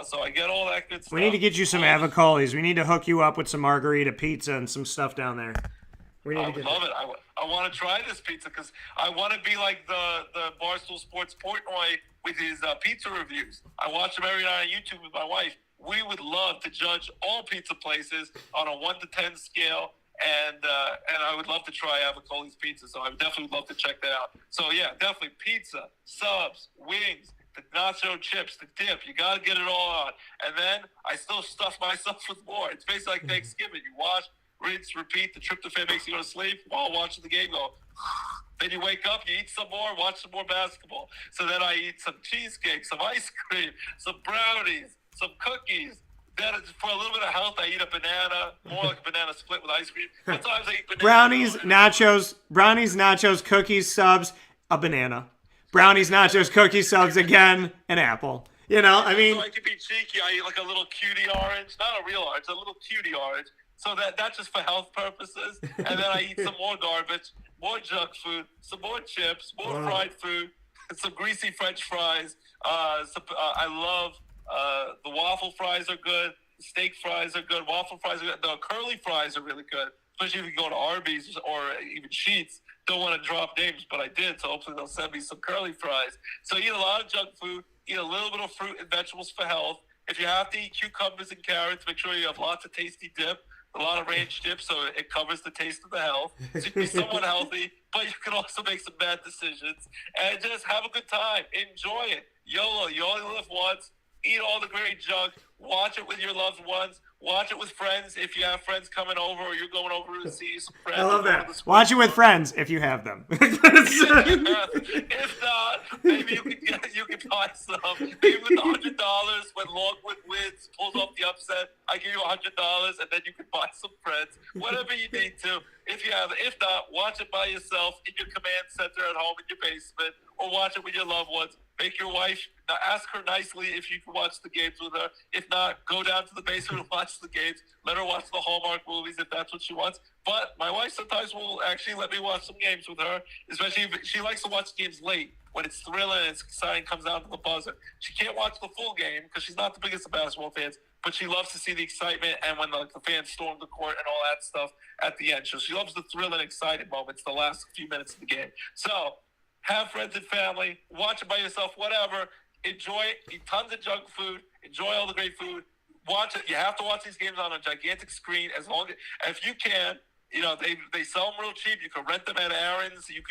So I get all that good stuff. We need to get you some Avicolli's. We need to hook you up with some margarita pizza and some stuff down there. I would love it. I want to try this pizza because I want to be like the Barstool Sports Portnoy with his pizza reviews. I watch them every night on YouTube with my wife. We would love to judge all pizza places on a 1 to 10 scale, and I would love to try Avicolli's pizza. So I would definitely love to check that out. So yeah, definitely pizza, subs, wings, the nacho chips, the dip. You got to get it all on. And then I still stuff myself with more. It's basically like Thanksgiving. You wash, rinse, repeat. The tryptophan makes you go to sleep while watching the game go. Then you wake up, you eat some more, watch some more basketball. So then I eat some cheesecake, some ice cream, some brownies, some cookies. Then for a little bit of health, I eat a banana, more like a banana split with ice cream. Sometimes I eat banana. Brownies, nachos, cookies, subs, a banana. Brownies, nachos, cookies, subs, again, an apple. You know, I mean. So I could be cheeky. I eat like a little cutie orange, not a real orange, a little cutie orange. So that's just for health purposes. And then I eat some more garbage, more junk food, some more chips, more fried food, some greasy French fries. I love the waffle fries are good. The steak fries are good. Waffle fries are good. The curly fries are really good, especially if you go to Arby's or even Sheetz. Don't want to drop names, but I did, so hopefully they'll send me some curly fries. So eat a lot of junk food, eat a little bit of fruit and vegetables for health. If you have to eat cucumbers and carrots, make sure you have lots of tasty dip. a lot of ranch dip, so it covers the taste of the health. So you can be somewhat healthy, but you can also make some bad decisions. And just have a good time. Enjoy it. YOLO, you only live once. Eat all the great junk. Watch it with your loved ones. Watch it with friends if you have friends coming over or you're going over to see some friends. I love that. Watch it with friends if you have them. If not, maybe you can buy some. Maybe with $100 when Longwood wins, pulls off the upset, I give you $100 and then you can buy some friends. Whatever you need to. If you have it. If not, watch it by yourself in your command center at home in your basement, or watch it with your loved ones. Make your wife, ask her nicely if you can watch the games with her. If not, go down to the basement and watch the games. Let her watch the Hallmark movies if that's what she wants. But my wife sometimes will actually let me watch some games with her, especially if she likes to watch games late when it's thrilling and it's exciting, comes down to the buzzer. She can't watch the full game because she's not the biggest of basketball fans, but she loves to see the excitement and when the fans storm the court and all that stuff at the end. So she loves the thrill and exciting moments, the last few minutes of the game. So have friends and family, watch it by yourself, whatever. Enjoy it, eat tons of junk food, enjoy all the great food. Watch it. You have to watch these games on a gigantic screen if you can. You know, they sell them real cheap. You can rent them at Aaron's. You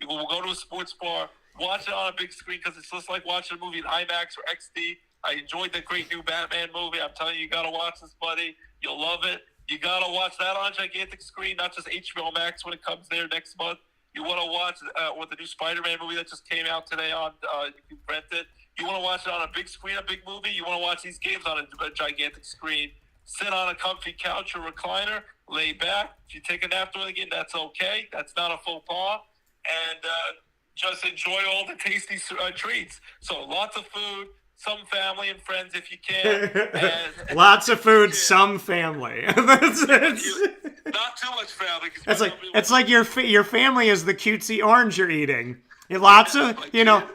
will go to a sports bar, watch it on a big screen because it's just like watching a movie in IMAX or XD. I enjoyed the great new Batman movie. I'm telling you got to watch this, buddy. You'll love it. You got to watch that on a gigantic screen, not just HBO Max when it comes there next month. You want to watch or the new Spider-Man movie that just came out today on you can rent it. You want to watch it on a big screen, a big movie. You want to watch these games on a gigantic screen. Sit on a comfy couch or recliner, lay back. If you take a nap during the game, that's okay. That's not a faux pas. And just enjoy all the tasty treats. So lots of food, some family and friends if you can. And lots of food, some family. Not too much family. It's like your family is the cutesy orange you're eating. Lots of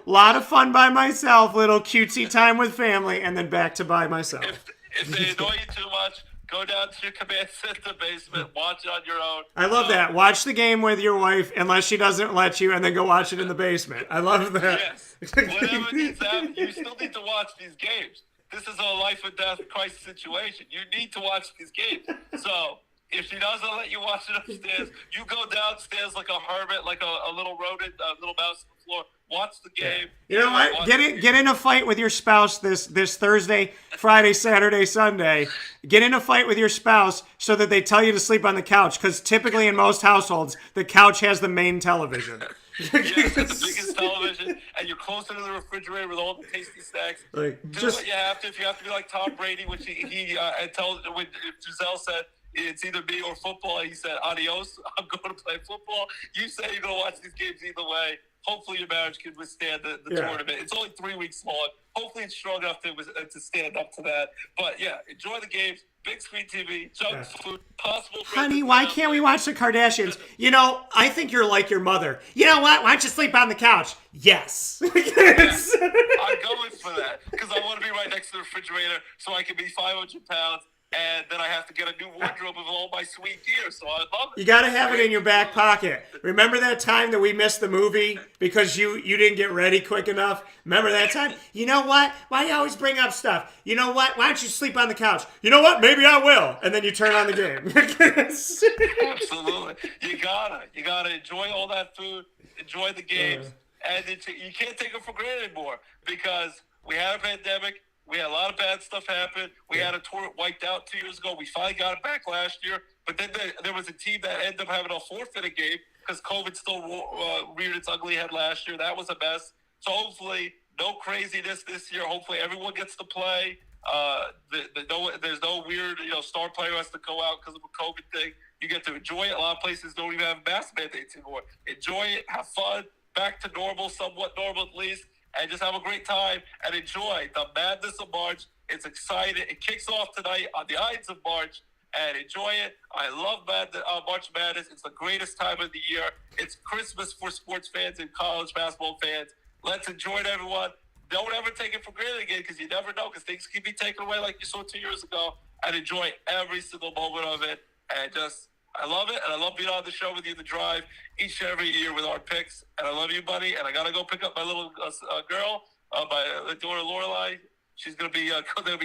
lot of fun by myself, little cutesy time with family, and then back to by myself. If they annoy you too much, go down to your command center basement, watch it on your own. I love that. Watch the game with your wife, unless she doesn't let you, and then go watch it in the basement. I love that. Yes. Whatever needs to happen, you still need to watch these games. This is a life or death crisis situation. You need to watch these games. So if she doesn't let you watch it upstairs, you go downstairs like a hermit, like a little rodent, a little mouse on the floor. Watch the game. You know what? Get in a fight with your spouse this Thursday, Friday, Saturday, Sunday. Get in a fight with your spouse so that they tell you to sleep on the couch. Because typically in most households, the couch has the main television. Yes, it's the biggest television, and you're closer to the refrigerator with all the tasty snacks. Do what you have to. If you have to be like Tom Brady, which when Giselle said, it's either me or football. He said, adios, I'm going to play football. You say you're going to watch these games either way. Hopefully your marriage can withstand the tournament. It's only 3 weeks long. Hopefully it's strong enough to stand up to that. But, yeah, enjoy the games. Big screen TV, junk food, possible. Honey, why can't we watch the Kardashians? You know, I think you're like your mother. You know what? Why don't you sleep on the couch? Yes. I'm going for that because I want to be right next to the refrigerator so I can be 500 pounds. And then I have to get a new wardrobe of all my sweet gear, so I love it. You got to have it in your back pocket. Remember that time that we missed the movie because you didn't get ready quick enough? Remember that time? You know what? Why do you always bring up stuff? You know what? Why don't you sleep on the couch? You know what? Maybe I will. And then you turn on the game. Absolutely. You gotta enjoy all that food, enjoy the games, and you can't take it for granted anymore because we had a pandemic. We had a lot of bad stuff happen. We had a tour wiped out 2 years ago. We finally got it back last year. But then there was a team that ended up having a forfeit a game because COVID still reared its ugly head last year. That was a mess. So hopefully no craziness this year. Hopefully everyone gets to play. There's no weird star player who has to go out because of a COVID thing. You get to enjoy it. A lot of places don't even have mask mandates anymore. Enjoy it. Have fun. Back to normal, somewhat normal at least. And just have a great time and enjoy the madness of March. It's exciting. It kicks off tonight on the Ides of March. And enjoy it. I love March Madness. It's the greatest time of the year. It's Christmas for sports fans and college basketball fans. Let's enjoy it, everyone. Don't ever take it for granted again because you never know because things can be taken away like you saw 2 years ago. And enjoy every single moment of it. And I love it, and I love being on the show with you in the drive each and every year with our picks. And I love you, buddy. And I got to go pick up my little girl, my daughter Lorelai. She's gonna be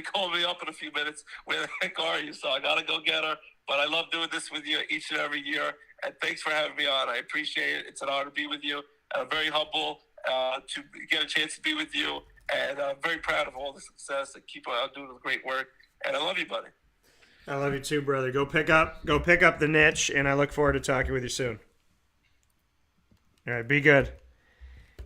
calling me up in a few minutes. Where the heck are you? So I gotta go get her. But I love doing this with you each and every year. And thanks for having me on. I appreciate it. It's an honor to be with you. And I'm very humble to get a chance to be with you. And I'm very proud of all the success and keep on doing the great work. And I love you, buddy. I love you too, brother. Go pick up the niche, and I look forward to talking with you soon. All right, be good.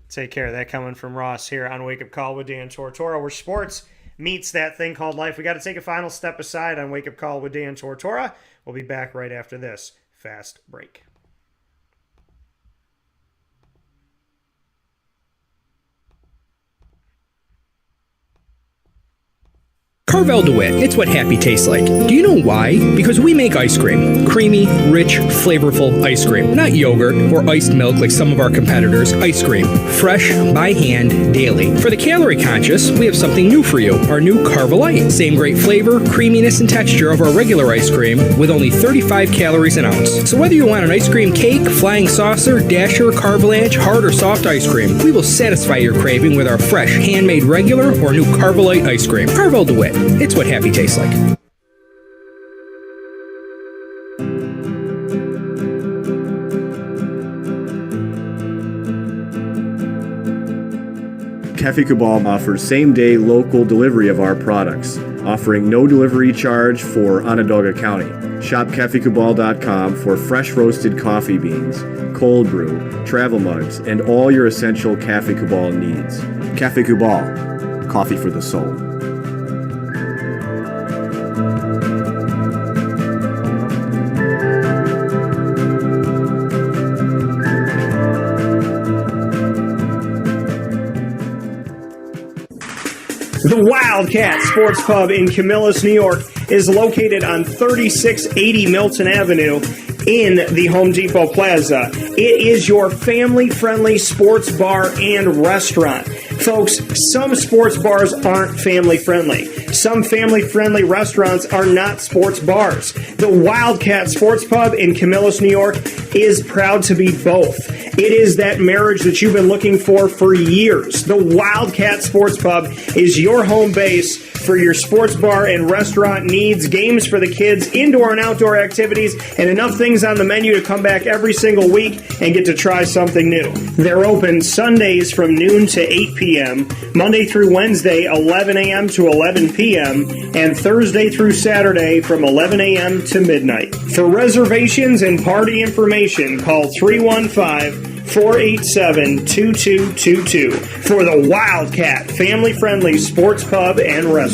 Take care. That coming from Ross here on Wake Up Call with Dan Tortora, where sports meets that thing called life. We got to take a final step aside on Wake Up Call with Dan Tortora. We'll be back right after this fast break. Carvel DeWitt, it's what happy tastes like. Do you know why? Because we make ice cream. Creamy, rich, flavorful ice cream. Not yogurt or iced milk like some of our competitors. Ice cream. Fresh, by hand, daily. For the calorie conscious, we have something new for you. Our new Carvelite. Same great flavor, creaminess, and texture of our regular ice cream with only 35 calories an ounce. So whether you want an ice cream cake, flying saucer, dasher, carvalanche, hard or soft ice cream, we will satisfy your craving with our fresh, handmade regular or new Carvelite ice cream. Carvel DeWitt. It's what happy tastes like. Cafe Cabal offers same-day local delivery of our products, offering no delivery charge for Onondaga County. Shop cafecabal.com for fresh roasted coffee beans, cold brew, travel mugs, and all your essential Cafe Cabal needs. Cafe Cabal, coffee for the soul. The Wildcat Sports Pub in Camillus, New York is located on 3680 Milton Avenue in the Home Depot Plaza. It is your family-friendly sports bar and restaurant. Folks, some sports bars aren't family-friendly. Some family-friendly restaurants are not sports bars. The Wildcat Sports Pub in Camillus, New York is proud to be both. It is that marriage that you've been looking for years. The Wildcat Sports Pub is your home base for your sports bar and restaurant needs, games for the kids, indoor and outdoor activities, and enough things on the menu to come back every single week and get to try something new. They're open Sundays from noon to 8 p.m., Monday through Wednesday, 11 a.m. to 11 p.m., and Thursday through Saturday from 11 a.m. to midnight. For reservations and party information, call 315-487-2222 for the Wildcat family-friendly sports pub and restaurant.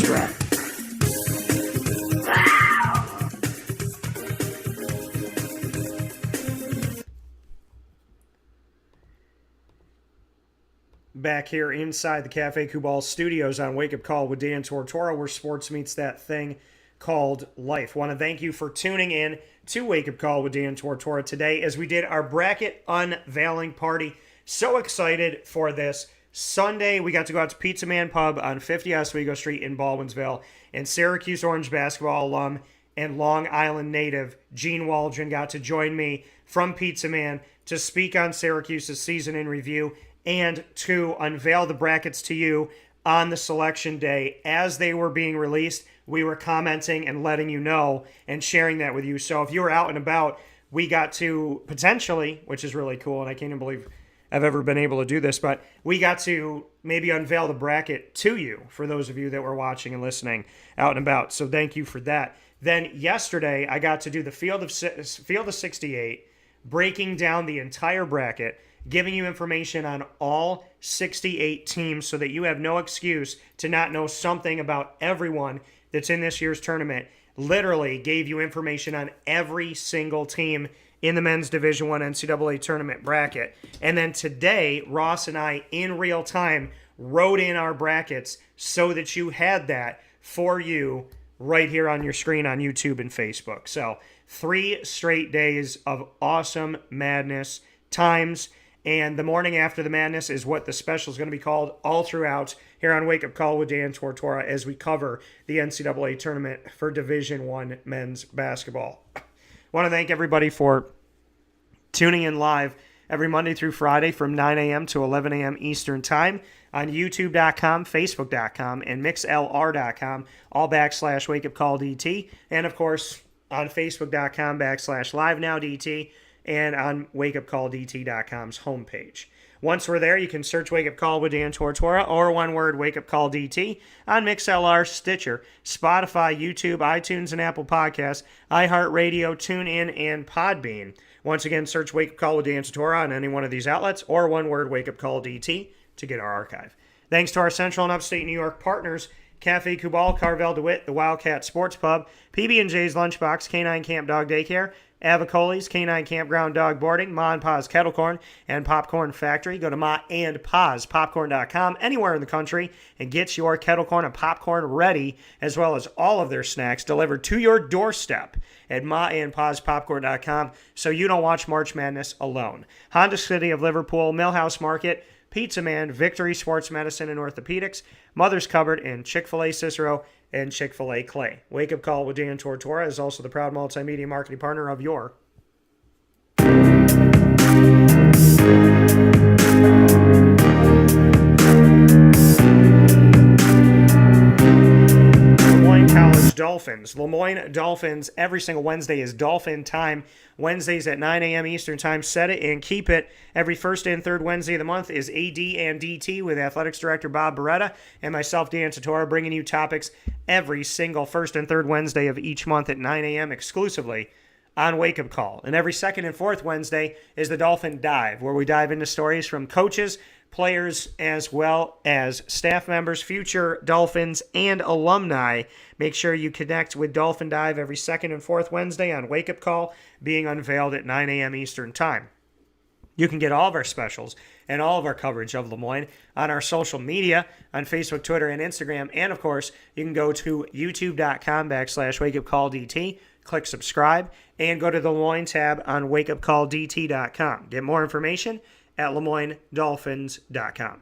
Back here inside the Cafe Kubal studios on Wake Up Call with Dan Tortora, where sports meets that thing called life. Want to thank you for tuning in to Wake Up Call with Dan Tortora today as we did our bracket unveiling party. So excited for this. Sunday, we got to go out to Pizza Man Pub on 50 Oswego Street in Baldwinsville, and Syracuse Orange basketball alum and Long Island native Gene Waldron got to join me from Pizza Man to speak on Syracuse's season in review and to unveil the brackets to you on the selection day. As they were being released, we were commenting and letting you know and sharing that with you. So if you were out and about, we got to potentially, which is really cool, and I can't even believe I've ever been able to do this, but we got to maybe unveil the bracket to you for those of you that were watching and listening out and about. So thank you for that. Then yesterday, I got to do the Field of 68, breaking down the entire bracket, giving you information on all 68 teams so that you have no excuse to not know something about everyone that's in this year's tournament. Literally gave you information on every single team in the men's Division I NCAA tournament bracket. And then today, Ross and I, in real time, wrote in our brackets so that you had that for you right here on your screen on YouTube and Facebook. So 3 straight days of awesome madness times. And the morning after the madness is what the special is going to be called all throughout here on Wake Up Call with Dan Tortora as we cover the NCAA tournament for Division I men's basketball. I want to thank everybody for tuning in live every Monday through Friday from 9 a.m. to 11 a.m. Eastern Time on youtube.com, facebook.com, and mixlr.com, all /wakeupcalldt, and of course on facebook.com /livenowdt, and on wakeupcalldt.com's homepage. Once we're there, you can search Wake Up Call with Dan Tortora, or one word, Wake Up Call DT, on MixLR, Stitcher, Spotify, YouTube, iTunes, and Apple Podcasts, iHeartRadio, TuneIn, and Podbean. Once again, search Wake Up Call with Dan Tortora on any one of these outlets, or one word, Wake Up Call DT, to get our archive. Thanks to our Central and Upstate New York partners, Cafe Kubal, Carvel DeWitt, the Wildcat Sports Pub, PB&J's Lunchbox, Canine Camp Dog Daycare, Avicolli's Canine Campground Dog Boarding, Ma and Pa's Kettle Corn, and Popcorn Factory. Go to maandpazpopcorn.com anywhere in the country and get your kettle corn and popcorn ready, as well as all of their snacks delivered to your doorstep at maandpazpopcorn.com, so you don't watch March Madness alone. Honda City of Liverpool, Millhouse Market, Pizza Man, Victory Sports Medicine and Orthopedics, Mother's Cupboard, and Chick-fil-A Cicero and Chick-fil-A Clay. Wake Up Call with Dan Tortora is also the proud multimedia marketing partner of your Lemoyne College Dolphins. Lemoyne Dolphins, every single Wednesday is Dolphin Time. Wednesdays at 9 a.m. Eastern Time. Set it and keep it. Every first and third Wednesday of the month is AD and DT with Athletics Director Bob Beretta and myself, Dan Tortora, bringing you topics every single first and third Wednesday of each month at 9 a.m. exclusively on Wake Up Call. And every second and fourth Wednesday is the Dolphin Dive, where we dive into stories from coaches, players, as well as staff members, future Dolphins, and alumni. Make sure you connect with Dolphin Dive every second and fourth Wednesday on Wake Up Call, being unveiled at 9 a.m. Eastern Time. You can get all of our specials and all of our coverage of Lemoyne on our social media, on Facebook, Twitter, and Instagram. And, of course, you can go to youtube.com /wakeupcalldt, click subscribe, and go to the Lemoyne tab on wakeupcalldt.com. Get more information at LeMoyneDolphins.com.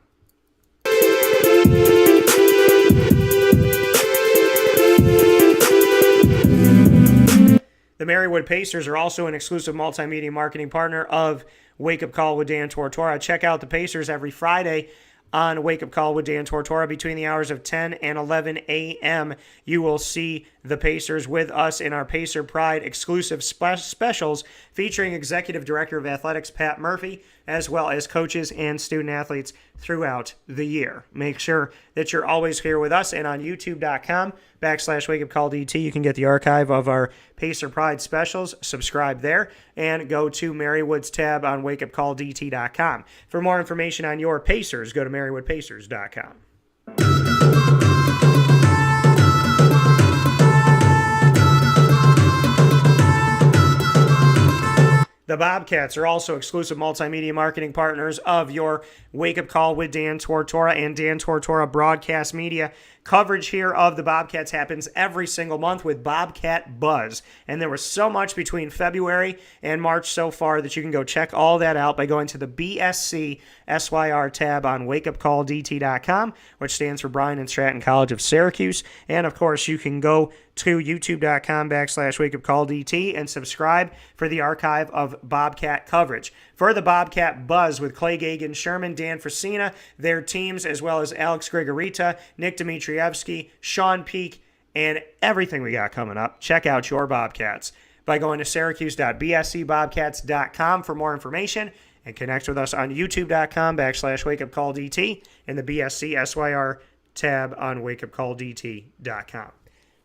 The Marywood Pacers are also an exclusive multimedia marketing partner of Wake Up Call with Dan Tortora. Check out the Pacers every Friday on Wake Up Call with Dan Tortora between the hours of 10 and 11 a.m. You will see the Pacers with us in our Pacer Pride exclusive specials featuring Executive Director of Athletics Pat Murphy, as well as coaches and student athletes throughout the year. Make sure that you're always here with us, and on youtube.com /wakeupcalldt, you can get the archive of our Pacer Pride specials. Subscribe there and go to Marywood's tab on wakeupcalldt.com. For more information on your Pacers, go to marywoodpacers.com. The Bobcats are also exclusive multimedia marketing partners of your Wake Up Call with Dan Tortora and Dan Tortora Broadcast Media. Coverage here of the Bobcats happens every single month with Bobcat Buzz. And there was so much between February and March so far that you can go check all that out by going to the BSC SYR tab on wakeupcalldt.com, which stands for Bryan and Stratton College of Syracuse. And, of course, you can go to youtube.com /wakeupcalldt and subscribe for the archive of Bobcat coverage. For the Bobcat Buzz with Clay Gagan, Sherman, Dan Frasina, their teams, as well as Alex Grigorita, Nick Dmitrievsky, Sean Peak, and everything we got coming up, check out your Bobcats by going to syracuse.bscbobcats.com for more information, and connect with us on youtube.com /wakeupcalldt and the BSC SYR tab on wakeupcalldt.com.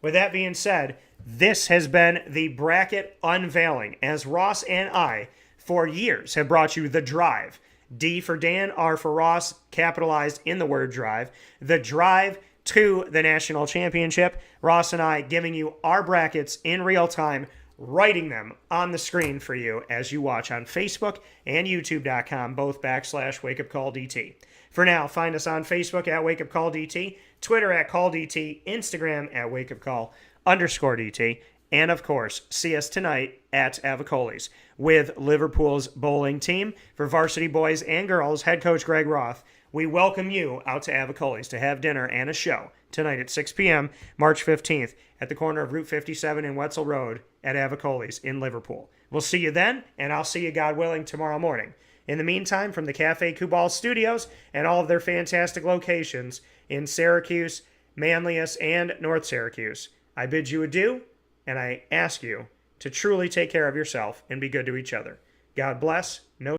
With that being said, this has been the bracket unveiling, as Ross and I, for years, have brought you The Drive. D for Dan, R for Ross, capitalized in the word drive. The Drive to the National Championship. Ross and I giving you our brackets in real time, writing them on the screen for you as you watch on Facebook and youtube.com, both /wakeupcalldt. For now, find us on Facebook at wakeupcalldt, Twitter at calldt, Instagram at wakeupcall_DT, and of course, see us tonight at Avicolli's with Liverpool's bowling team. For varsity boys and girls, head coach Greg Roth, we welcome you out to Avicolli's to have dinner and a show tonight at 6 p.m., March 15th, at the corner of Route 57 and Wetzel Road at Avicolli's in Liverpool. We'll see you then, and I'll see you, God willing, tomorrow morning In the meantime, from the Cafe Kubal studios and all of their fantastic locations in Syracuse, Manlius, and North Syracuse, I bid you adieu, and I ask you to truly take care of yourself and be good to each other. God bless. No